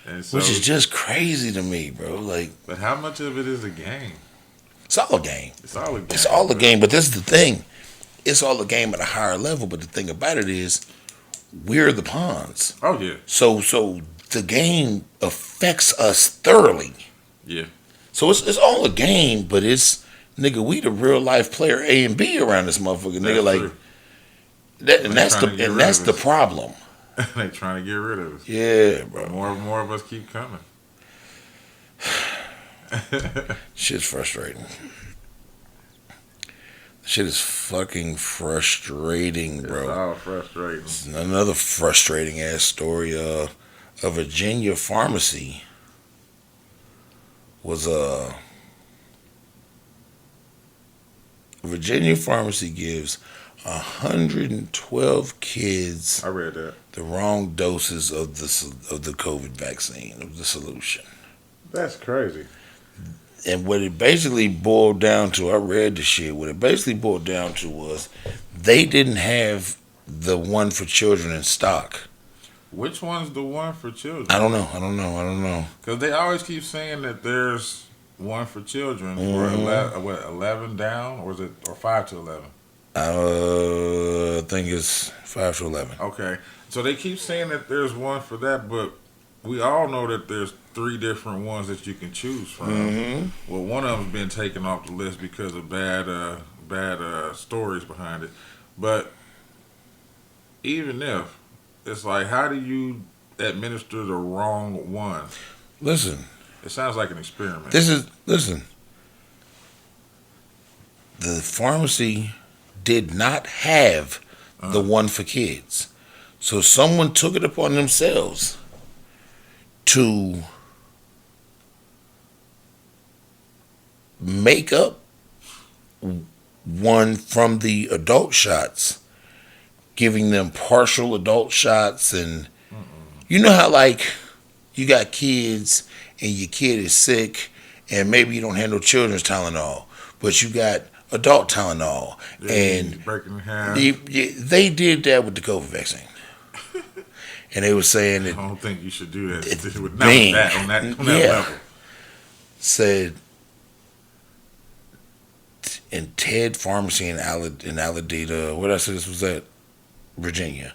And so, which is just crazy to me, bro. Like, but how much of it is a game? it's all a game. It's all a game. It's all a game. But this is the thing. It's all a game at a higher level. But the thing about it is, we're the pawns. Oh yeah. So the game affects us thoroughly. Yeah. So it's all a game, but it's nigga, we the real life player A and B around this motherfucker, nigga. Like true. that, and They're that's trying to get rid that's of the us. problem. They trying to get rid of us. Yeah, But bro. more of us keep coming. Shit's frustrating. Shit is fucking frustrating, It's bro. all frustrating. Another frustrating ass story. A Virginia pharmacy was a Virginia pharmacy gives 112 kids I read that. the wrong doses of the COVID vaccine, of the solution. That's crazy. And what it basically boiled down to, I read the shit. What it basically boiled down to was they didn't have the one for children in stock. Which one's the one for children? I don't know. Because they always keep saying that there's one for children Mhm. for 11 down, or is it, or 5 to 11? I think it's 5 to 11. Okay, so they keep saying that there's one for that, but we all know that there's 3 different ones that you can choose from. Mm-hmm. Well, one of them's been taken off the list because of bad stories behind it. But even if it's like, how do you administer the wrong one? Listen, It sounds like an experiment. listen. The pharmacy did not have the one for kids. So someone took it upon themselves to make up one from the adult shots, giving them partial adult shots. And you know how, like, you got kids and your kid is sick and maybe you don't have no children's Tylenol, but you got adult Tylenol. Yeah, And breaking in half. they did that with the COVID vaccine. And they were saying I that, don't think you should do that. It- Not Bing. on that Yeah. level. said in Ted Pharmacy in Aladita, what I said this was at Virginia.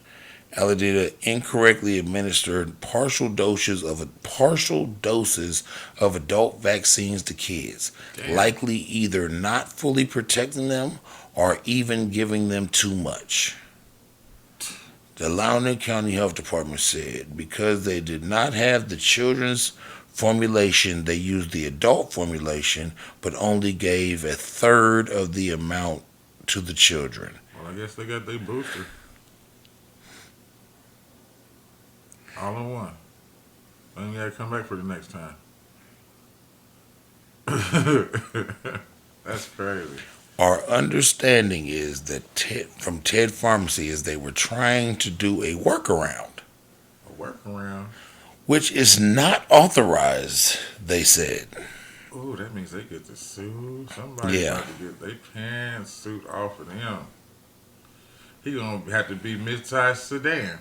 Aladita incorrectly administered partial doses of adult vaccines to kids, Damn. likely either not fully protecting them or even giving them too much. The Loudoun County Health Department said because they did not have the children's formulation, they used the adult formulation, but only gave a third of the amount to the children. Well, I guess they got their booster. All in one. Then you gotta come back for the next time. That's crazy. Our understanding is that from Ted Pharmacy is they were trying to do a workaround, A workaround. which is not authorized, they said. Ooh, that means they get to sue somebody. Yeah. About to get their pants suit off of them. He gonna have to be mid-sized sedan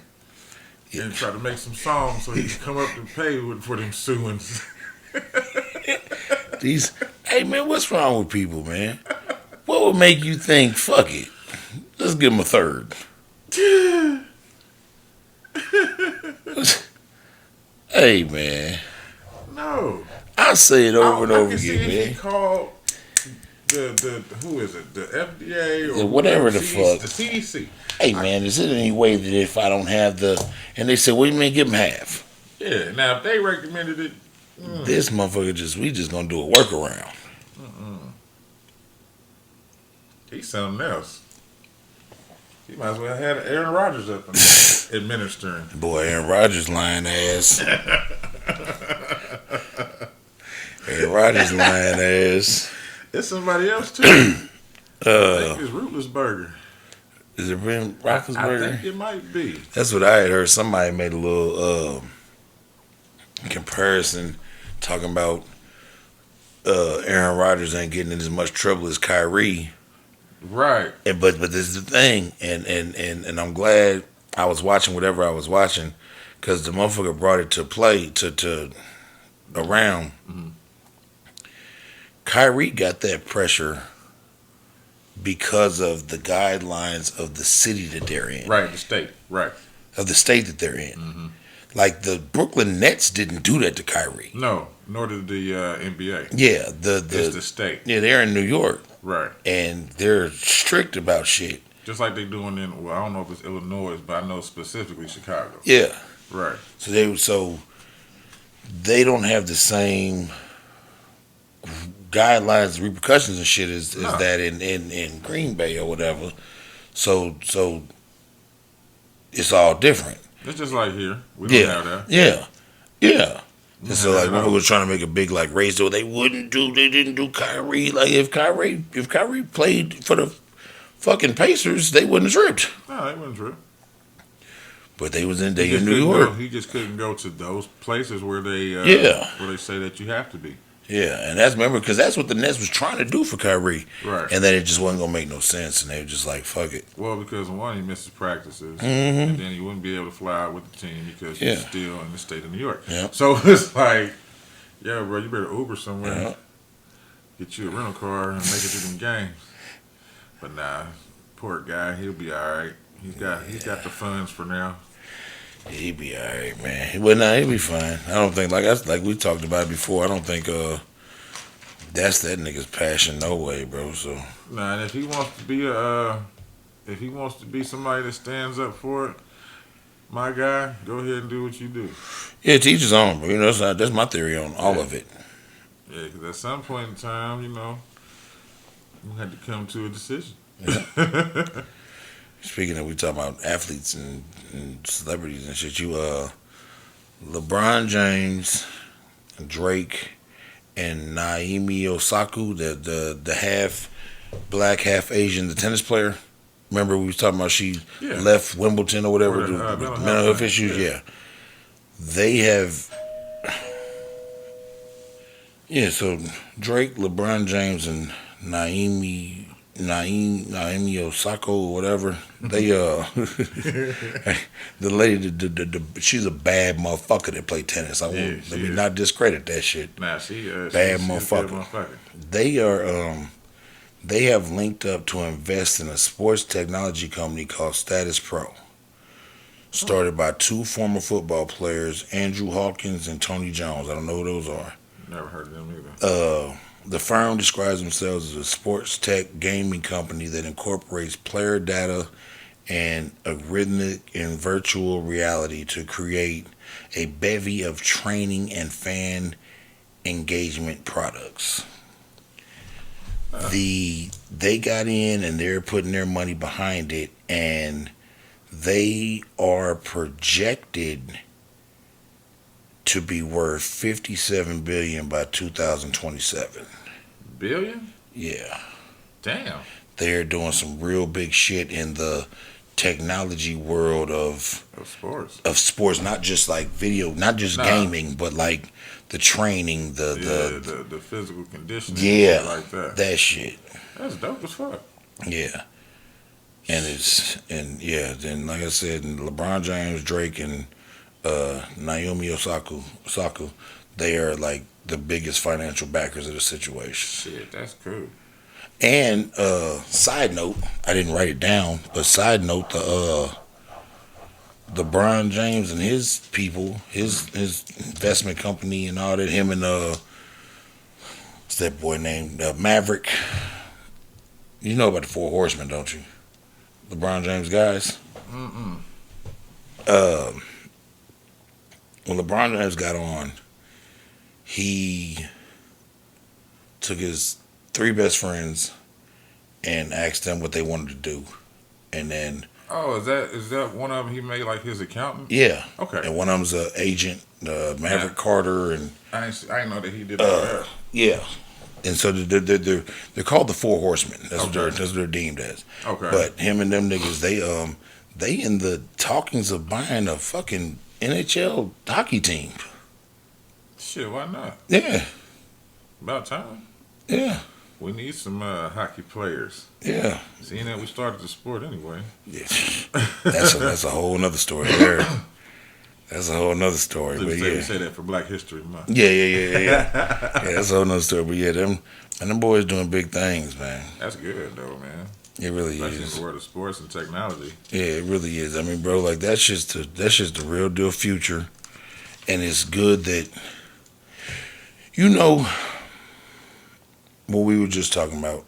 and try to make some songs so he can come up to pay for them suing. Hey man, what's wrong with people, man? What would make you think, fuck it, let's give them a third? Hey man, No. I say it over and I over can see again, if he man. called the who is it? The FDA or Yeah, whatever the fuck. The CDC. Hey man, is it any way that if I don't have and they said, what do you mean give them half? Yeah. Now if they recommended it, This motherfucker we just gonna do a workaround. he's something else. He might as well have had Aaron Rodgers up in there administering. Boy, Aaron Rodgers lying ass. Aaron Rodgers lying ass. It's somebody else too. I think it's Rootless Burger. Is it Ben I Roethlisberger? think it might be. That's what I had heard. Somebody made a little comparison talking about Aaron Rodgers ain't getting in as much trouble as Kyrie. Right. But this is the thing, and I'm glad I was watching whatever I was watching because the motherfucker brought it to play to around. Mhm. Kyrie got that pressure because of the guidelines of the city that they're in, Right. The state. Right. of the state that they're in. hmm Like the Brooklyn Nets didn't do that to Kyrie. No, nor did the NBA. Yeah, It's the state. yeah, they're in New York Right. and they're strict about shit. Just like they doing in, well, I don't know if it's Illinois, but I know specifically Chicago. Yeah, Right. so they don't have the same guidelines, repercussions, and shit as No. that in Green Bay or whatever. So it's all different. It's just like here. We don't Yeah, have that. yeah, yeah. We And don't so have like that at motherfuckers all. was trying to make a big like race though they didn't do Kyrie. Like if Kyrie played for the fucking Pacers, they wouldn't have tripped. No, that wasn't true. But they was in He they just in New couldn't York. go- he just couldn't go to those places where they Yeah. where they say that you have to be. Yeah, and that's remember because that's what the Nets was trying to do for Kyrie, Right. and then it just wasn't gonna make no sense, and they were just like, "Fuck it." Well, because one, he misses practices, Mhm. and then he wouldn't be able to fly out with the team because Yeah. he's still in the state of New York. Yeah. So it's like, yeah, bro, you better Uber somewhere, Yeah. get you a rental car, and make it to them games. But nah, poor guy, he'll be all right. He's got the funds for now. He'd be all right, man. Well, nah, he'd be fine. I don't think like we talked about it before. I don't think that's that nigga's passion, no way, bro. So Nah, and if he wants to be somebody that stands up for it, my guy, go ahead and do what you do. yeah, teach his own, bro. You know, that's my theory on all Yeah. of it. Yeah, because at some point in time, you had to come to a decision. Speaking of, we talking about athletes and celebrities and shit. LeBron James, Drake, and Naomi Osaka, the half black, half Asian, the tennis player. Remember we was talking about she Yeah. left Wimbledon or whatever Or the, with mental mental health health thing, issues. yeah. Yeah, they have. Yeah, so Drake, LeBron James, and Naomi Osaka or whatever. They the lady, she's a bad motherfucker that play tennis. Yeah, Let she me is. not discredit that shit. Nah, she's a Bad good motherfucker. They are they have linked up to invest in a sports technology company called Status Pro. Started by two former football players, Andrew Hawkins and Tony Jones. I don't know who those are. Never heard of them either. The firm describes themselves as a sports tech gaming company that incorporates player data and algorithmic and virtual reality to create a bevy of training and fan engagement products. They got in and they're putting their money behind it, and they are projected to be worth $57 billion by 2027. Billion? Yeah, Damn. they're doing some real big shit in the technology world of Of sports. sports, not just like video, not just Nah. gaming, but like the training, The physical conditioning. yeah, Shit like that. that shit. That's dope as fuck. Yeah. Then like I said, LeBron James, Drake, and Naomi Osaka, they are like the biggest financial backers of the situation. Shit, that's cool. And side note, I didn't write it down, but side note, the LeBron James and his people, his investment company and all that, him and what's that boy named Maverick? You know about the Four Horsemen, don't you? LeBron James guys. Mm-mm. When LeBron James got on, he took his three best friends and asked them what they wanted to do, and then Oh, is that one of them he made like his accountant? yeah, Okay. and one of them's an agent, Maverick Carter, and I didn't know that he did all that. yeah, and so they're called the Four Horsemen. Okay. That's what they're deemed as. Okay. But him and them niggas, they in the talkings of buying a fucking NHL hockey team. Shit, why not? Yeah, About time. yeah, We need some hockey players. yeah. Seeing that we started the sport anyway. Yeah. That's a whole nother story there. That's a whole nother story. But We yeah. say that for Black History Month. Yeah. Yeah, that's a whole nother story. But yeah, them boys doing big things, man. That's good though, man. It really Especially in is. the world of sports and technology. Yeah, it really is. I mean, bro, like that's just the real deal future, and it's good that you know what we were just talking about.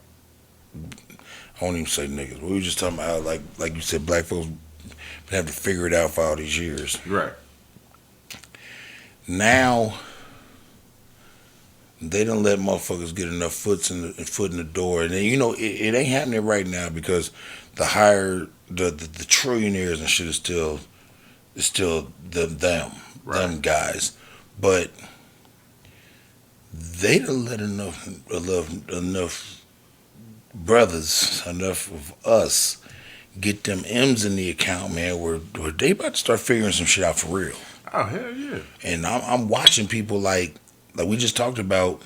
I won't even say niggas. We were just talking about how, like you said, black folks been having to figure it out for all these years. Right. Now they don't let motherfuckers get enough foot in the door, and then, you know it ain't happening right now because the trillionaires and shit is still them Right. guys, but they don't let enough brothers, enough of us get them M's in the account, man. Where they about to start figuring some shit out for real. Oh hell yeah. And I'm watching people like we just talked about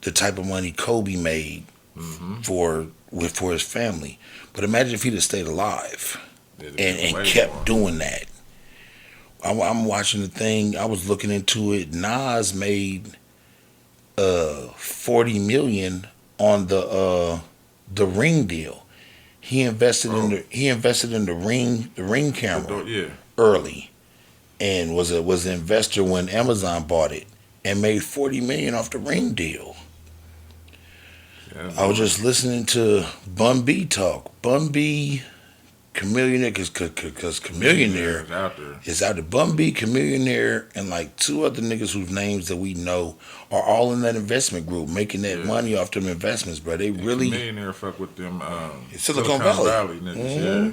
the type of money Kobe made Mm-hmm. for his family. But imagine if he'd have stayed alive and Way kept more. doing that. I'm watching the thing. I was looking into it. Nas made $40 million on the Ring deal. He invested in the Ring camera Yeah. early, and was an investor when Amazon bought it, and made $40 million off the Ring deal. Yeah, I was just listening to Bun B talk. Bun B, Chameleonaire, because Chameleonaire is out there. is out. The Bun B, Chameleonaire, and like two other niggas whose names that we know are all in that investment group, making that Yeah. money off them investments, bro. They really Millionaire fuck with them Silicon Valley. niggas, Mhm. yeah.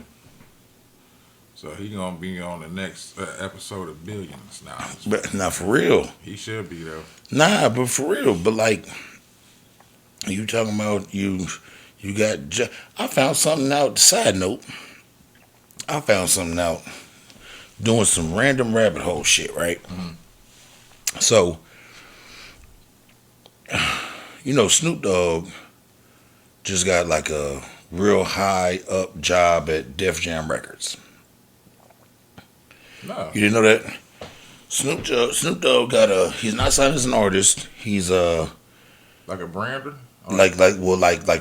So he gonna be on the next episode of Billions now. but not for real. He should be though. Nah, but for real. But like you talking about you got. I found something out. Side note, I found something out doing some random rabbit hole shit. Right. Mhm. So you know Snoop Dogg just got like a real high up job at Def Jam Records. No. You didn't know that? Snoop Dogg got he's not signed as an artist. He's Like a brander? Or- like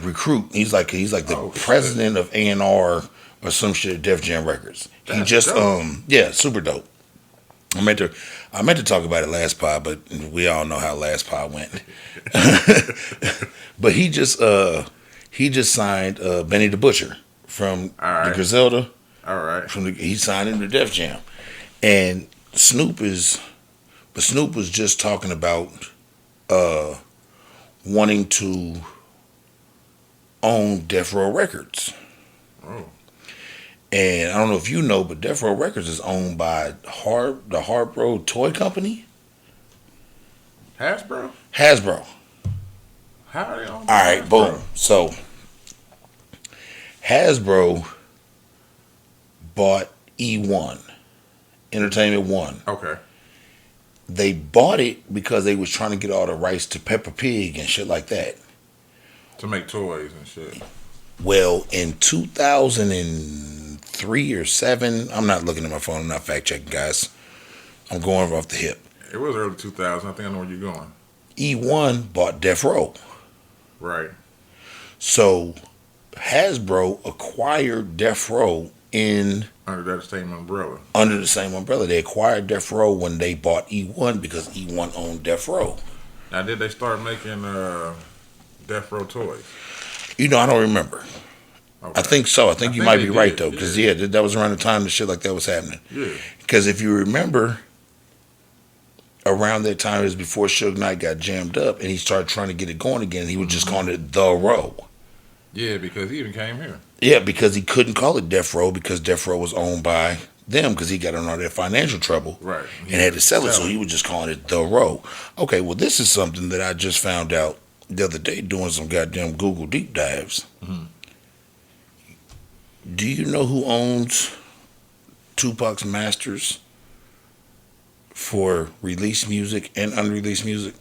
recruit. He's like the Oh, shit. president of A&R or some shit at Def Jam Records. He That's just dope. yeah, super dope. I meant to talk about it last pod, but we all know how last pod went. But he just signed Benny the Butcher from All right. the Griselda. All right. He signed him to Def Jam, and Snoop was just talking about wanting to own Death Row Records. Oh. And I don't know if you know, but Death Row Records is owned by the Harbro Toy Company, Hasbro? Hasbro. How are they on? All right, boom. So Hasbro bought E1, Entertainment One. Okay. They bought it because they was trying to get all the rights to Peppa Pig and shit like that. To make toys and shit. Well, in 2003 or 7, I'm not looking at my phone. I'm not fact checking, guys. I'm going off the hip. It was early 2000. I think I know where you're going. E1 bought Death Row. Right. So Hasbro acquired Death Row Under that same umbrella. under the same umbrella. They acquired Death Row when they bought E1 because E1 owned Death Row. Now, did they start making Death Row toys? You know, I don't remember. Okay. I think so. I think you think might they be right did, though, because yeah. that was around the time that shit like that was happening. Yeah. Because if you remember, around that time it was before Suge Knight got jammed up, and he started trying to get it going again. And he was just calling it The Row. Yeah, because he even came here. Yeah, because he couldn't call it Death Row because Death Row was owned by them because he got in all that financial trouble Right. and had to sell it. So he was just calling it The Row. Okay, well this is something that I just found out the other day doing some goddamn Google deep dives. Mhm. Do you know who owns Tupac's masters for released music and unreleased music?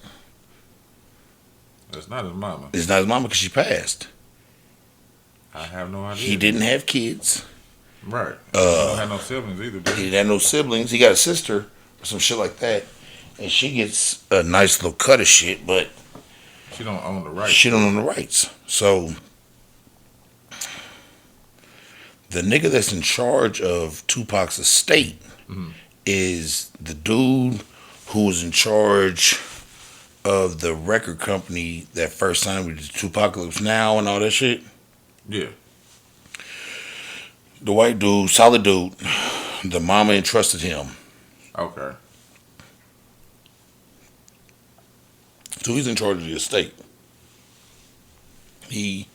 That's not his mama. It's not his mama because she passed. I have no idea. He didn't have kids. Right. He don't have no siblings either, did He he? didn't have no siblings. He got a sister or some shit like that. And she gets a nice little cut of shit, but She don't own the rights. she don't own the rights. So the nigga that's in charge of Tupac's estate Mhm. is the dude who was in charge of the record company that first signed with Tupacalypse Now and all that shit. Yeah. The white dude, solid dude. The mama entrusted him. Okay. So he's in charge of the estate. He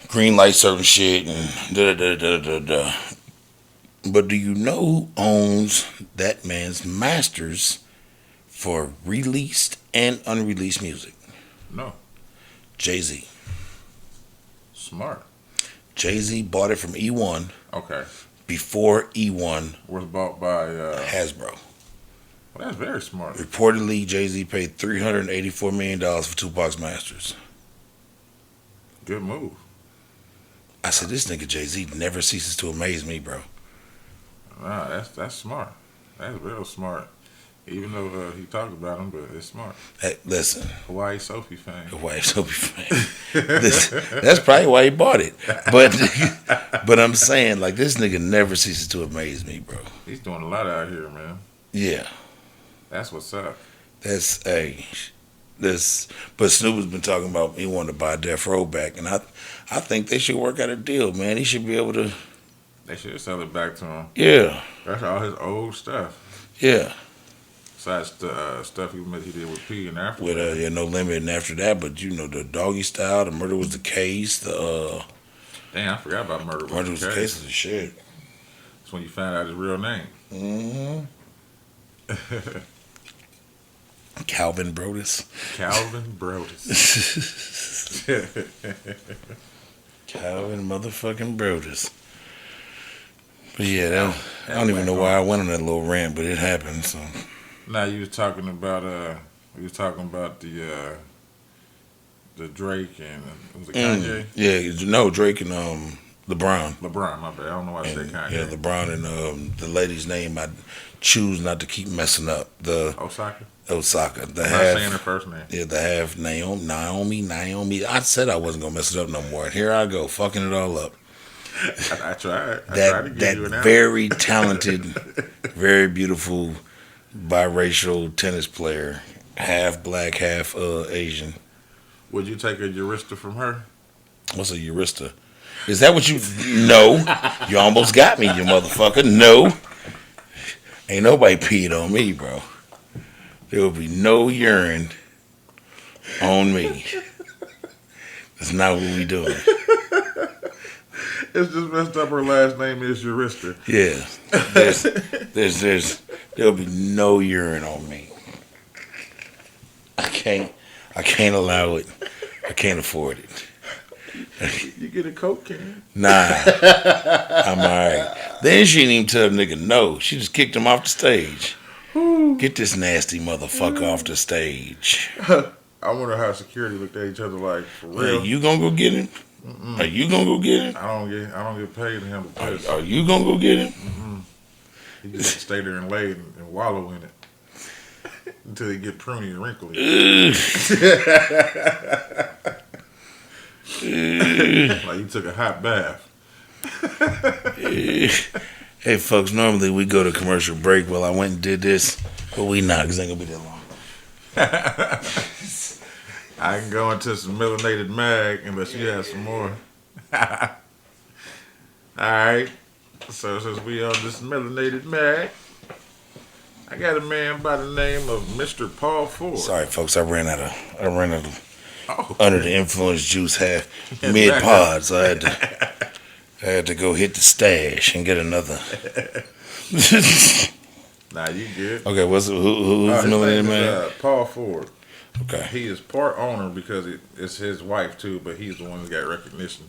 green light certain shit and da da da da da da. But do you know who owns that man's masters for released and unreleased music? No. Jay-Z. Smart. Jay-Z bought it from E1 Okay. before E1 Was bought by. Hasbro. Well, that's very smart. Reportedly, Jay-Z paid $384 million for Tupac's masters. Good move. I said, this nigga Jay-Z never ceases to amaze me, bro. Nah, that's smart. That's real smart. Even though he talked about him, but it's smart. Hey, listen, Hawaii Sophie fame. why so be fan. That's probably why he bought it. But I'm saying, like, this nigga never ceases to amaze me, bro. He's doing a lot out here, man. Yeah, That's what's up. that's But Snoop has been talking about he wanted to buy Death Row back, and I think they should work out a deal, man. He should be able to. They should sell it back to him. Yeah, That's all his old stuff. yeah. Besides the stuff he did with P and Africa. With No Limit, and after that, but you know, the Doggy Style, the Murder Was the Case, the Damn, I forgot about Murder Murder Was the Case is the shit. That's when you found out his real name. Mm-hmm. Calvin Brodus. Calvin Brodus. Calvin motherfucking Brodus. But yeah, I don't even know why I went on that little rant, but it happened. So Now you was talking about the Drake and was it Kanye? Yeah, no, Drake and LeBron. LeBron, my bad. I don't know why I said Kanye. Yeah, LeBron and the lady's name I choose not to keep messing up. The Osaka. Osaka. The I'm half. not saying her first name. Yeah, the half Naomi. I said I wasn't gonna mess it up no more. And here I go, fucking it all up. I tried. I tried to give you an That answer. very talented, very beautiful, biracial tennis player, half black, half Asian. Would you take a Eurista from her? What's a Eurista? Is that what you? No, you almost got me, you motherfucker. No, ain't nobody peed on me, bro. There will be no urine on me. That's not what we doing. It's just messed up. Her last name is Eurista. Yeah, there'll be no urine on me. I can't allow it. I can't afford it. You get a Coke can. Nah, I'm alright. Then she didn't even tell the nigga no. She just kicked him off the stage. Get this nasty motherfucker off the stage. I wonder how security looked at each other like for Are real. you gonna go get him? Are you gonna go get him? I don't get paid to handle piss. Are you gonna go get him? You just stay there and lay and wallow in it until they get pruny and wrinkly. Like you took a hot bath. Hey folks, normally we go to commercial break. Well, I went and did this, but we not because ain't gonna be that long. I can go into some melanated mag unless you have some more. All right. So since we on this melanated mag, I got a man by the name of Mr. Paul Ford. Sorry, folks, I ran out of Oh. under the influence juice half mid pod, so I had to go hit the stash and get another. Nah, you good. Okay, who's His Melanated name Man? is, Paul Ford. Okay. He is part owner because it's his wife too, but he's the one that got recognition.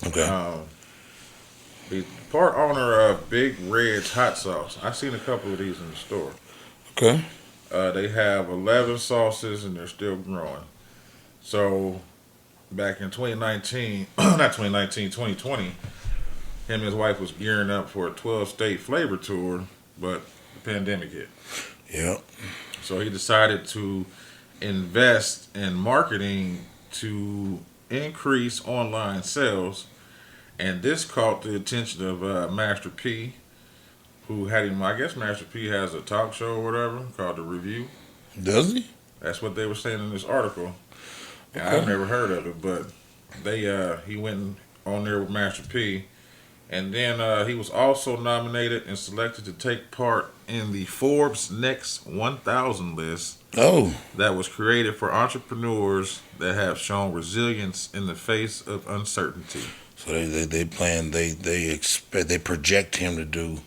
Okay. Um, he's part owner of Big Red's Hot Sauce. I've seen a couple of these in the store. Okay. They have 11 sauces and they're still growing. So back in 2019, not 2019, 2020, him and his wife was gearing up for a 12-state flavor tour, but the pandemic hit. Yeah. So he decided to invest in marketing to increase online sales, and this caught the attention of Master P, who had him. I guess Master P has a talk show or whatever called The Review. Does he? That's what they were saying in this article. And Okay. I've never heard of it, but he went on there with Master P, and then he was also nominated and selected to take part in the Forbes Next 1,000 list Oh. that was created for entrepreneurs that have shown resilience in the face of uncertainty. So they plan they expect they project him to do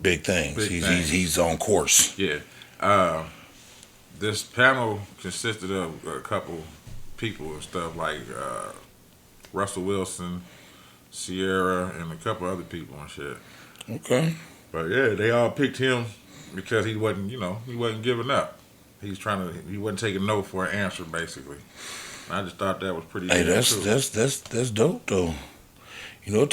big things. Big things. He's on course. Yeah. This panel consisted of a couple people and stuff like Russell Wilson, Sierra, and a couple other people and shit. Okay. But yeah, they all picked him because he wasn't giving up. He wasn't taking no for an answer, basically. And I just thought that was pretty. Hey, good, that's too. that's dope though. You know, it'll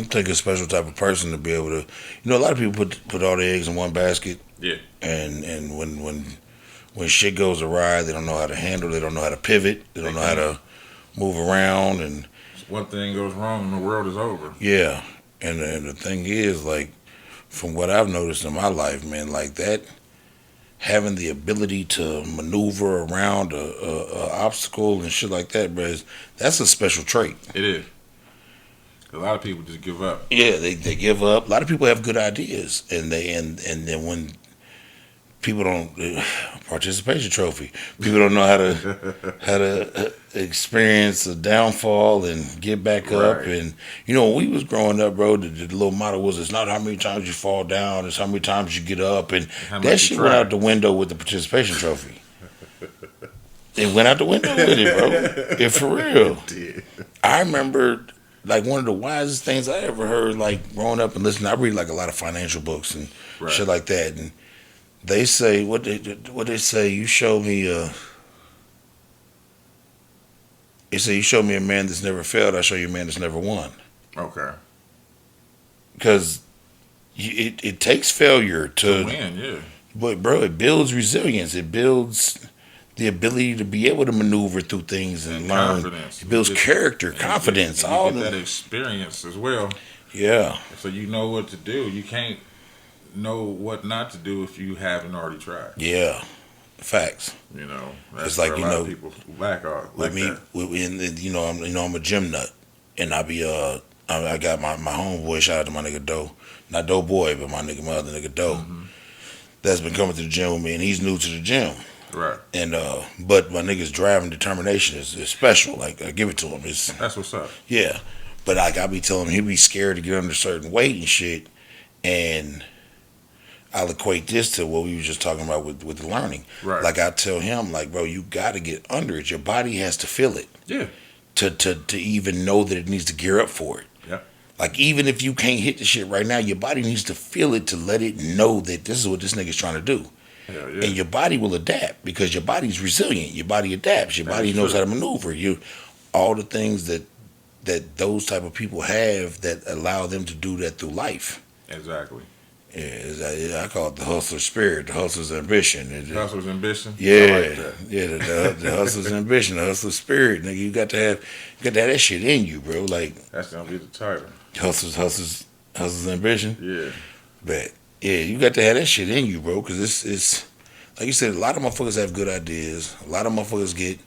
take a special type of person to be able to. You know, a lot of people put all their eggs in one basket. Yeah. And when shit goes awry, they don't know how to handle. They don't know how to pivot. They don't know how to move around. And One thing goes wrong and the world is over. yeah, and the thing is, like, from what I've noticed in my life, man, like that, having the ability to maneuver around a obstacle and shit like that, bro, that's a special trait. It is. A lot of people just give up. Yeah, they give up. A lot of people have good ideas, and then when people don't participation trophy, people don't know how to experience a downfall and get back up. Right. And you know, when we was growing up, bro, the little motto was, "It's not how many times you fall down, it's how many times you get up." And How much that you shit try. went out the window with the participation trophy. It went out the window with it, bro. It for real. Did. I remember, like, one of the wisest things I ever heard, like, growing up and listening. I read like a lot of financial books and Right. shit like that, and they say what they say. You show me they say you show me a man that's never failed. I show you a man that's never won. Okay. Because it takes failure to, Win, yeah. but bro, it builds resilience. It builds the ability to be able to maneuver through things and learn. Confidence. It builds You get- character, and you confidence, get, and all you get that the experience as well, yeah. so you know what to do. You can't know what not to do if you haven't already tried. Yeah, facts. You know, that's It's like, where a you lot know, of people lack art. With Like me, that. you know, I'm a gym nut, and I got my homeboy. Shout out to my nigga Doe, not Doe Boy, but my other nigga Doe, Mm-hmm. that's been coming to the gym with me, and he's new to the gym, Right. and but my nigga's drive and determination is special. Like, I give it to him. It's That's what's up. yeah, but like, I be telling him, he be scared to get under certain weight and shit, and I'll equate this to what we were just talking about with the learning. Right. Like, I tell him, like, bro, you got to get under it. Your body has to feel it Yeah. to even know that it needs to gear up for it. Yeah. Like, even if you can't hit the shit right now, your body needs to feel it to let it know that this is what this nigga's trying to do. Hell And yeah. your body will adapt because your body's resilient. Your body adapts. Your That body is knows true. how to maneuver. All the things that those type of people have that allow them to do that through life. Exactly. I call it the hustler spirit, the hustler's ambition. Hustler's ambition. Yeah, I like that. yeah, the hustler's ambition, the hustler's spirit, nigga. You got to have that shit in you, bro. Like, That's gonna be the title. hustler's ambition. Yeah. But yeah, you got to have that shit in you, bro. Because it's like you said, a lot of motherfuckers have good ideas. A lot of motherfuckers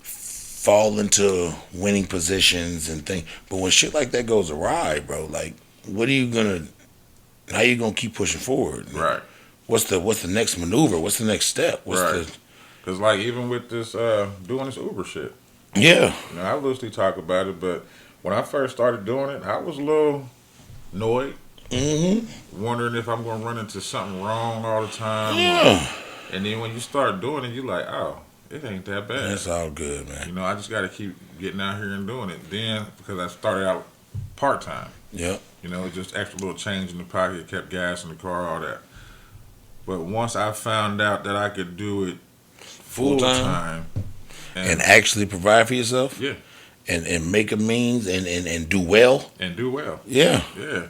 fall into winning positions and things. But when shit like that goes awry, bro, like, how you gonna keep pushing forward? Right. What's the next maneuver? What's the next step? Right. Because like even with this doing this Uber shit, Yeah. you know, I loosely talk about it, but when I first started doing it, I was a little annoyed. wondering if I'm gonna run into something wrong all the time. Yeah. And then when you start doing it, you like, oh, it ain't that bad. That's all good, man. You know, I just got to keep getting out here and doing it. Then, because I started out part time, Yep. you know, just extra little change in the pocket, kept gas in the car, all that. But once I found out that I could do it full time And actually provide for yourself. yeah, And make a means and do well. and do well, Yeah. yeah.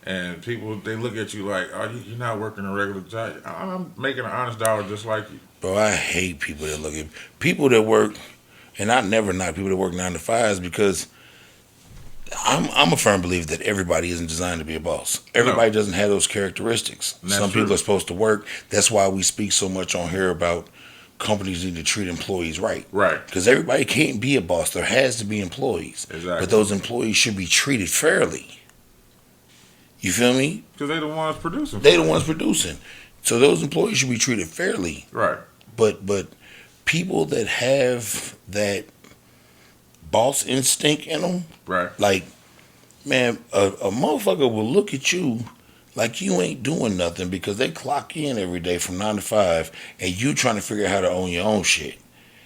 And people, they look at you like, oh, you're not working a regular job. I'm making an honest dollar just like you. Bro, I hate people that look at people that work, and I never knock people that work 9 to 5s because I'm a firm believer that everybody isn't designed to be a boss. Everybody doesn't have those characteristics. That's Some people true. are supposed to work. That's why we speak so much on here about companies need to treat employees right. Right, Because everybody can't be a boss. There has to be employees. exactly. But those employees should be treated fairly. You feel me? Because they the ones producing. They the ones producing. So those employees should be treated fairly. Right, But people that have that boss instinct in them, right. like, man, a motherfucker will look at you like you ain't doing nothing because they clock in every day from 9 to 5 and you trying to figure out how to own your own shit.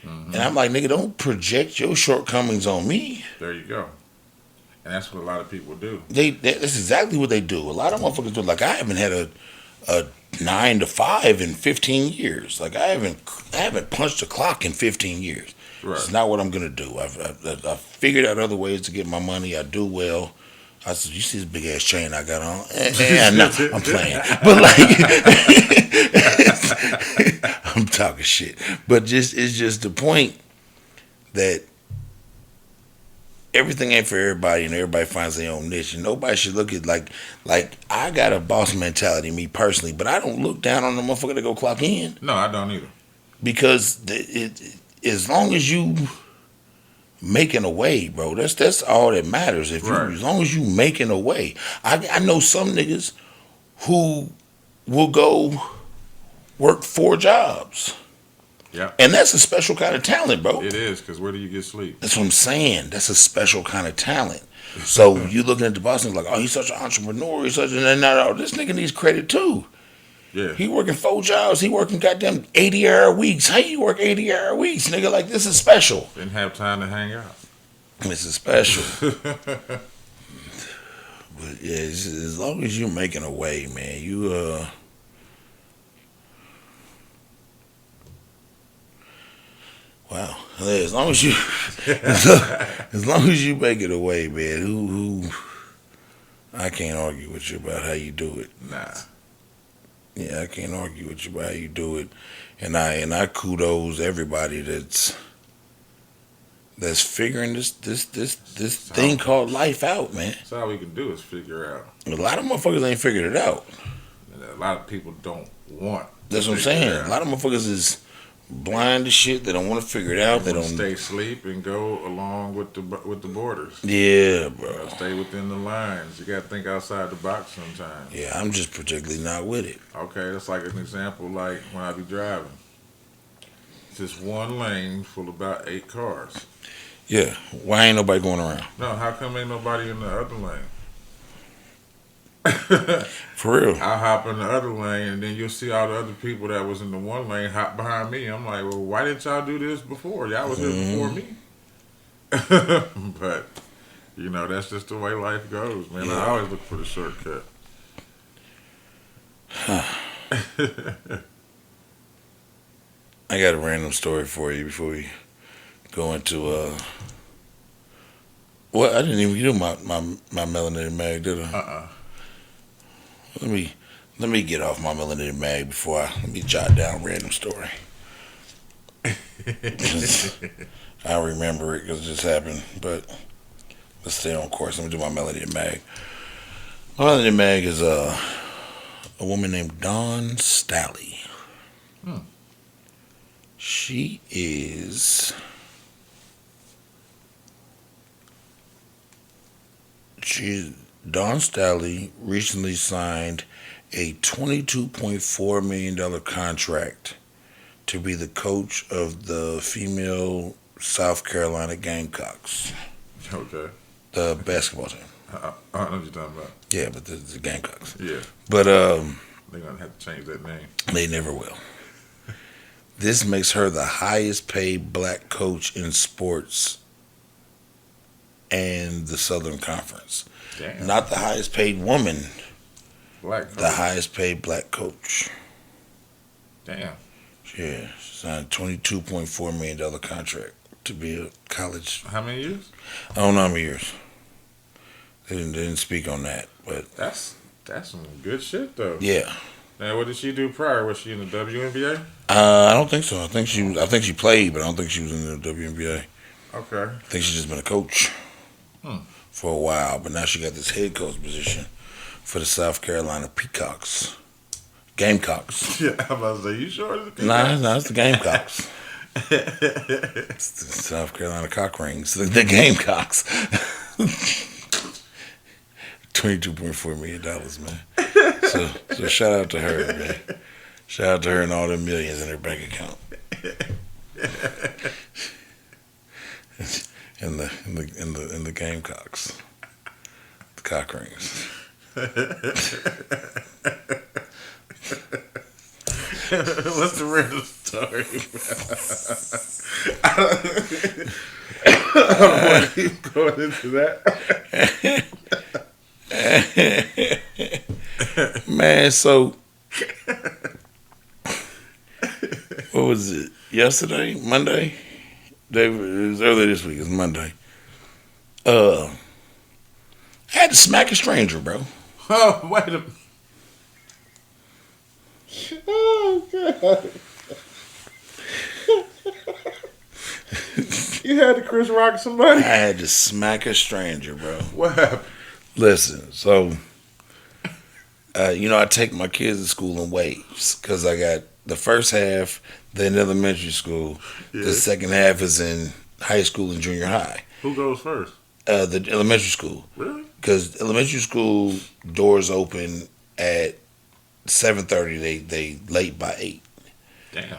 Mm-hmm. And I'm like, nigga, don't project your shortcomings on me. There you go. And that's what a lot of people do. That's exactly what they do. A lot of motherfuckers do. Like, I haven't had a 9 to 5 in 15 years. Like, I haven't punched a clock in 15 years. Right. It's not what I'm gonna do. I've figured out other ways to get my money. I do well. I said, you see this big ass chain I got on? No, I'm playing. But like, I'm talking shit. But it's just the point that everything ain't for everybody, and everybody finds their own niche. And nobody should look at like I got a boss mentality, me personally, but I don't look down on the motherfucker to go clock in No, I don't either. because as long as you making a way, bro, that's all that matters. If you, Right. as long as you making a way, I know some niggas who will go work 4 jobs, Yeah, and that's a special kind of talent, bro. it is. Because where do you get sleep? That's what I'm saying. That's a special kind of talent. So you looking at the boss and like, oh, he's such an entrepreneur. He's such an no. This nigga needs credit too. Yeah, He working 4 jobs. He working goddamn 80-hour weeks. How you work 80-hour weeks, nigga? Like, this is special. didn't have time to hang out. This is special. But yeah, as long as you're making a way, man, you wow. As long as you, as long as you make it a way, man. Who I can't argue with you about how you do it. Nah, Yeah, I can't argue with you about how you do it, and I kudos everybody that's figuring this thing called life out, man. that's all we can do is figure out. A lot of motherfuckers ain't figured it out. And a lot of people don't want. That's to what I'm figure saying. it out. A lot of motherfuckers is blind to shit. They don't want to figure it out. They Wanna don't. stay asleep and go along with the borders. Yeah, bro. Stay within the lines. You got to think outside the box sometimes. Yeah, I'm just particularly not with it. Okay, that's like an example. Like when I be driving, it's just one lane full of about 8 cars. Yeah, why ain't nobody going around? No, how come ain't nobody in the other lane? For real. I'll hop in the other lane, and then you'll see all the other people that was in the one lane hop behind me. I'm like, well, why didn't y'all do this before? Y'all was here before me. But, you know, that's just the way life goes, man. Yeah. I always look for the shortcut. I got a random story for you before we go into Well, I didn't even do my melanated mag, did I? Let me get off my melanated mag before let me jot down a random story. I remember it because it just happened, but let's stay on course. Let me do my melanated mag. My melanated mag is a woman named Dawn Stally. Hmm. She is. Dawn Stally recently signed a $22.4 million contract to be the coach of the female South Carolina Gamecocks, Okay. the basketball team. I know what you're talking about. Yeah, but the Gamecocks. Yeah. But They're going to have to change that name. they never will. This makes her the highest paid black coach in sports and the Southern Conference. Damn. Not the highest paid woman, Black the coach. highest paid black coach. Damn. Yeah, she signed a $22.4 million contract to be a college. How many years? I don't know how many years. They didn't speak on that, but That's some good shit, though. yeah. Now, what did she do prior? Was she in the WNBA? I don't think so. I think she played, but I don't think she was in the WNBA. Okay. I think she's just been a coach for a while, but now she got this head coach position for the South Carolina Peacocks. Gamecocks. Yeah, I'm about to say, you sure it's the Nah, it's the Gamecocks. It's the South Carolina Cock Rings. The Gamecocks. $22.4 million, man. So shout out to her, man. Shout out to her and all them millions in her bank account. In the Gamecocks. The Cock Rings. What's the real story? I don't want to keep going into that. Man, so what was it? Yesterday? Monday? It was earlier this week. It was Monday. I had to smack a stranger, bro. Oh, wait a minute. Oh, God. You had to Chris Rock somebody? I had to smack a stranger, bro. What happened? Listen, so, I take my kids to school in waves because I got the first half, then elementary school. Yeah. The second half is in high school and junior high. Who goes first? The elementary school. Really? Because elementary school doors open at 7:30. They late by 8. Damn.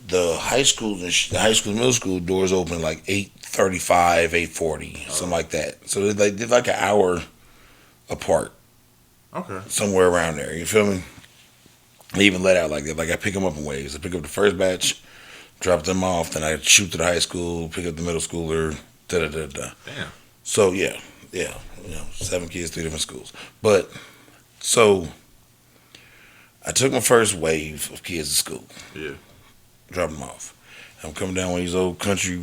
The high school and middle school doors open like 8:35, 8:40, something like that. So they're like an hour apart, Okay. somewhere around there. You feel me? They even let out like that. Like I pick them up in waves. I pick up the first batch, drop them off, then I shoot to the high school, pick up the middle schooler. Da da da da. Damn. So yeah. 7 kids, 3 different schools. But so I took my first wave of kids to school. Yeah. Drop them off. I'm coming down one of these old country.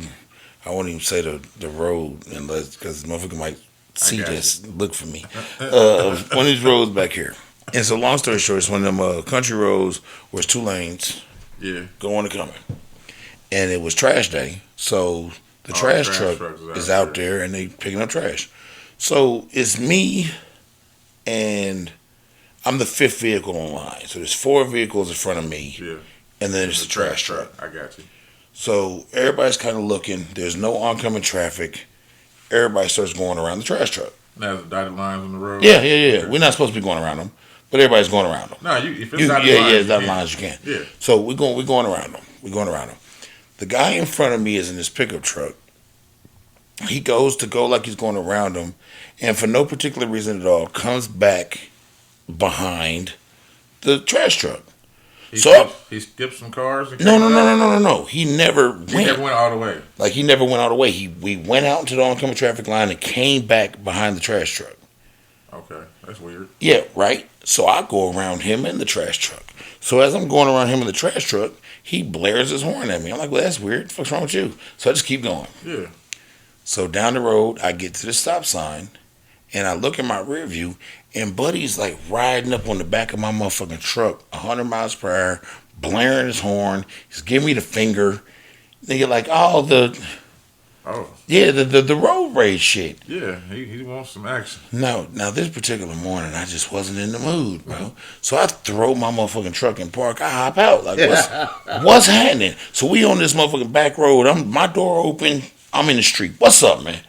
I won't even say the road unless because motherfucker might see got this, look for me. One of these roads back here. And so long story short, it's one of them country roads where it's 2 lanes Yeah. going and coming. And it was trash day, so the trash truck is out there and they picking up trash. So it's me and I'm the 5th vehicle on line. So there's 4 vehicles in front of me. Yeah. And then there's the trash truck. I got you. So everybody's kind of looking. There's no oncoming traffic. Everybody starts going around the trash truck. Now, the dotted lines on the road? Yeah. We're not supposed to be going around them, but everybody's going around them. No, if it's dotted lines, dotted lines you can. Yeah. So we're going around them. We're going around them. The guy in front of me is in his pickup truck. He goes to go like he's going around him, and for no particular reason at all, comes back behind the trash truck. He skipped some cars? And No. He never went. He never went all the way. Like, he never went all the way. We went out into the oncoming traffic line and came back behind the trash truck. Okay, that's weird. Yeah, right? So I go around him in the trash truck. So as I'm going around him in the trash truck, he blares his horn at me. I'm like, well, that's weird. What's wrong with you? So I just keep going. Yeah. So down the road, I get to the stop sign, and I look in my rear view, and Buddy's like riding up on the back of my motherfucking truck, 100 miles per hour, blaring his horn. He's giving me the finger. Nigga, like all the road rage shit. Yeah, he wants some action. No, now this particular morning, I just wasn't in the mood, bro. So I throw my motherfucking truck in park. I hop out. Like, what's happening? So we on this motherfucking back road. My door open. I'm in the street. What's up, man?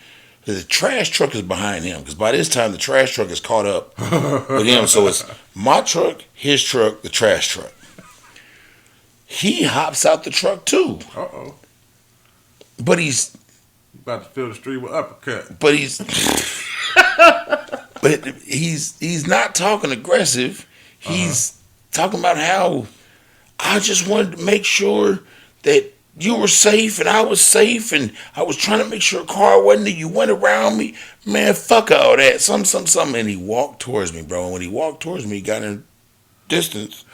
The trash truck is behind him because by this time the trash truck is caught up with him. So it's my truck, his truck, the trash truck. He hops out the truck too. Uh-oh. But he's about to fill the street with uppercut. But he's But he's not talking aggressive. He's talking about how I just wanted to make sure that you were safe and I was safe, and I was trying to make sure a car wasn't that you went around me. Man, fuck all that. Something. And he walked towards me, bro. And when he walked towards me, he got in distance.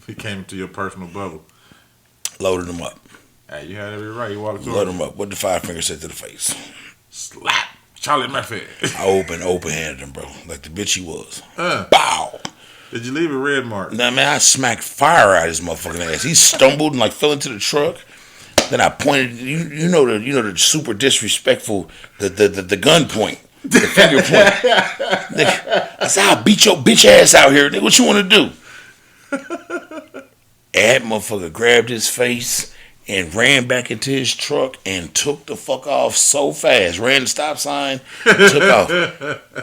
He came into your personal bubble. Loaded him up. Hey, you had every right. You walked towards Loaded him up. What the 5 finger said to the face. Slap. Charlie Murphy. I open-handed him, bro. Like the bitch he was. Bow. Did you leave a red mark? Nah, man, I smacked fire out of his motherfucking ass. He stumbled and like fell into the truck. Then I pointed. You know the super disrespectful the gun point, the finger point. Nigga, I said, I'll beat your bitch ass out here. Nigga, what you want to do? That motherfucker grabbed his face and ran back into his truck and took the fuck off so fast. Ran the stop sign, took off.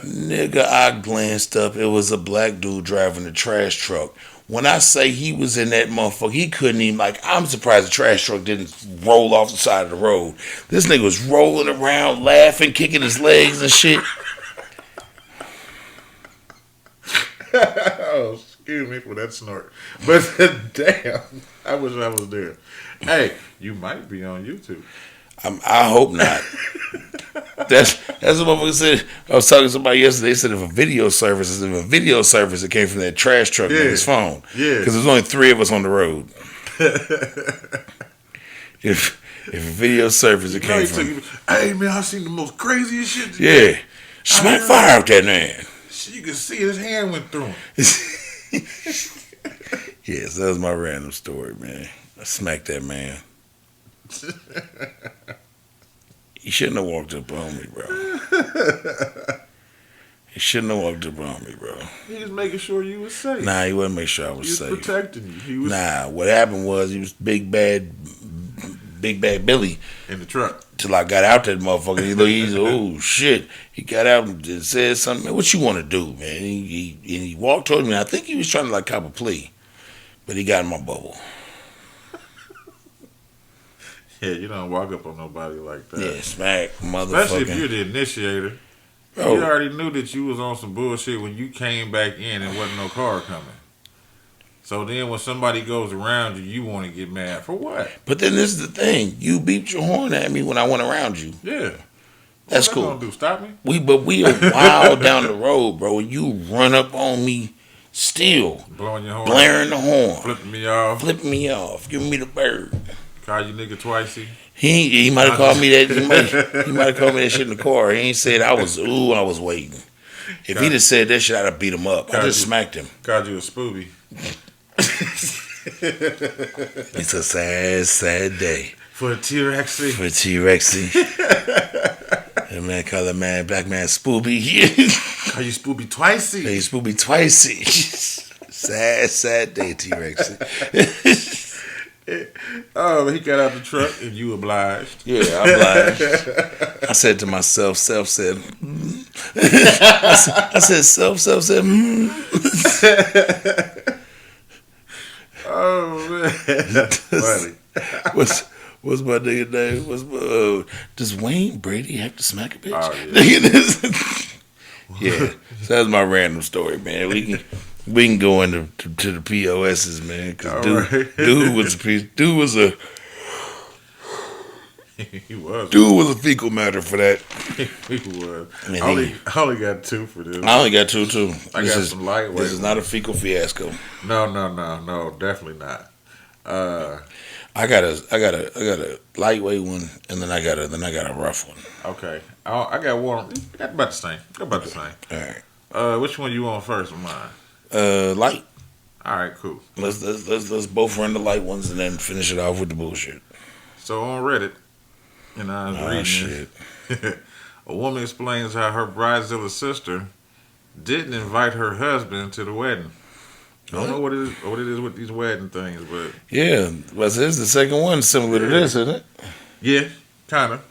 Nigga, I glanced up. It was a black dude driving a trash truck. When I say he was in that motherfucker, he couldn't even, like, I'm surprised the trash truck didn't roll off the side of the road. This nigga was rolling around, laughing, kicking his legs and shit. Oh, excuse me for that snort. But damn, I wish I was there. Hey, you might be on YouTube. I hope not. That's what motherfucker said. I was talking to somebody yesterday. They said if a video service, it came from that trash truck on his phone. Yeah. Because there's only 3 of us on the road. if a video service, it came from. Hey man, I seen the most craziest shit today. Yeah. Smack fire out that man. You can see his hand went through him. Yes, that was my random story, man. I smacked that man. He shouldn't have walked up on me, bro. He shouldn't have walked up on me, bro. He was making sure you was safe. Nah, he wasn't making sure I was safe. He was protecting you. Nah, what happened was he was big bad Billy in the truck. Till I got out that motherfucker. He's oh shit. He got out and said something. Man, what you want to do, man? He walked towards me. I think he was trying to like cop a plea, but he got in my bubble. Yeah, you don't walk up on nobody like that. Yeah, smack, motherfucker. Especially if you're the initiator. Bro. You already knew that you was on some bullshit when you came back in and wasn't no car coming. So then when somebody goes around you, you want to get mad. For what? But then this is the thing. You beeped your horn at me when I went around you. Yeah. That's what cool. Gonna do? Stop me? We are wild down the road, bro. You run up on me still. Blowing your horn. Blaring the horn. Flipping me off. Giving me the bird. Call you nigga twicey. He might have called me that. He might have called me that shit in the car. He ain't said I was waiting. If he'd have said that shit, I'd have beat him up. I just smacked him. Called you a spoobie. It's a sad day. For T-Rexy. That man call that man black man spoobie. Call you spoobie twicey. Hey, spoobie twicey. Sad day, T-Rexy. Oh, he got out the truck and you obliged. Yeah, I obliged. I said to myself, self said, I said, self said, Oh, man. That's funny. What's my nigga name? Does Wayne Brady have to smack a bitch? Oh, yeah. Yeah, so that's my random story, man. We can go into to the POSs, man. Because dude was a he was. Dude was a fecal matter for that. He was. I only got 2 for this. I only got 2 too. I got some lightweight. This is not a fecal fiasco. No, definitely not. I got a lightweight one, and then I got a rough one. Okay, I got one. Got about the same. All right. Which one you want first of mine? Light. All right, cool. Let's both run the light ones and then finish it off with the bullshit. So on Reddit, and I was reading shit. A woman explains how her bridezilla sister didn't invite her husband to the wedding. I don't know what it is with these wedding things, but yeah, but this is the second one similar to this, isn't it? Yeah, kind of.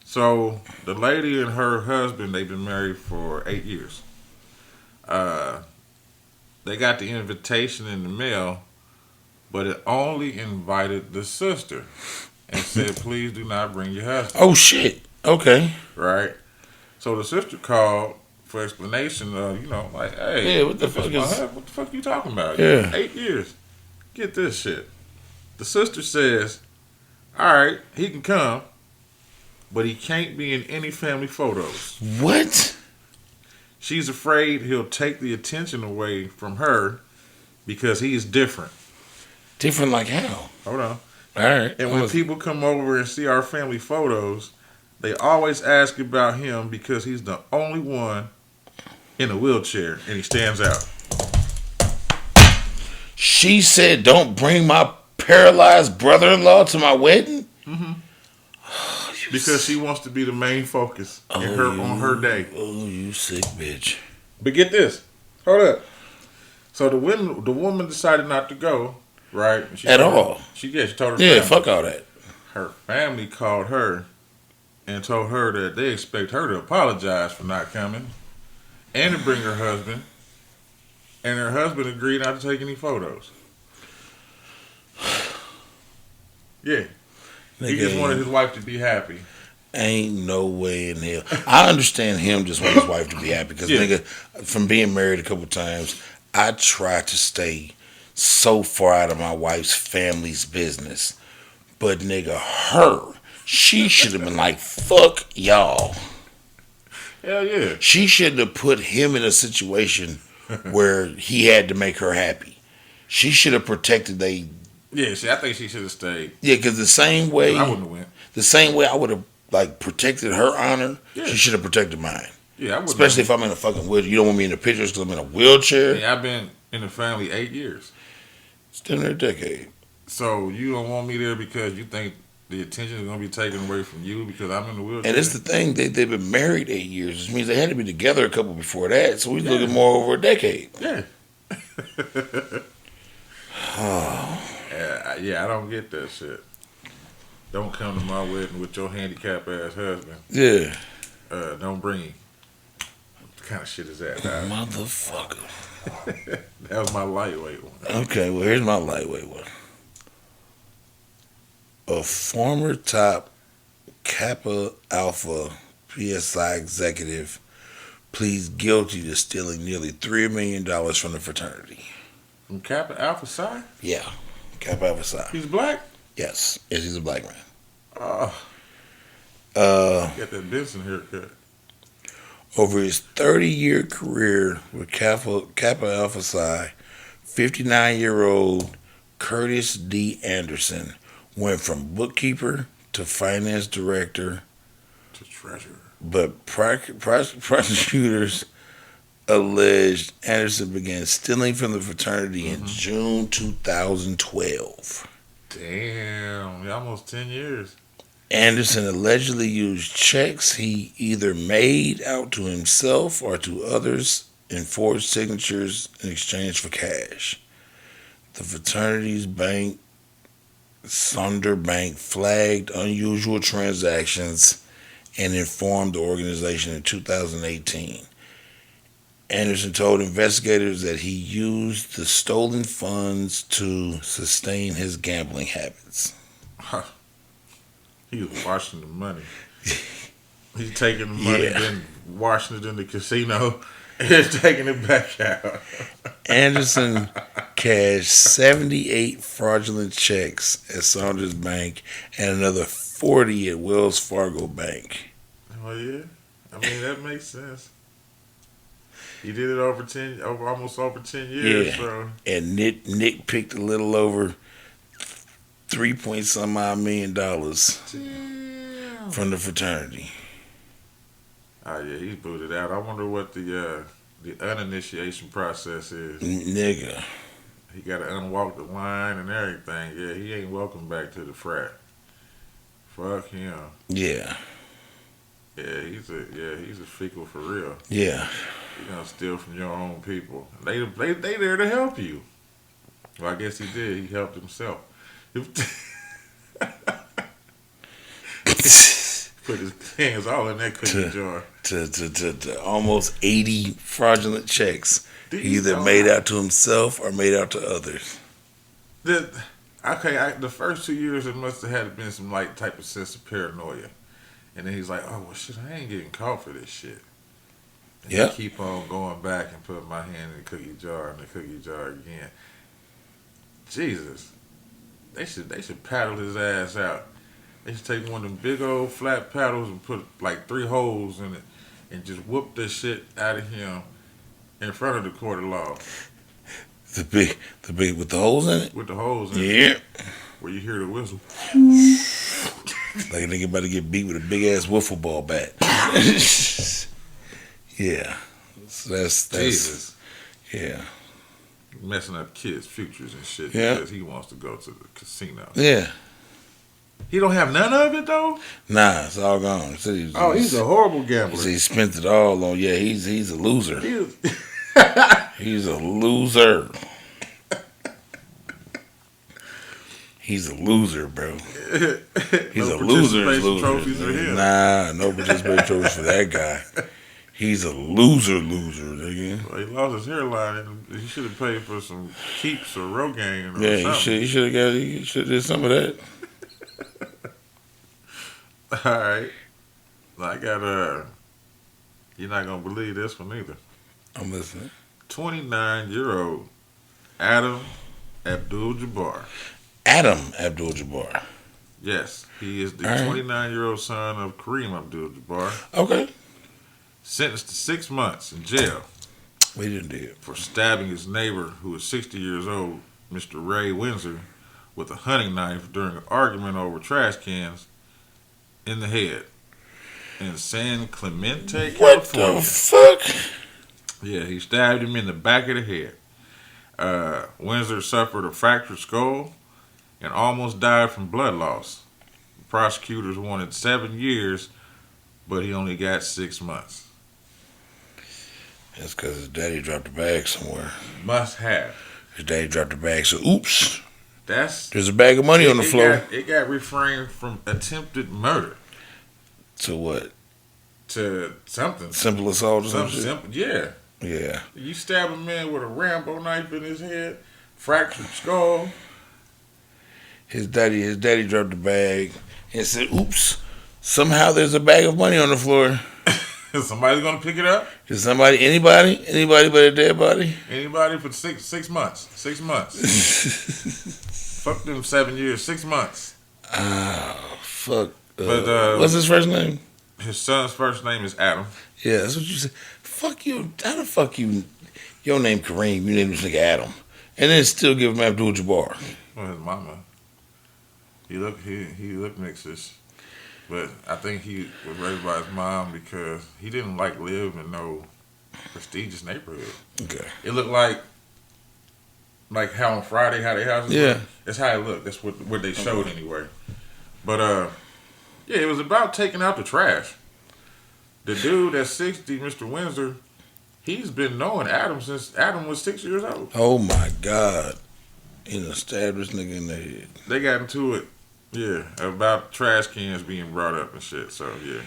So the lady and her husband, they've been married for 8 years. They got the invitation in the mail, but it only invited the sister and said, please do not bring your husband. Oh, shit. Okay. Right? So the sister called for explanation of, like, hey, Yeah, what the fuck what the fuck you talking about? Yeah. 8 years. Get this shit. The sister says, all right, he can come, but he can't be in any family photos. What? She's afraid he'll take the attention away from her because he's different. Different like how? Hold on. All right. And when people come over and see our family photos, they always ask about him because he's the only one in a wheelchair and he stands out. She said, "Don't bring my paralyzed brother-in-law to my wedding." Mm-hmm. Because she wants to be the main focus on her day. Oh, you sick bitch. But get this. Hold up. So the woman decided not to go, right? At all. She told her Yeah, family. fuck all that. Her family called her and told her that they expect her to apologize for not coming and to bring her husband. And her husband agreed not to take any photos. Yeah. He just wanted his wife to be happy. Ain't no way in hell. I understand him just want his wife to be happy because, nigga, from being married a couple times, I try to stay so far out of my wife's family's business. But, nigga, she should have been like, fuck y'all. Hell yeah. She shouldn't have put him in a situation where he had to make her happy. She should have protected they. Yeah, see, I think she should have stayed. Yeah, because the same way I wouldn't have went. The same way I would have protected her honor, she should have protected mine. Yeah, I would. Especially if I'm in a fucking wheelchair. You don't want me in the pictures because I'm in a wheelchair. Yeah, I've been in the family 8 years. Still in a decade. So you don't want me there because you think the attention is going to be taken away from you because I'm in the wheelchair? And it's the thing, they've been married 8 years, which means they had to be together a couple before that. So we're looking more over a decade. Yeah. Oh. Yeah, I don't get that shit. Don't come to my wedding with your handicapped ass husband. Yeah. Don't bring him. What kind of shit is that? Motherfucker. That was my lightweight one. Okay, well, here's my lightweight one. A former top Kappa Alpha PSI executive pleads guilty to stealing nearly $3 million from the fraternity. From Kappa Alpha Psi? Yeah, Kappa Alpha Psi. He's black? Yes, he's a black man. Got that Benson haircut. Over his 30-year career with Kappa Alpha Psi, 59-year-old Curtis D. Anderson went from bookkeeper to finance director to treasurer. But prosecutors alleged Anderson began stealing from the fraternity in June 2012. Damn, almost 10 years. Anderson allegedly used checks he either made out to himself or to others and forged signatures in exchange for cash. The fraternity's bank, Sonder Bank, flagged unusual transactions and informed the organization in 2018. Anderson told investigators that he used the stolen funds to sustain his gambling habits. He was washing the money. He's taking the money, then washing it in the casino, and taking it back out. Anderson cashed 78 fraudulent checks at Saunders Bank and another 40 at Wells Fargo Bank. Oh yeah, I mean that makes sense. He did it almost over 10 years. Yeah, so. And Nick picked a little over $3 million from the fraternity. Oh yeah, he's booted out. I wonder what the uninitiation process is. Nigga. He got to unwalk the line and everything. Yeah, he ain't welcome back to the frat. Fuck him. Yeah. Yeah, he's a fecal for real. Yeah. You gonna steal from your own people. They there to help you. Well, I guess he did. He helped himself. Put his hands all in that cookie jar. To almost 80 fraudulent checks. He either made out to himself or made out to others. The first 2 years it must have had been some type of sense of paranoia. And then he's like, oh, well, shit, I ain't getting caught for this shit. And Yeah. he keep on going back and putting my hand in the cookie jar and the cookie jar again. Jesus. They should paddle his ass out. They should take one of them big old flat paddles and put like 3 holes in it and just whoop the shit out of him in front of the court of law. The big with the holes in it. With the holes in it. Yeah. Where you hear the whistle. Like a nigga about to get beat with a big ass wiffle ball bat. Yeah. So that's Jesus. Yeah. Messing up kids' futures and shit Yeah. because he wants to go to the casino. Yeah. He don't have none of it though? Nah, it's all gone. He said He's a horrible he gambler. said he spent it all on. Yeah, he's a loser. He- He's a loser. He's a loser, bro. He's No a loser. participation trophies for him. Nah, no participation trophies for that guy. He's a loser, nigga. Well, he lost his hairline. And he should have paid for some Keeps or Rogaine or Yeah, something. he should have did some of that. All right. I got you're not gonna believe this one either. I'm listening. 29-year-old Adam Abdul-Jabbar. Adam Abdul-Jabbar. Yes, he is the All right. 29-year-old son of Kareem Abdul-Jabbar. Okay. Sentenced to 6 months in jail We didn't do it. for stabbing his neighbor, who is 60 years old, Mr. Ray Windsor, with a hunting knife during an argument over trash cans in the head in San Clemente, What California. the fuck? Yeah, he stabbed him in the back of the head. Windsor suffered a fractured skull and almost died from blood loss. Prosecutors wanted 7 years, but he only got 6 months. That's because his daddy dropped the bag somewhere. Must have. His daddy dropped the bag, so oops. That's There's a bag of money on the floor. It got refrained from attempted murder To what? to something. Simple assault or some Something shit? simple. Yeah. Yeah. You stab a man with a Rambo knife in his head, fractured skull. His daddy dropped the bag and said, oops. Somehow there's a bag of money on the floor. Somebody's gonna pick it up. Is anybody but a dead body? Anybody for six months. 6 months. Fuck them 7 years. 6 months. Oh, fuck. But, what's his first name? His son's first name is Adam. Yeah, that's what you said. Fuck you. How the fuck you? Your name Kareem. You named this nigga Adam, and then still give him Abdul-Jabbar. Well, his mama. He looked mixed-ish. But I think he was raised by his mom because he didn't live in no prestigious neighborhood. Okay. It looked like how on Friday how they houses Yeah. look. That's how it looked. That's what they showed anyway. But yeah, it was about taking out the trash. The dude that's 60, Mr. Windsor, he's been knowing Adam since Adam was 6 years old. Oh my God. He done stabbed this nigga in the head. They got into it, yeah, about trash cans being brought up and shit. So yeah,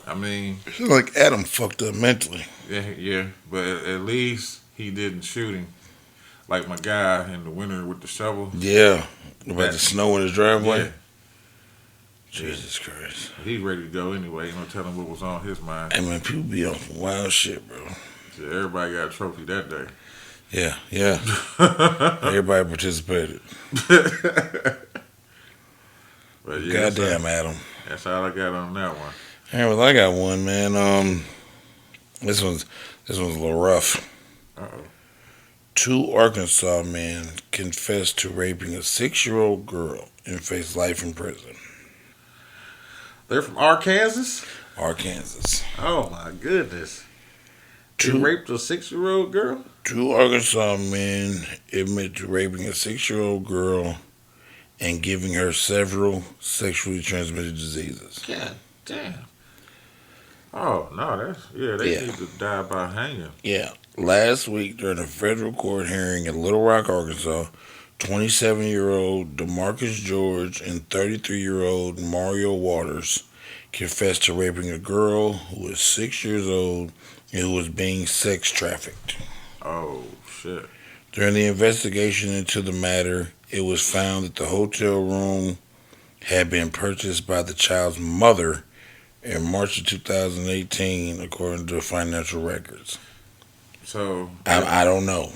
I mean, It's like Adam fucked up mentally. yeah, but at least he didn't shoot him like my guy in the winter with the shovel. Yeah. About the snow in his driveway. Yeah, Jesus Christ. he's ready to go anyway. You know, tell him what was on his mind. Hey man, people be on some wild shit, bro. So everybody got a trophy that day. Yeah. Everybody participated. But yeah, Goddamn, Adam. that's all I got on that one. All right, well, I got one, man. This one's a little rough. Uh-oh. 2 Arkansas men confessed to raping a 6-year-old girl and face life in prison. They're from Arkansas? Arkansas. Oh my goodness. He Two- raped a 6-year-old girl? 2 Arkansas men admit to raping a 6-year-old girl and giving her several sexually transmitted diseases. God damn. Oh no, they need to die by hanging. Yeah. Last week during a federal court hearing in Little Rock, Arkansas, 27-year-old DeMarcus George and 33-year-old Mario Waters confessed to raping a girl who was 6 years old and who was being sex trafficked. Oh shit. During the investigation into the matter, it was found that the hotel room had been purchased by the child's mother in March of 2018, according to financial records. So I don't know.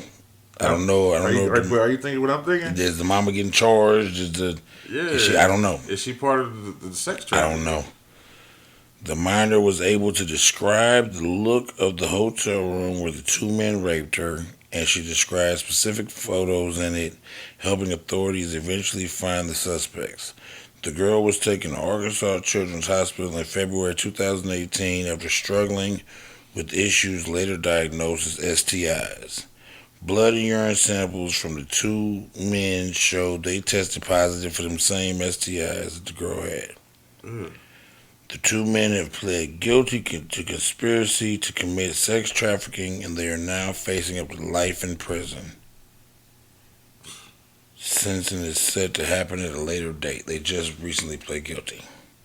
I don't know. I Are don't know. you, are you thinking what I'm thinking? Is the mama getting charged? Yeah. Is she? I don't know. Is she part of the sex I trafficking? don't know. The minor was able to describe the look of the hotel room where the two men raped her, and she described specific photos in it, helping authorities eventually find the suspects. The girl was taken to Arkansas Children's Hospital in February 2018 after struggling with issues later diagnosed as STIs. Blood and urine samples from the two men showed they tested positive for them same STIs that the girl had. Ugh. The two men have pled guilty to conspiracy to commit sex trafficking, and they are now facing up to life in prison. Sentencing is set to happen at a later date. They just recently pled guilty.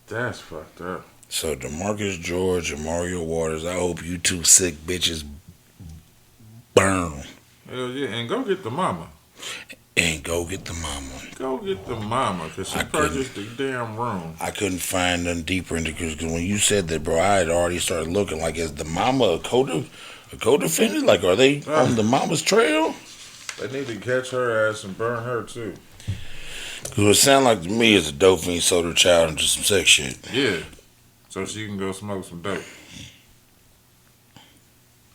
That's fucked up. So DeMarcus George and Mario Waters, I hope you two sick bitches burn Hell yeah, and go get the mama. and go get the mama. Go get the mama, because she I couldn't- purchased the damn room. I couldn't find nothing deeper into because when you said that, bro, I had already started looking like, is the mama a co-defendant? Like, are they on the mama's trail? They need to catch her ass and burn her too. Because what it sounded like to me is a dope fiend sold her child into some sex shit. Yeah. So she can go smoke some dope.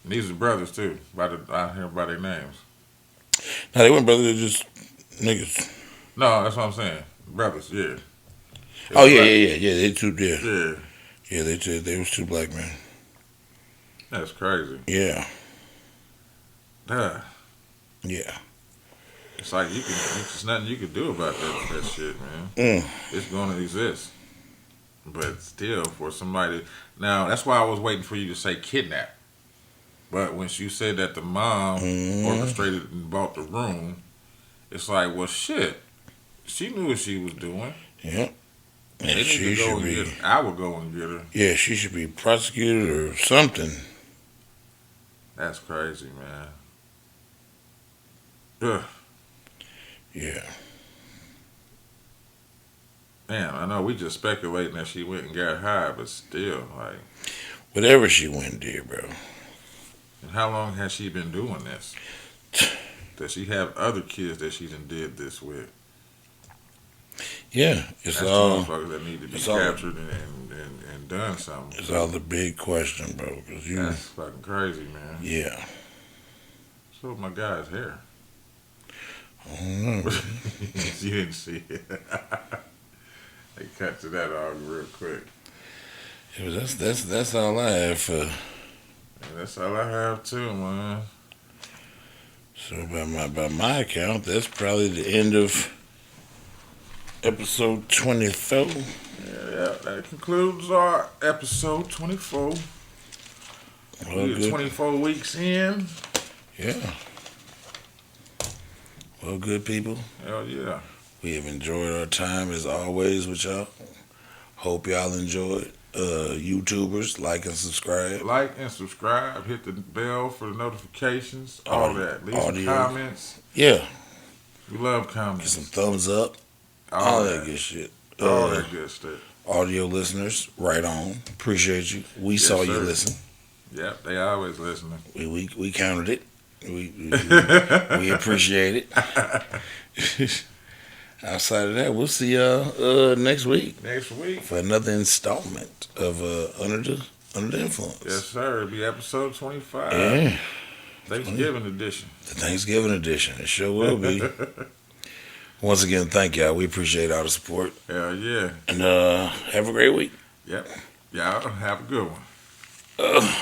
And these are brothers too, out here by their names. Now, they weren't brothers, they're just niggas. No, that's what I'm saying. Brothers, yeah. Oh, yeah. They two, yeah. Yeah. Yeah, they was two black men. That's crazy. Yeah, Yeah. yeah. It's like there's nothing you can do about that shit, man. Mm. It's gonna exist. But still, for somebody now, that's why I was waiting for you to say kidnap. But when you said that the mom orchestrated and bought the room, it's like, well, shit. She knew what she was doing. Yeah. They And need she to go should and be, get her. I would go and get her. yeah, she should be prosecuted or something. That's crazy, man. Ugh. Yeah. Man, I know we just speculating that she went and got high, but still, like, Whatever she went and did, bro. and how long has she been doing this? Does she have other kids that she done did this with? Yeah, it's That's all, the motherfuckers that need to be it's all- captured and done something. it's all the big question, bro. Because you, That's fucking crazy, man. yeah. So my guy's hair. I don't know. You didn't see it. They cut to that all real quick. Yeah, but that's all I have for. And that's all I have too, man. So by my account, that's probably the end of episode 24. Yeah, that concludes our episode 24. Well, We're good. 24 weeks in. Yeah. Well, good people. Hell yeah. We have enjoyed our time as always with y'all. Hope y'all enjoyed. YouTubers, like and subscribe. Like and subscribe. Hit the bell for the notifications. All Audio- that. Leave some audio. comments. Yeah, We love get comments. some thumbs up. All that good shit. All that good stuff. Audio listeners, right on. Appreciate you. We Yes, saw you sir. listen. Yep, they always listening. We counted it. We appreciate it. Outside of that, we'll see y'all next week Next week. for another installment of Under the Influence. Yes, sir. It'll be episode 25. Yeah, Thanksgiving edition. the Thanksgiving edition. It sure will be. Once again, thank y'all. We appreciate all the support. Hell yeah. And have a great week. Yep. Y'all have a good one. Ugh.